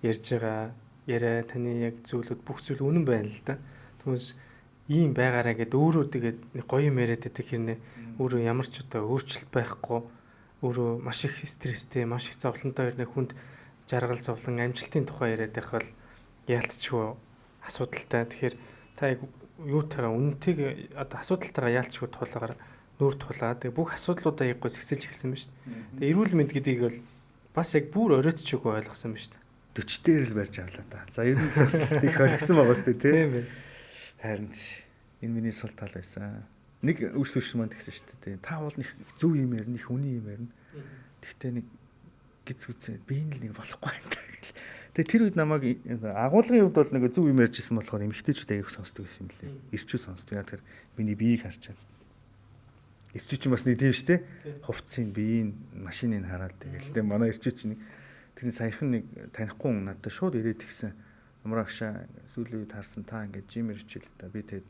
ярьж байгаа яриа таны яг зүйлүүд бүх зүйл үнэн байна л да. Түүнээс ийм байгаараа гэд өөрөө тэгээд нэг гоё юм яриад байдаг хэрнээ өөрөө ямар ч одоо өөрчлөлт байхгүй өөрөө маш их стресстэй, маш их зовлонтой хэрнээ хүнд жаргал зовлон амжилтын тухай яриад байх бол яалтчгүй асуудалтай. Тэгэхээр та яг юутайгаа үнэнтэйг одоо асуудалтайгаа яалтчгүй тулаагаар нүүр тулаа. Тэгээ бүх асуудлуудаа яг гоо зэгсэлж эхэлсэн байна шүү дээ. Тэгээ эрүүл мэнд гэдгийг бол бас яг бүр оройтчгүй ойлгосон байна шүү дээ. 40 дээр л барьж авлаа та. За ер нь бас их орхисон байгаа шүү дээ, тийм байна. Харин энэ миний сул тал байсан. Нэг үйлчлэгч маань тэгсэн шүү дээ. Та бол нэг зөв юм ярина, их үний юм ярина. Тэгтээ нэг гиз гүцээ би энэ л нэг болохгүй байна гэл. Тэгээ тэр үед намайг агуулгын хувьд бол нэг зөв юм ярьжсэн болохоор эмэгтэйчүүд аяг сонсдог байсан юм лээ. Ирчүү сонсдог. Яа тэгэхээр миний биеийг харчаад. Ирчүү чинь бас нэг тийм шүү дээ. Хувцсыг биеийн машиныг хараад тэгэл. Тэгээ манай ирчүү чинь тэрний саяхан нэг танихгүй хүн надад шууд ирээд гисэн. Амар агшаа сүүлийн үед харсан та ингээд жимэр хичээл та би тэгээд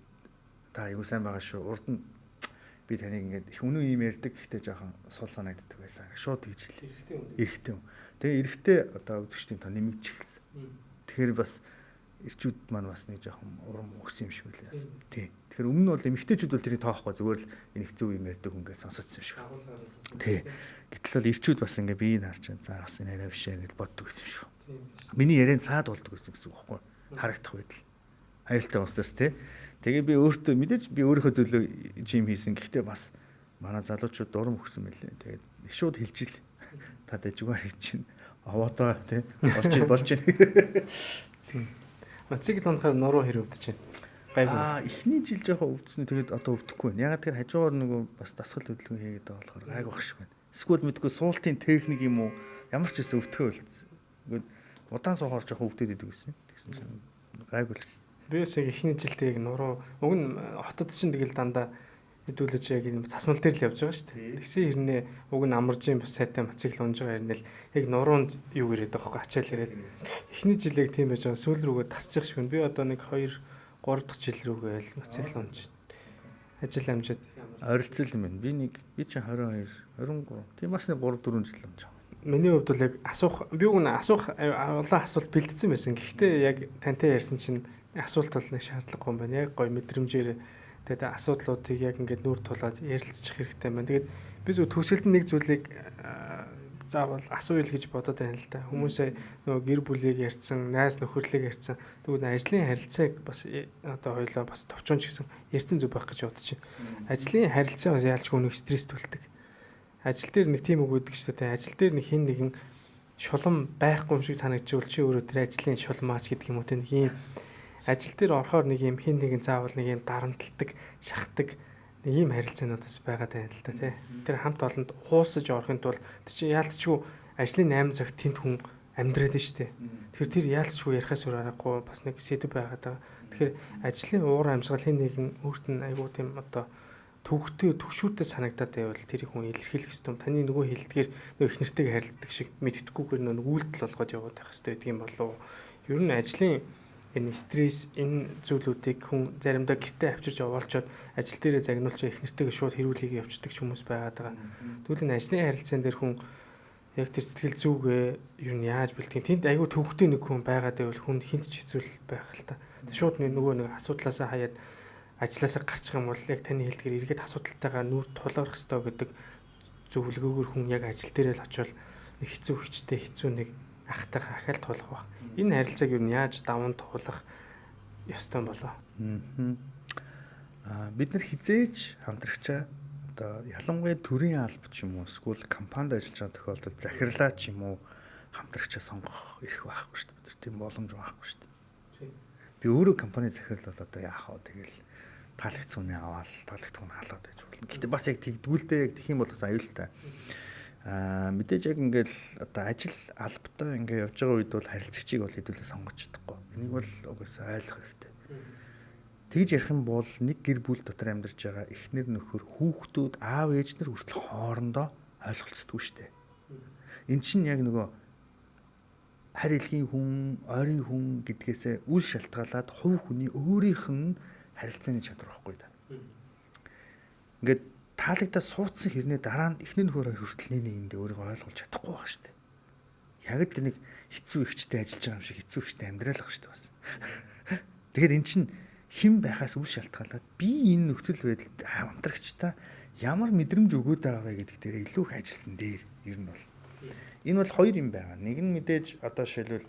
та аягүй сайн байгаа шүү. Урд нь би таныг ингээд их үнэн юм ярьдаг гэхдээ жоохон сул санагддаг байсан. Шууд тэгж хэлээ. Эрэгтэй хүн. Тэгээ эрэгтэй одоо үзэгчдийн тоо нэмэгдэж эхэлсэн. Тэгэхээр бас эрчүүд маань бас нэг жоохон урам өгсөн юм шиг үлээ яасан. Тий. Тэгэхээр өмнө нь бол эмэгтэйчүүд бол тэрийг тоохгүй зүгээр л энэ их зөв юм ярьдаг хүн гэж сонсоцсон юм шиг. Тий. Гэтэл бол эрчүүд бас ингээд биеийг харж за бас энэ арай бишээ гэж боддог гэсэн юм шиг. Миний ярианд цаад болдог гэсэн үг байхгүй. Харагдах байдал. Аюултай устдас тий. Тэгээ би өөртөө мэдээж би өөрийнхөө зөвлөө жим хийсэн. Гэхдээ бас манай залуучууд дурам өгсөн мэлээ. Тэгээд шууд хэлжил. Та дэжгээр хийж чинь аваадаа тий. Болж байна. Тийм. Мотоцикл унахаар нуруу хэр өвдөж байна. Эхний жил жоохон өвдсөн. Тэгээд одоо өвдөхгүй байна. Ягаад тэгэхээр хажуугаар нөгөө бас дасгал хөдөлгөөн хийгээд байгаа болохоор гайг багш байна. Эсвэл мэдгүй суултын техник юм уу? Ямар ч гэсэн өвдөхөө болцсон. Ингээд удаан суухаар жоохон өвдөд идэг гэсэн. Тэгсэн чинь гайг бол. Би бас яг эхний жилдээ яг нуруу уг нь хотод чинь тэгэл дандаа хэдүүлж яг юм цасмал дээр л явж байгаа шүү дээ. Тэгсэн хэрнээ уг нь амаржийн бас сайтай мотоцикл унж байгаа хэрнээ л яг нуруунд юу ирээд байгаа хөөе ачаал ирээд. Эхний жилийг тийм байж байгаа сүүл рүүгээ тасчих шиг байна. Би одоо нэг 2 3 дахь жил рүүгээ л мотоцикл унж ажил амжаад ойролцол юм байна. Би чинь 22 23. Тийм бас нэг 3 4 жил унж байгаа. Миний хувьд бол яг би уг нь асуух олон асуулт бэлдсэн байсан. Гэхдээ яг тантай ярьсан чинь асуулт бол нэг шаардлагагүй юм байна. Яг гоё мэдрэмжээр тэгээд асуудлуудыг яг ингээд нүүр тулаад ярилцчих хэрэгтэй байна. Тэгээд би зөв төсөлд нэг зүйлийг заавал асууя л гэж бодоод байна л да. Хүмүүсээ нөгөө гэр бүлийг ярьсан, найз нөхөрлийг ярьсан. Тэгвэл ажлын харилцааг бас одоо хоёлоо бас товчоон ч гэсэн ярьсан зүг байх гэж бодож байна. Ажлын харилцаа бас яалчгүй нэг стресс төлдөг. Ажил дээр нэг тийм үг өгдөг шүү дээ. Ажил дээр нэг хин нэгэн шулам байхгүй юм шиг санагдчихвол чи өөрөө тэр ажлын шулмаач гэдэг юм уу те нэг юм ажил дээр орохоор нэг юм хин нэгэн заавал нэг юм дарамталдаг, шахдаг нэг юм харилцаанууд бас байгаад байна л да тий. Тэр хамт олонд хуусаж орохын тулд тэр чи яалтчгүй ажлын 8 цагт тэнд хүн амьдраад нь шүү дээ. Тэгэхээр тэр яалтчгүй ярихаас өөр аргагүй бас нэг сэдв байгаад байгаа. Тэгэхээр ажлын уур амьсгал хин нэгэн өөрт нь айгуу тийм одоо төгшүүртэй санагдаад байвал тэрийг хүн илэрхийлэх ёстой. Таны нөгөө хэлдгээр нөгөө их нэртэйг харилцдаг шиг мэддэхгүйгээр нөгөө үйлдэл болгоод яваад байх ёстой гэдэг юм болов уу? Ер нь ажлын энэ стресс энэ зүйлүүдийг хүн заримдаа гэртээ авчирч овоолчоод ажил дээрээ загнуулж их нэртэйгээ шууд хэрүүлхийг явуулдаг ч хүмүүс байгаад байгаа. Тэгвэл энэ ажлын харилцаан дээр хүн яг тэр сэтгэл зүгээ ер нь яаж бэлтгэн тэнд айгүй төвхтэй нэг хүн байгаад байвал хүн хинт ч хэцүүл байх л та. Шууд нөгөө нэг асуудлаасаа хаяад ажлаасаа гарчих юм бол яг таны хэлдгээр эргээд асуудалтайгаа нүүр тулгарх ёстой гэдэг зөвлөгөөгөр хүн яг ажил дээрээ л очивол нэг хэцүү хүчтэй хэцүү нэг ахтайгаа ахаал тулах баг. Энэ харилцааг юу яаж даван туулах ёстой болоо. бид нар хизээж хамтрагчаа одоо ялангуяа төрийн алба ч юм уу эсвэл компанид ажиллаж байгаа тохиолдолд захирлаа ч юм уу хамтрагчаа сонгох эрх байхгүй шүү дээ. Бид нар тийм боломж байхгүй шүү дээ. Би өөрөө компани захирал бол одоо яах вэ? Тэгэл таалагдсан үнэ аваад таалагдсан үнэ халаад байж болно. Гэтэ бас яг тэгдгүүлдэ яг тэх юм бол бас аюултай. Мэдээж яг ингээл одоо ажил албатай ингээ явж байгаа үед бол харилцагчийг бол хэдүүлээ сонгож чадахгүй. Энийг бол угаасаа ойлгох хэрэгтэй. Тэгж ярих юм бол нэг гэр бүл дотор амьдарч байгаа эхнэр нөхөр хүүхдүүд аав ээж нар хүртэл хоорондоо ойлголцдоггүй шүү дээ. Энд чинь яг нөгөө харь илгийн хүн, ойрын хүн гэдгээсээ үл шалтгаалаад хувь хүний өөрийнх нь харилцааны чадвар байхгүй да. Ингээд таалагдаа суудсан хэрнээ дараа нь эхнэр нөхөр хүртэл нэгэндээ өөрийгөө ойлгуулж чадахгүй байгаа шүү дээ. Яг л нэг хэцүү ихчтэй ажиллаж байгаа юм шиг хэцүү ихчтэй амьдрал байгаа шүү дээ бас. Тэгэхээр эн чинь хэн байхаас үл шалтгаалаад би энэ нөхцөл байдалд хамтрагчтай ямар мэдрэмж өгөөд байгаа вэ гэдэг дээр илүү их ажилласан дээр ер нь бол энэ бол хоёр юм байгаа. Нэг нь мэдээж одоо шилбэл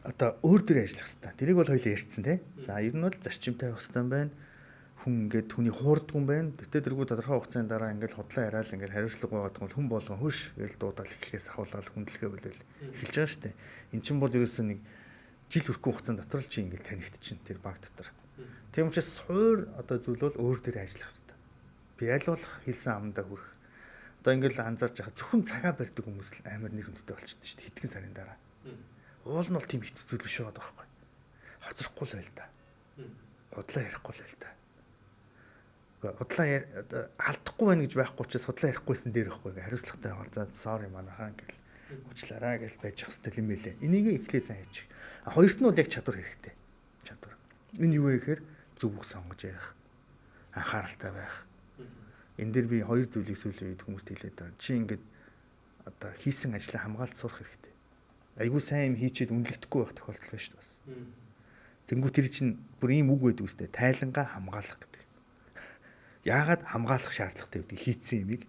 одоо өөр дөр ажиллах хэрэгтэй. Тэрийг бол хоёул ярьсан тий. За ер нь бол зарчимтай байх хэрэгтэй юм байна. Хүн ингээд хүний хуурдгүй юм байна. Тэгтээ тэргүй тодорхой хугацааны дараа ингээд худлаа яриад ингээд хариуцлага байгаад бол хүн болгон хөш гэж дуудаал эхлэхээс ахуулаад хүндлэгээ болол эхэлж байгаа шүү дээ. Эн чинь бол ерөөсөө нэг жил хүрхгүй хугацаанд дотор л чи ингээд танигдчихэв тэр баг дотор. Тийм учраас суур одоо зүйл бол өөр дөр ажиллах хэрэгтэй. Би аль болох хэлсэн амдаа хүрэх. Одоо ингээд анзаарч байгаа зөвхөн цагаа барьдаг хүмүүс л амар нэр хүндтэй болчихсон шүү дээ. Хэдхэн сарын дараа. Уул нь бол тийм хэцүү зүйл биш байгаа байхгүй. Хоцрохгүй л байл та. Худлаа ярихгүй л байл та. Худлаа алдахгүй байна гэж байхгүй учраас худлаа ярихгүйсэн дээр байхгүй. Хариуцлагатай байгаа. За sorry манайхаа ингээл уучлаарай гэж байж ах хэвээр юм байлээ. Энийг эхлээ сайн хийчих. Хоёрт нь бол яг чадвар хэрэгтэй. Чадвар. Энэ юу вэ гэхээр зөв үг сонгож ярих. Анхааралтай байх. Энэ дээр би хоёр зүйлийг сүүлийн үед хүмүүст хэлээд байгаа. Чи ингээд одоо хийсэн ажлаа хамгаалж сурах хэрэгтэй. Айгуу сайн юм хийчихэд үнэлэгдэхгүй байх тохиолдол байна шүү дээ бас. Тэнгүү тэр чинь бүр ийм үг байдаг үстэй тайлангаа хамгаалах гэдэг. Яагаад хамгаалах шаардлагатай гэдэг хийцэн юмыг.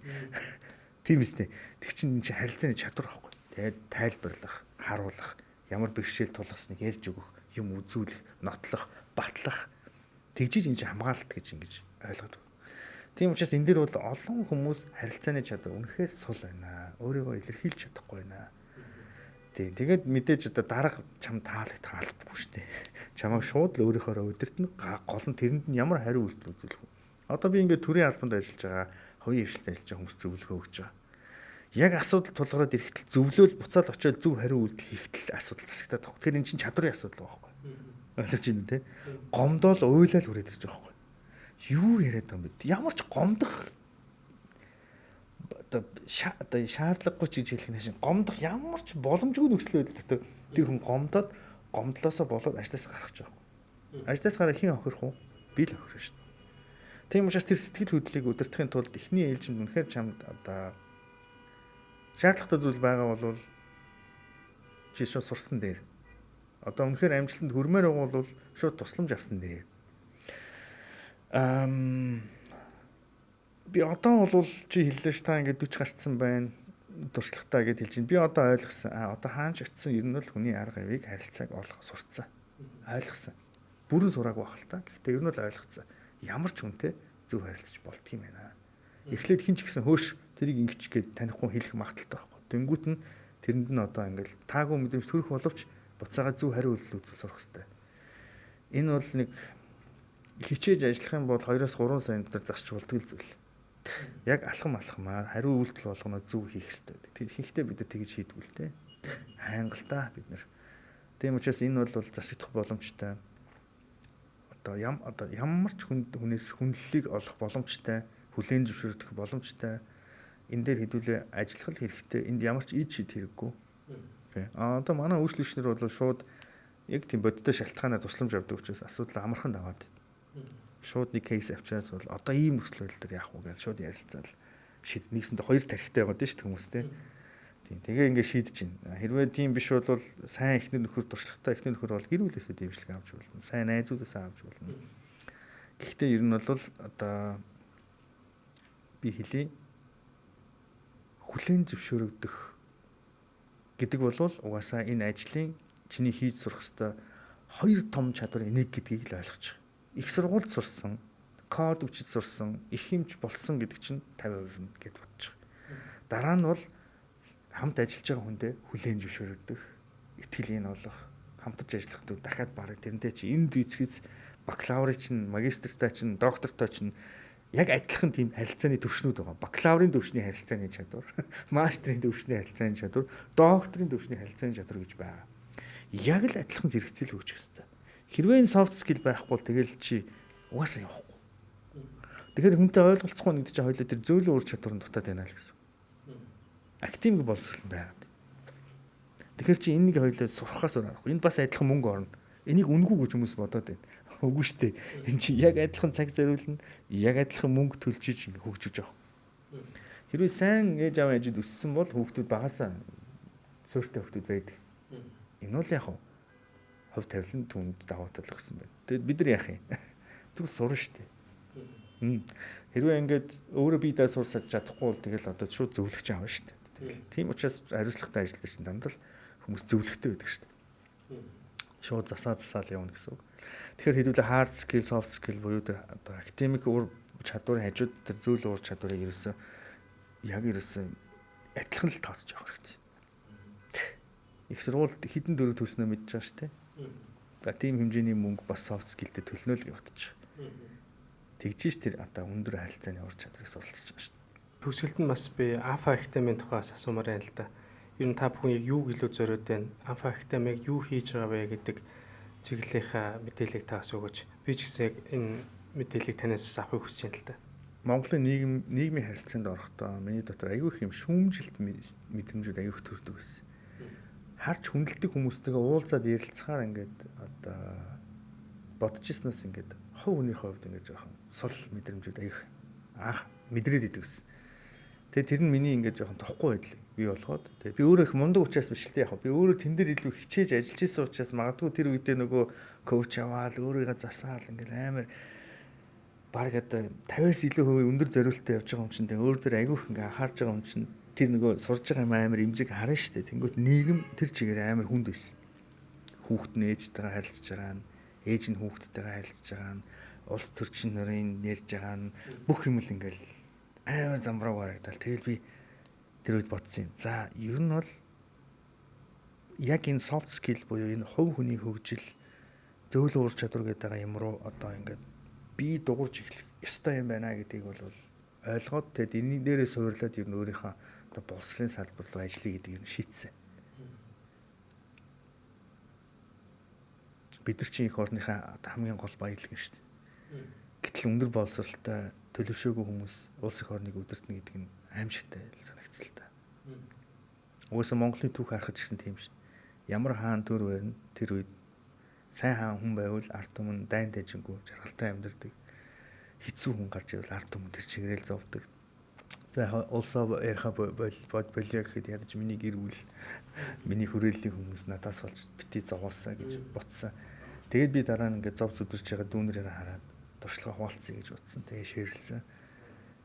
Тийм үстэй. Тэг чинь энэ харилцааны чадвар байхгүй. Тэгээд тайлбарлах, харуулах, ямар бэрхшээл тулгасныг ярьж өгөх, юм үзүүлэх, нотлох, батлах. Тэгжиж энэ хамгаалалт гэж ингэж ойлгоод байна. Тийм учраас энэ дээр бол олон хүмүүс харилцааны чадвар үнэхээр сул байна. Өөрийгөө илэрхийлж чадахгүй байна. Тэгээд мэдээж одоо дарга чам таалагдах албагүй шүү дээ. Чамайг шууд л өөрийнхөө өдөрт нь гол нь тэрэнд нь ямар хариу үйлдэл үзүүлэх вэ? Одоо би ингээд төрийн албанд ажиллаж байгаа, хувийн хвшилтэд ажиллаж байгаа хүмүүс зөвлөгөө өгч байгаа. Яг асуудал тулгараад ирэхдээ зөвлөөл буцаад очиод зөв хариу үйлдэл хийхдээ асуудал засагтаад байгаа. Тэгэхээр эн чинь чадрын асуудал байхгүй. Ойлгож байна те? Гомдоол уйлал хүрээд ирж байгаа байхгүй. Юу яриад байгаа юм бэ? Ямар ч гомдох одоо шаардлагагүй ч гэж хэлэх нь шин гомдох ямар ч боломжгүй нөхцөл байдал дотор тэр хүн гомдлоосоо болоод ажлаас гарах гэж байгаа. Ажлаас гарах хэн охирох вэ? Би л охирох шин. Тийм учраас тэр сэтгэл хөдлөлийг удирдахын тулд эхний ээлжинд үнэхээр чамд одоо шаардлагатай зүйл байгаа бол чи шууд сурсан дээр. Одоо үнэхээр амжилтанд хүрмээр байгаа бол шууд тусламж авсан дээр. Би одоо бол чи хэллээ ш та ингээд 40 гарцсан байна. Туршлагатай гэж хэлж байна. Би одоо ойлгосон. Одоо хаанч очисон ер нь бол хүний арга хавийг харилцааг олох сурцсан. Ойлгосон. Бүрэн сураагүй байх л та. Гэхдээ ер нь л ойлгоцсон. Ямар ч хүнтэй зөв харилцаж болдгийм байна. Эхлээд хин ч гэсэн хөөш тэрийг ингэж гээд танихгүй хэлэх магадaltaй байхгүй. Тэнгүүт нь тэрэнд нь одоо ингээл таагүй мэдрэмж төрөх боловч буцаага зөв хариу үйлдэл үзэл сурах хэрэгтэй. Энэ бол нэг хичээж ажиллах юм бол 2-3 сарын дотор засч болдгоо зүйл. Яг алхамаар хариу үйлдэл болгоно зөв хийх хэрэгтэй. Тэгэхдээ бид нар тэгж хийдгүү л дээ. Хайнгалдаа бид нар. Тийм учраас энэ бол засагдах боломжтой. Одоо ямар ч хүнээс хүнлэлийг олох боломжтой, хүлээн зөвшөөрөх боломжтой. Энэ дээр хэдүүлээ ажиллах хэрэгтэй. Энд ямар ч ид шид хэрэггүй. Одоо манай үйлчлэгчнэр бол шууд яг тийм бодиттой шалтгаанаар тусламж авдаг учраас асуудал амархан даваад. Шууд нэг кейс авчраас бол одоо ийм нөхцөл байдал дээр яах вэ гэж шууд ярилцаад шийд. Нэгсэндээ хоёр тархитай байгаа дээ шүү дээ хүмүүстэй. Тийм. Тэгээ ингээд шийдэж байна. Хэрвээ тийм биш бол сайн эхнэр нөхөр туршлагатай эхнэр нөхөр бол гэр бүлээсээ дэмжлэг авч болно. Сайн найзуудаасаа авч болно. Гэхдээ ер нь бол одоо би хэлий хүлээн зөвшөөрөгдөх гэдэг бол угаасаа энэ ажлын чиний хийж сурах хэвээр хоёр том чадвар энийг гэдгийг л ойлгож байгаа. их сургуульд сурсан, код үчиж сурсан, их хэмж болсон гэдэг чинь 50% гэд бодчих. Дараа нь бол хамт ажиллаж байгаа хүндээ хүлээн зөвшөөрөгдөх, ихтгэлийн олох, хамтарч ажиллах төв дахиад бараг тэрнтэй чи энд үйцгээс бакалаврын чинь, магистртаа чинь, доктортой чинь яг адилхан тийм харилцааны төвшнүүд байгаа. Бакалаврын төвшний харилцааны чадвар, мастрын төвшний харилцааны чадвар, докторийн төвшний харилцааны чадвар гэж байгаа. Яг л адилхан зэрэгцээл өгч өстой. Хэрвээ энэ soft skill байхгүй бол тэгэл чи угаасаа явахгүй. Тэгэхээр хүнтэй ойлголцохгүй нэгдэж хоёулаа тэр зөөлөн ур чадвар нь дутаад байна л гэсэн. Актив боловсрол байгаад. Тэгэхээр чи энийг хоёулаа сурахаас аргагүй. Энд бас адилхан мөнгө орно. Энийг үнгүй гэж хүмүүс бодоод байна. Үгүй шүү дээ. Энд чи яг адилхан цаг зориулна, яг адилхан мөнгө төлж хөгжиж байгаа. Хэрвээ сайн ээж аав ээжид өссөн бол хүүхдүүд багасаа сөөртэй хүүхдүүд байдаг. Энэ бол яг хувь тавилан түнд давуу тал гэсэн байна. Тэгэд бид нар яах юм? Түг сурна шүү дээ. Хэрвээ ингээд өөрөө бие даа сурсаж чадахгүй бол тэгэл одоо шууд зөвлөгч аавна шүү дээ. Тэгэл тийм учраас хариуцлагатай ажиллаж чинь дандаа хүмүүс зөвлөгтэй байдаг шүү дээ. Шууд засаал явна гэсэн үг. Тэгэхээр хэдүүлээ hard skill, soft skill буюу тэр одоо академик ур чадварын хажууд тэр зөөлөн ур чадварыг ерөөсөө адилхан л тооцож явах хэрэгтэй. Их сургуульд хідэн дөрөв төснөө мэдж байгаа шүү дээ. Тийм хэмжээний мөнгө бас soft skill-тэй төлнө л гэж бодчих. Тэгжиж тэр одоо өндөр харилцааны ур чадварыг суралцж байгаа шүү дээ. Төгсгөлд нь бас би Alpha Academy-ийн тухайс асуумаар байна л да. Ер нь та бүхэн яг юу илүү зориуд байна? Alpha Academy-г юу хийж байгаа вэ гэдэг чиглэлийнхаа мэдээллийг таас өгөөч. Би ч гэсэн яг энэ мэдээллийг танаас авахыг хүсэж байна л да. Монголын нийгмийн харилцаанд орохдоо миний дотор аягүй их юм шүүмжилт мэдрэмжүүд аягүй их төрдөг байсан. Харж хүндэлдэг хүмүүстэйгээ уулзаад ярилцахаар ингээд одоо бодож ирснээс ингээд хов хүний хувьд ингээд жоохон сул мэдрэмжүүд аягүй анх мэдрээд идэв гэсэн. Тэгээ тэр нь миний ингээд жоохон тохгүй байдлыг бий болгоод тэгээ би өөрөө их мундаг учраас биш л яг би өөрөө тэн дээр илүү хичээж ажиллаж исэн учраас магадгүй тэр үедээ нөгөө коуч аваад өөрийгөө засаал ингээд амар баг одоо 50-аас илүү хувийн өндөр зориултаа явж байгаа юм чинь тэгээ өөр дээр аягүй их ингээд анхаарж байгаа юм чинь тэр нөгөө сурж байгаа юм амар имзэг харна шүү дээ. Тэнгүүт нийгэм тэр чигээр амар хүнд байсан. Хүүхэд нь ээжтэйгээ харилцаж байгаа нь, ээж нь хүүхэдтэйгээ харилцаж байгаа нь, улс төрчин нарын ярьж байгаа нь бүх юм л ингээд амар замбраг харагдал. Тэгэл би тэр үед бодсон юм. За, ер нь бол яг энэ soft skill буюу энэ хувь хүний хөгжил, зөөлөн ур чадвар гэдэг байгаа юм руу одоо ингээд би дуурж эхлэх ёстой юм байна гэдгийг бол ойлгоод тэгэд энэ дээрээ суурлаад ер нь өөрийнхөө одоо боловсролын салбар руу ажиллая гэдэг юм шийдсэн. Бид нар чинь их орныхаа хамгийн гол баялаг шүү дээ. Гэтэл өндөр боловсролтой төлөвшөөгүй хүмүүс улс их орныг удирдна гэдэг нь аимшигтай санагдсан л та. Угсаа Монголын түүх харахад ч гэсэн тийм шүү дээ. Ямар хаан төр барина тэр үед сайн хаан хүн байвал ард түмэн дайн дайжингүй жаргалтай амьдардаг. Хэцүү хүн гарч ирвэл ард түмэн тэр чигээрэл зовдөг. За улсаа ярих болио гэхэд ядаж миний гэр бүл миний хүрээллийн хүмүүс надаас болж бити зовоосаа гэж ботсон. Тэгээд би дараа нь ингээд зов зүдэрч байгаа дүүнэрээ хараад туршлага хуваалцъя гэж утсан. Тэгээ шеэрлсэн.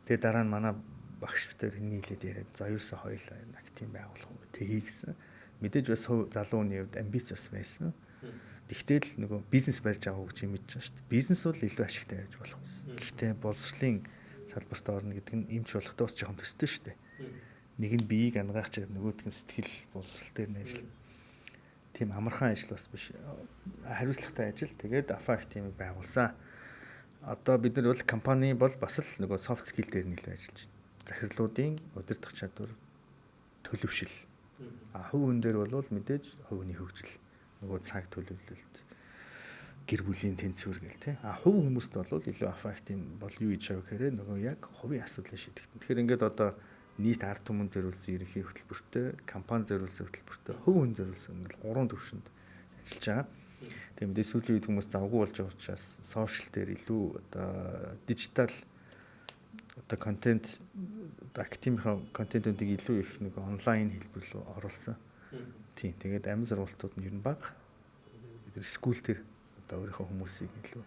Тэгээ дараа нь манай багш битэр нийлээд яриад за юусэн хоёлаа актив байгуулах уу тгий гэсэн. Мэдээж бас залуу хүний хувьд амбиц бас байсан. Тэгтэл нөгөө бизнес барьж авах гэж мэдэж байгаа шүү дээ. Бизнес бол илүү ашигтай байж болох байсан. Гэхдээ боловсролын салбарт орно гэдэг нь эмч болохдоо бас жоохон төстэй шүү дээ. Нэг нь биеийг ангаах чад нөгөөдг нь сэтгэл боловсрол дээр нь ажил. Тийм амархан ажил бас биш. Хариуцлагатай ажил. Тэгээд Alpha Academy байгуулсан. Одоо бид нар бол компани бол бас л нөгөө soft skill дээр нэлээд ажиллаж байна. Захирлуудын удирдах чадвар, төлөвшил. Хувь хүн дээр бол мэдээж хувийн хөгжил, нөгөө цаг төлөвлөлт, гэр бүлийн тэнцвэр гэл те. Хувь хүмүүст бол илүү Alpha Academy бол юу гэж явах хэрэг нөгөө яг хувийн асуудлыг шийдэх. Тэгэхээр ингээд одоо нийт ард түмэн зориулсан ерөнхий хөтөлбөртэй, компани зориулсан хөтөлбөртэй, хувь хүн зориулсан ингээд гурван төвшөнд ажиллаж байгаа. Тийм мэдээ сүүлийн үед хүмүүс завгүй болж байгаа учраас сошиал дээр илүү одоо дижитал одоо контент одоо активийн контентуудыг илүү их нэг онлайн хэлбэр рүү оруулсан. Тийм тэгээд амин сургалтууд нь ер нь бага бид скул дээр одоо өөрийнхөө хүмүүсийг илүү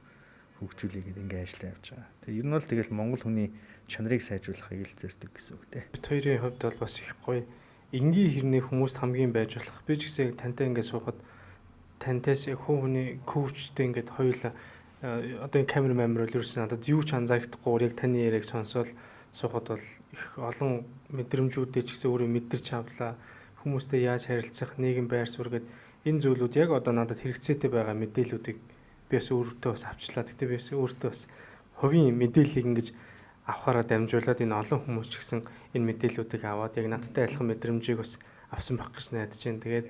хөгжүүлээ гэдэг ингээ ажиллаа явж байгаа. Тэгээ ер нь бол тэгэл монгол хүний чанарыг сайжруулахыг ил зэрдэг гэсэн үг те. Бид хоёрын хувьд бол бас их гоё энгийн хэрнээ хүмүүст хамгийн байж болох. Би ч гэсэн тантай ингээ суухад тантаас яг хүн хүний коучтэй ингээд хоёулаа одоо энэ камер бол ерөөс надад юу ч анзаахдаггүй яг таны яриаг сонсоод суухад бол их олон мэдрэмжүүдээ ч гэсэн өөрөө мэдэрч авлаа. Хүмүүстэй яаж харилцах, нийгэм байр суурь гэдэг энэ зүйлүүд яг одоо надад хэрэгцээтэй байгаа мэдээллүүдийг би бас өөртөө бас авчлаа. Гэтэ би бас өөртөө бас хувийн мэдээллийг ингэж авахаараа дамжуулаад энэ олон хүмүүс ч гэсэн энэ мэдээллүүдийг аваад яг надтай адилхан мэдрэмжийг бас авсан байх гэж найдаж байна. Тэгээд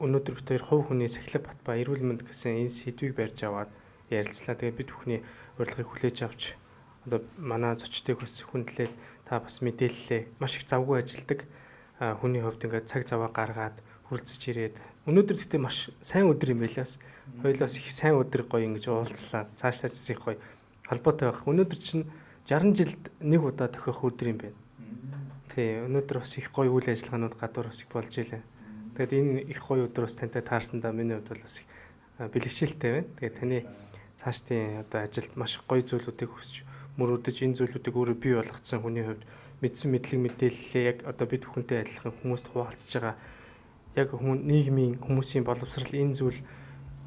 өнөөдөр бид хоёр хувь хүний сахилга бат ба эрүүл мэнд гэсэн энэ сэдвийг барьж аваад ярилцлаа. Тэгээд бид бүхний урилгыг хүлээж авч одоо манай зочдыг бас хүндлээд та бас мэдээллээ маш их завгүй ажилдаг хүний хувьд ингээд цаг заваа гаргаад хүрэлцэж ирээд өнөөдөр гэхдээ маш сайн өдөр юм байлаас хоёулаас их сайн өдөр гоё ингэж уулзлаа. Цааш таажсан их гоё холбоотой байх. Өнөөдөр чинь 60 жилд нэг удаа тохиох өдөр юм байна. Тий, өнөөдөр бас их гоё үйл ажиллагаанууд гадуур бас их болж илээ. Тэгээд энэ их гоё өдөр бас тантай таарсандаа миний хувьд бол бас их бэлгшээлтэй байна. Тэгээд таны цаашдын одоо ажилд маш гоё зүйлүүдийг хүсч мөрөөдөж энэ зүйлүүдийг өөрөө бий болгоцсон хүний хувьд мэдсэн мэдлэг мэдээллээ яг одоо бид бүхэнтэй адилхан хүмүүст хуваалцаж байгаа яг нийгмийн хүмүүсийн боловсрал энэ зүйл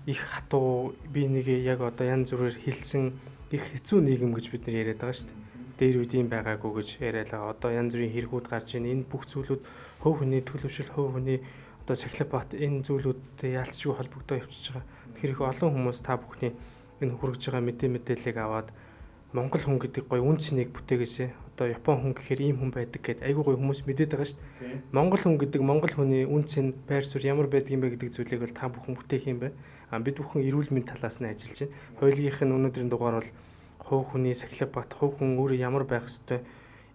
их хатуу би нэгэ яг одоо янз бүрээр хэлсэн их хэцүү нийгэм гэж бид нар яриад байгаа шүү дээ. Дээр үед юм байгаагүй гэж яриад байгаа. Одоо янз бүрийн хэрэгүүд гарч ийн энэ бүх зүйлүүд хувь хүний төлөвшөл, хувь хүний одоо сахилга бат энэ зүйлүүдтэй ялцчгүй холбогдоо явчихж байгаа. Тэгэхээр их олон хүмүүс та бүхний энэ хүргэж байгаа мэдээллийг аваад Монгол хүн гэдэг гоё үн цэнийг бүтээгээсэ. Одоо Япон хүн гэхээр ийм хүн байдаг гэдээ айгүй гоё хүмүүс мэдээд байгаа шүү дээ. Монгол хүн гэдэг Монгол хүний үн цэн байр суурь ямар байдаг юм бэ гэдэг зүйлийг бол та бүхэн бүтээх юм байна. Бид бүхэн эрүүл мэнд талаас нь ажиллаж байна. Хоёулынх нь өнөөдрийн дугаар бол хувь хүний сахилга бат, хувь хүн өөрөө ямар байх ёстой.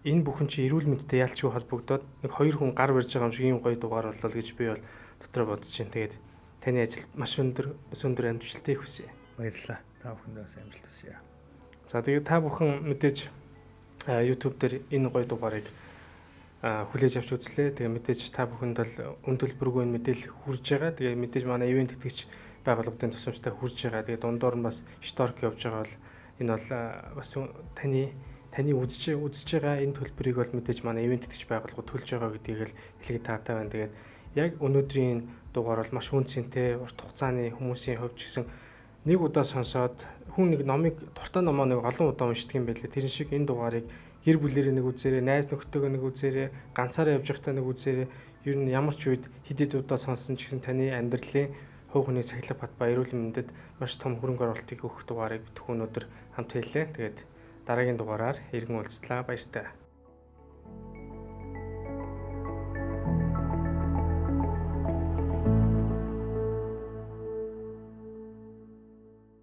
Энэ бүхэн чи эрүүл мэндтэй ялчгүй холбогдоод нэг хоёр хүн гар барьж байгаа юм шиг ийм гоё дугаар боллоо гэж би бол дотроо бодож байна. Тэгээд таны ажилд маш өндөр амжилттай хүсье. Баярлалаа. Та бүхэндээ бас амжилт хүсье. За тэгээд та бүхэн мэдээж YouTube дээр энэ гоё дугаарыг хүлээж авч үзлээ. Тэгээ мэдээж та бүхэнд бол өндөлбөргүй мэдээлэл хүрж байгаа. Тэгээ мэдээж манай ивент тэтгэгч байгууллагын тусламжтай хүрж байгаа. Тэгээ дундуур нь бас шторк явж байгаа бол энэ бол бас таны үзэж байгаа энэ төлбөрийг бол мэдээж манай ивент тэтгэгч байгууллага төлж байгаа гэдгийг л хэлэхэд таатай байна. Тэгээд яг өнөөдрийн дугаар бол маш үн цэнтэй урт хугацааны хүмүүсийн хувьд ч гэсэн нэг удаа сонсоод хүн нэг номыг дуртай номоо нэг олон удаа уншдаг юм байлээ. Тэр шиг энэ дугаарыг гэр бүлэрээ нэг үзээрэй, найз нөхдөөгөө нэг үзээрэй, ганцаараа явж байхдаа нэг үзээрэй. Ер нь ямар ч үед хэд удаа сонссон ч гэсэн таны амьдралын хувь хүний сахилга бат ба эрүүл мэндэд маш том хөрөнгө оруулалтыг өгөх дугаарыг бид өнөөдөр хамт хэллээ. Тэгээд дараагийн дугаараар иргэн уулзлаа. Баяр таа.